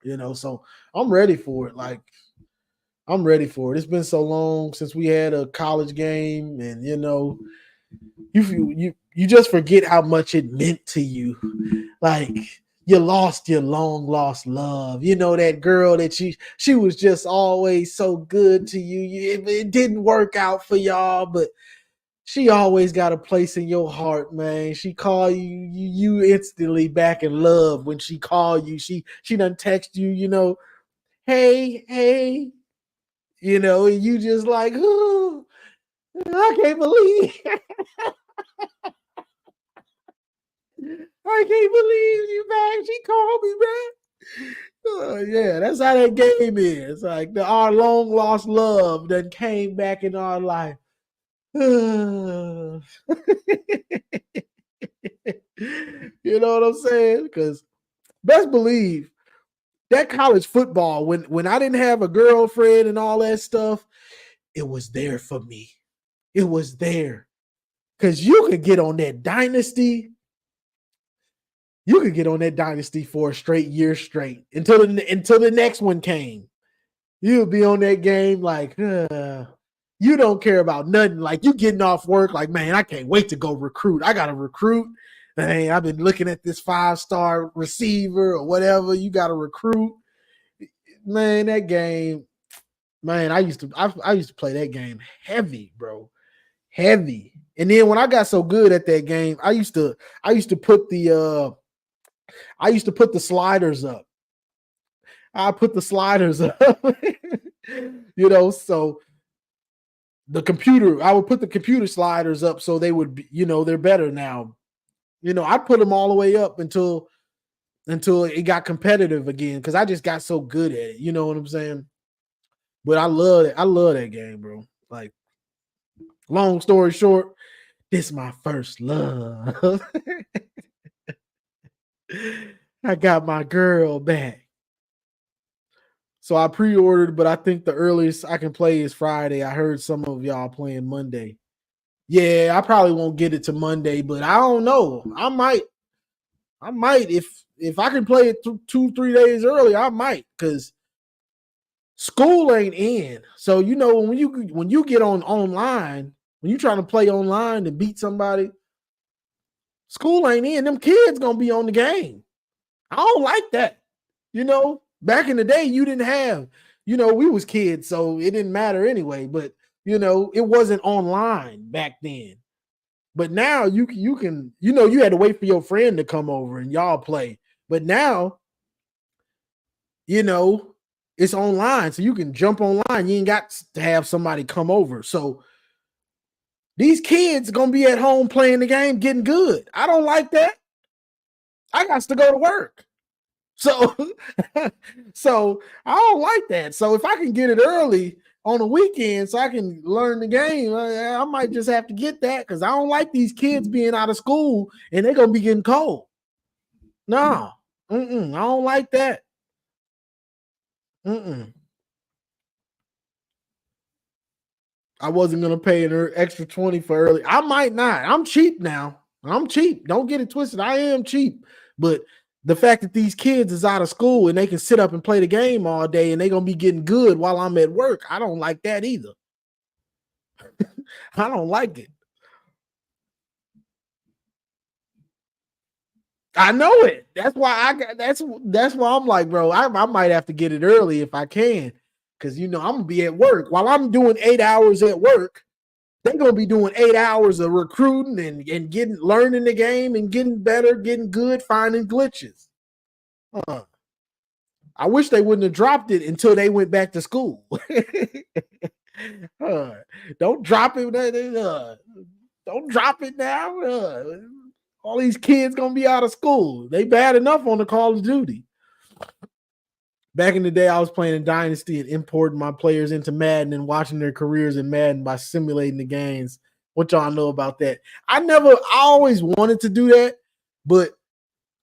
You know, so I'm ready for it. Like, I'm ready for it. It's been so long since we had a college game, and you know, you just forget how much it meant to you. Like, you lost your long lost love. You know, that girl that she was just always so good to you. It didn't work out for y'all, but she always got a place in your heart, man. She call you instantly back in love when she call you. She done text you, you know, hey, you know, and you just like, oh, I can't believe I can't believe you back. She called me back. Yeah, that's how that game is. Like our long lost love that came back in our life. You know what I'm saying? Because best believe that college football, when I didn't have a girlfriend and all that stuff, it was there for me. It was there. Because you could get on that dynasty. You could get on that dynasty for a straight year straight until the next one came. You'll be on that game like, you don't care about nothing. Like, you getting off work like, man, I can't wait to go recruit. I got to recruit. Man, I've been looking at this 5-star receiver or whatever. You got to recruit. Man, that game, man, I used to play that game heavy, bro. Heavy. And then when I got so good at that game, I used to put the sliders up. I put the sliders up. You know, so I would put the computer sliders up so they would be, you know, they're better now. You know, I put them all the way up until it got competitive again because I just got so good at it. You know what I'm saying? But I love it. I love that game, bro. Like, long story short, this is my first love. I got my girl back. So I pre-ordered, but I think the earliest I can play is Friday. I heard some of y'all playing Monday. Yeah, I probably won't get it to Monday, but I don't know. I might if I can play it 2-3 days early, I might, because school ain't in. So you know, when you get on online, when you trying to play online and beat somebody, school ain't in. Them kids gonna be on the game. I don't like that. You know, back in the day, you didn't have, you know, we was kids, so it didn't matter anyway. But you know, it wasn't online back then. But now you can, you know, you had to wait for your friend to come over and y'all play. But now, you know, it's online, so you can jump online. You ain't got to have somebody come over. So these kids are gonna be at home playing the game, getting good. I don't like that. I got to go to work. So, so I don't like that. So if I can get it early on the weekend so I can learn the game, I might just have to get that because I don't like these kids being out of school and they're going to be getting cold. No, I don't like that. I wasn't going to pay an extra 20 for early. I might not. I'm cheap now. I'm cheap. Don't get it twisted. I am cheap. But the fact that these kids is out of school and they can sit up and play the game all day and they're going to be getting good while I'm at work, I don't like that either. I don't like it. I know it. That's why that's why I'm like, bro, I might have to get it early if I can. Because, I'm going to be at work. While I'm doing 8 hours at work, they're going to be doing 8 hours of recruiting and learning the game and getting better, getting good, finding glitches. I wish they wouldn't have dropped it until they went back to school. Don't drop it. Don't drop it now. All these kids going to be out of school. They bad enough on the Call of Duty. Back in the day, I was playing in Dynasty and importing my players into Madden and watching their careers in Madden by simulating the games. What y'all know about that? I always wanted to do that, but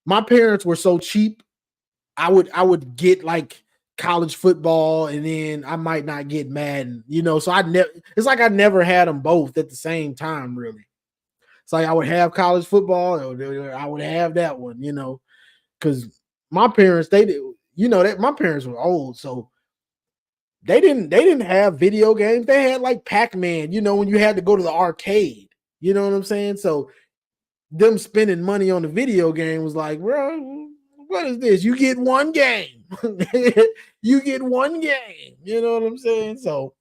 my parents were so cheap. I would get like college football and then I might not get Madden, so it's like I never had them both at the same time, really. It's like I would have college football or I would have that one, because my parents, that my parents were old, so they didn't have video games. They had like Pac-Man, when you had to go to the arcade, you know what I'm saying? So them spending money on the video game was like, bro, what is this? You get one game. You get one game. You know what I'm saying? So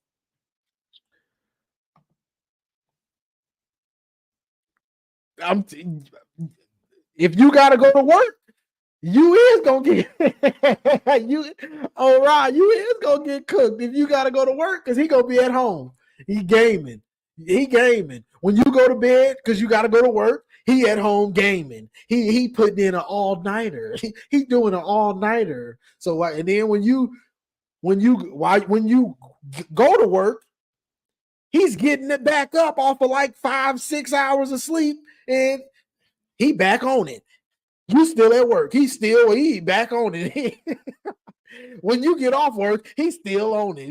if you gotta go to work, you is gonna get you is gonna get cooked if you gotta go to work because he gonna be at home. He gaming. When you go to bed because you gotta go to work, he at home gaming. He putting in an all-nighter. He doing an all-nighter. So and then when you go to work, he's getting it back up off of like 5-6 hours of sleep, and he back on it. You still at work. He back on it. When you get off work, he's still on it.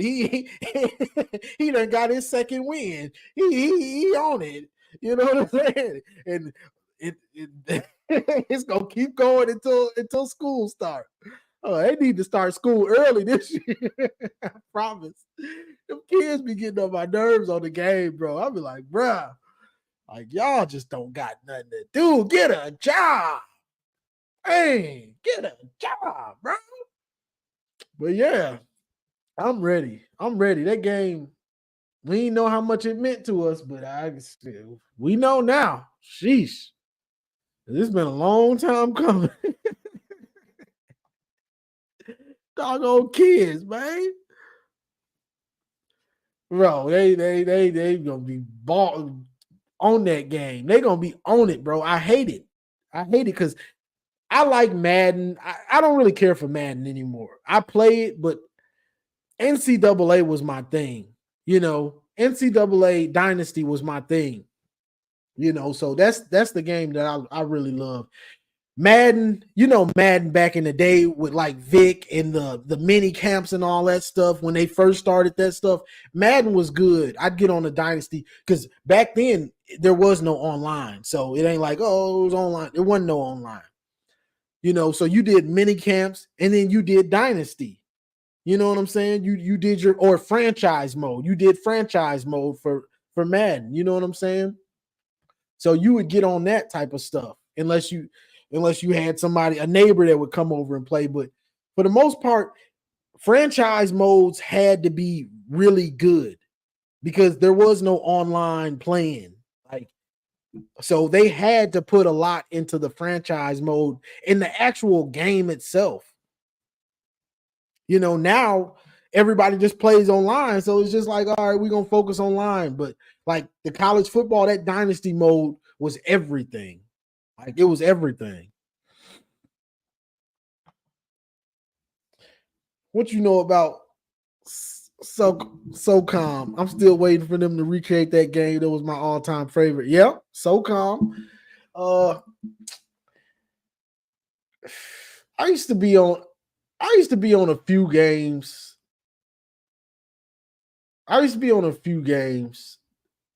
He done got his second win. He on it. You know what I'm saying? And it's gonna keep going until school starts. Oh, they need to start school early this year. I promise. Them kids be getting on my nerves on the game, bro. I'll be like, bruh, like y'all just don't got nothing to do. Get a job. Hey, get a job, bro. But yeah, I'm ready. That game, we didn't know how much it meant to us, but we know now. Sheesh. It's been a long time coming. Doggone kids, man. Bro, they gonna be ball on that game. They gonna be on it, bro. I hate it because I like Madden. I don't really care for Madden anymore. I play it, but NCAA was my thing. NCAA Dynasty was my thing. So that's the game that I really love. Madden, Madden back in the day with like Vic and the mini camps and all that stuff when they first started that stuff. Madden was good. I'd get on the Dynasty because back then there was no online. So it ain't like, oh, it was online. There wasn't no online. So you did mini camps and then you did Dynasty. You know what I'm saying? You did or franchise mode. You did franchise mode for Madden. You know what I'm saying? So you would get on that type of stuff unless you had a neighbor that would come over and play. But for the most part, franchise modes had to be really good because there was no online playing. So they had to put a lot into the franchise mode in the actual game itself. Now everybody just plays online. So it's just like, all right, we're going to focus online. But like the college football, that dynasty mode was everything. Like it was everything. What you know about SOCOM? I'm still waiting for them to recreate that game. That was my all-time favorite. Yep, SOCOM. I used to be on a few games.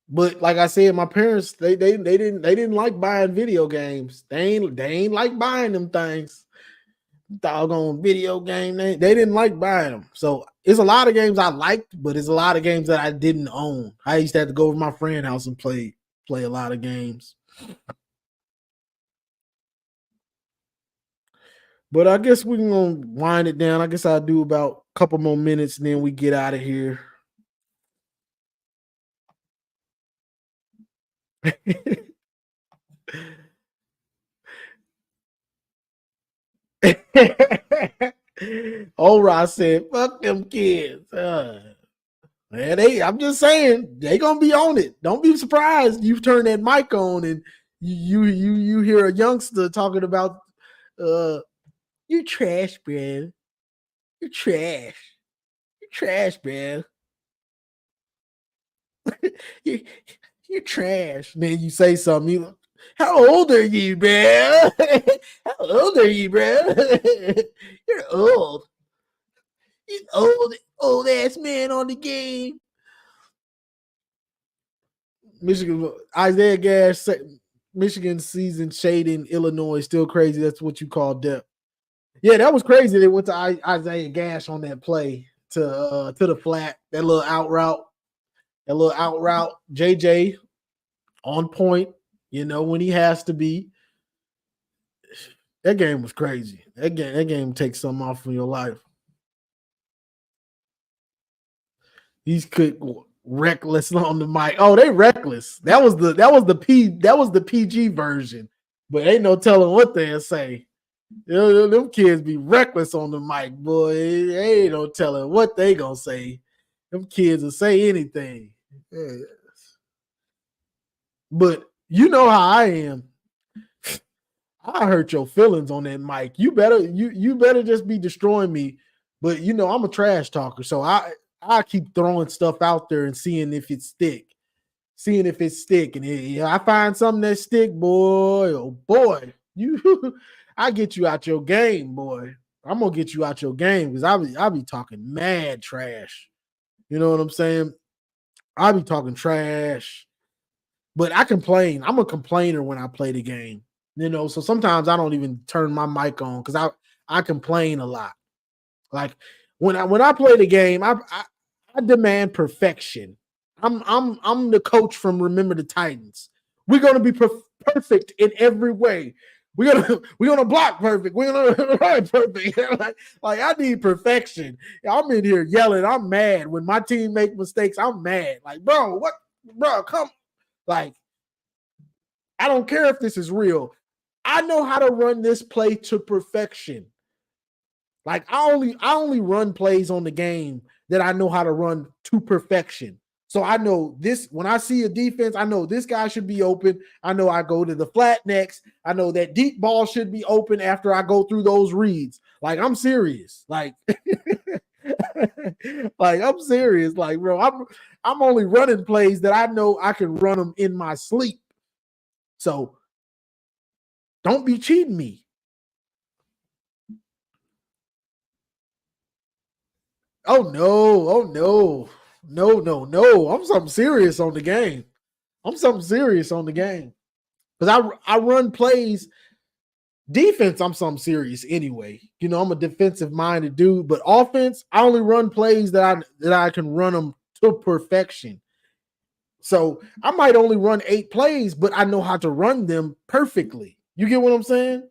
But like I said, my parents they didn't like buying video games. They ain't like buying them things. Doggone video game. They didn't like buying them. So it's a lot of games I liked, but it's a lot of games that I didn't own. I used to have to go over to my friend's house and play a lot of games. But I guess we're going to wind it down. I guess I'll do about a couple more minutes and then we get out of here. Ross said, fuck them kids. Man, I'm just saying, they gonna be on it. Don't be surprised you turn that mic on and you hear a youngster talking about you trash, man. You trash. You trash, man. you trash. And then you say something, how old are you, man? How old are you, bro? You're old. You old ass man on the game. Michigan, Isaiah Gash, Michigan season shading Illinois, still crazy. That's what you call depth. Yeah, that was crazy. They went to Isaiah Gash on that play to the flat, that little out route. JJ on point, when he has to be. That game was crazy. That game takes something off from your life. He's quick, reckless on the mic. Oh, they reckless. That was the PG version, but ain't no telling what they'll say. Them kids be reckless on the mic, boy. Ain't no telling what they gonna say. Them kids will say anything. Yes. But you know how I am. I hurt your feelings on that mic. You better just be destroying me. But I'm a trash talker, so I keep throwing stuff out there and seeing if it stick. And if I find something that stick, boy, oh boy, I get you out your game, boy. I'm gonna get you out your game because I'll be talking mad trash. You know what I'm saying? I'll be talking trash. But I complain. I'm a complainer when I play the game. So sometimes I don't even turn my mic on because I complain a lot. Like when I play the game, I demand perfection. I'm the coach from Remember the Titans. We're gonna be perfect in every way. We're gonna block perfect. We're gonna run perfect. like I need perfection. I'm in here yelling. I'm mad when my team make mistakes. I'm mad. Like, bro, come. Like, I don't care if this is real. I know how to run this play to perfection. Like I only run plays on the game that I know how to run to perfection. So I know this, when I see a defense, I know this guy should be open. I know I go to the flat next. I know that deep ball should be open after I go through those reads. Like, I'm serious. Like, like I'm serious. Like, bro, I'm only running plays that I know I can run them in my sleep. So don't be cheating me. Oh no. No. I'm something serious on the game. Because I run plays. Defense, I'm something serious anyway. I'm a defensive-minded dude. But offense, I only run plays that I can run them to perfection. So I might only run 8 plays, but I know how to run them perfectly. You get what I'm saying?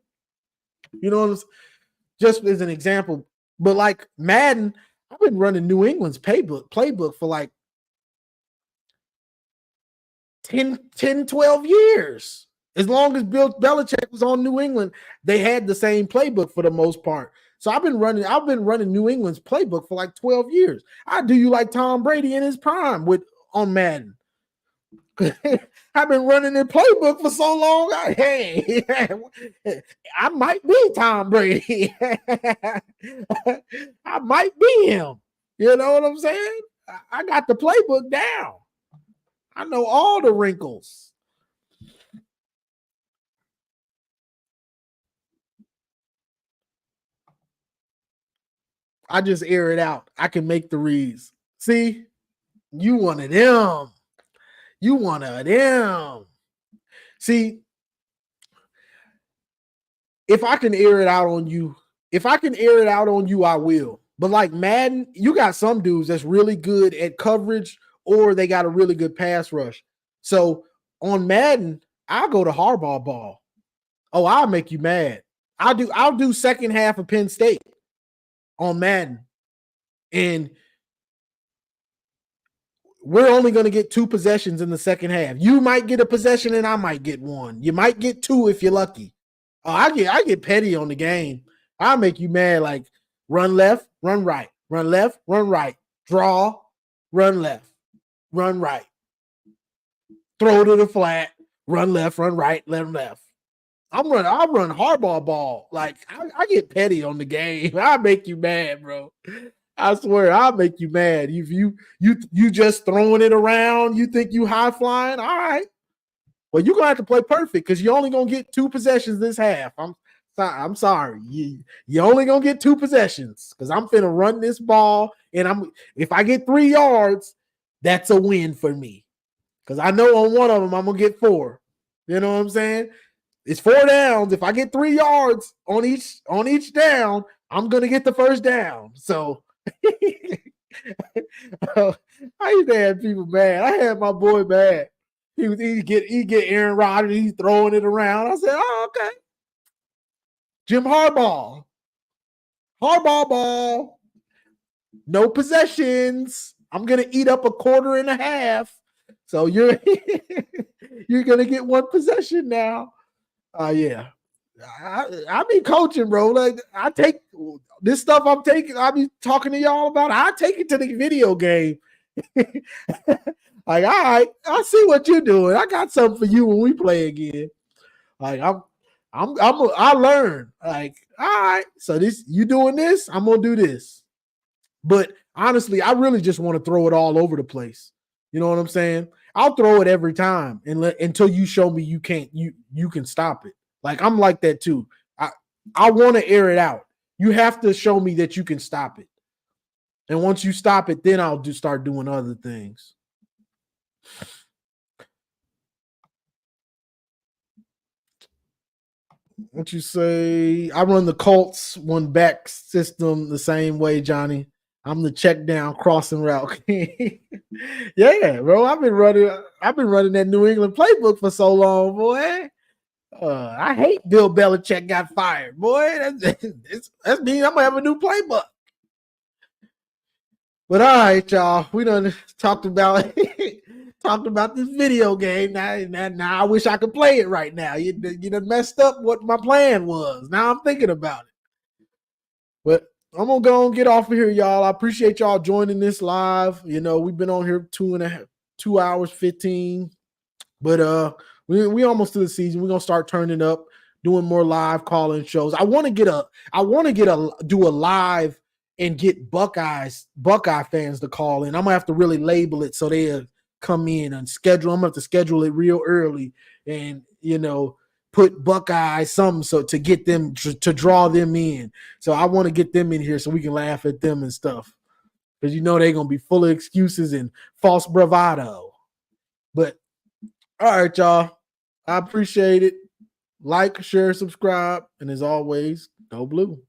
Just as an example. But like Madden, I've been running New England's playbook for like 10, 12 years. As long as Bill Belichick was on New England, they had the same playbook for the most part. So I've been running New England's playbook for like 12 years. I do you like Tom Brady in his prime on Madden. I've been running the playbook for so long. I might be Tom Brady. I might be him. You know what I'm saying? I got the playbook down. I know all the wrinkles. I just air it out. I can make the reads. See, you one of them. See, if I can air it out on you, I will. But like Madden, you got some dudes that's really good at coverage or they got a really good pass rush. So on Madden, I'll go to hardball ball. Oh, I'll make you mad. I'll do second half of Penn State on Madden. And we're only going to get 2 possessions in the second half. You might get a possession and I might get 1. You might get 2 if you're lucky. I get petty on the game. I'll make you mad, like run left, run right, run left, run right, draw, run left, run right, throw to the flat, run left, run right, left. I run hardball ball. Like I get petty on the game. I'll make you mad, bro. I swear, I'll make you mad. If you just throwing it around, you think you high flying. All right. Well, you're gonna have to play perfect because you're only gonna get 2 possessions this half. I'm sorry. You're only gonna get 2 possessions because I'm finna run this ball, and if I get 3 yards, that's a win for me. Because I know on one of them I'm gonna get 4. You know what I'm saying? It's 4 downs. If I get 3 yards on each down, I'm gonna get the first down. So I used to have people mad. I had my boy mad. He get Aaron Rodgers, he's throwing it around. I said, oh, okay. Jim Harbaugh ball, no possessions. I'm gonna eat up a quarter and a half. So you're gonna get 1 possession now. Yeah. I be coaching, bro. Like I take this stuff I'm taking, I be talking to y'all about. I take it to the video game. Like, all right, I see what you're doing. I got something for you when we play again. Like I learn. Like, all right, so you doing this, I'm gonna do this. But honestly, I really just want to throw it all over the place. You know what I'm saying? I'll throw it every time until you show me you can stop it. Like I'm like that too. I want to air it out. You have to show me that you can stop it. And once you stop it, then I'll start doing other things. What you say? I run the Colts 1 back system the same way, Johnny. I'm the check down crossing route. Yeah, bro. I've been running that New England playbook for so long, boy. I hate Bill Belichick got fired, boy. That's mean I'm gonna have a new playbook. But all right, y'all. We done talked about this video game. Now I wish I could play it right now. You done messed up what my plan was. Now I'm thinking about it. But I'm gonna go and get off of here, y'all. I appreciate y'all joining this live. You know, we've been on here 2 hours 15. But we almost to the season. We're gonna start turning up, doing more live calling shows. I want to do a live and get Buckeye fans to call in. I'm gonna have to really label it so they'll come in and schedule. I'm gonna have to schedule it real early and put Buckeye so to get them to draw them in. So I want to get them in here so we can laugh at them and stuff. Because they're gonna be full of excuses and false bravado. But all right, y'all. I appreciate it. Like, share, subscribe, and as always, go blue.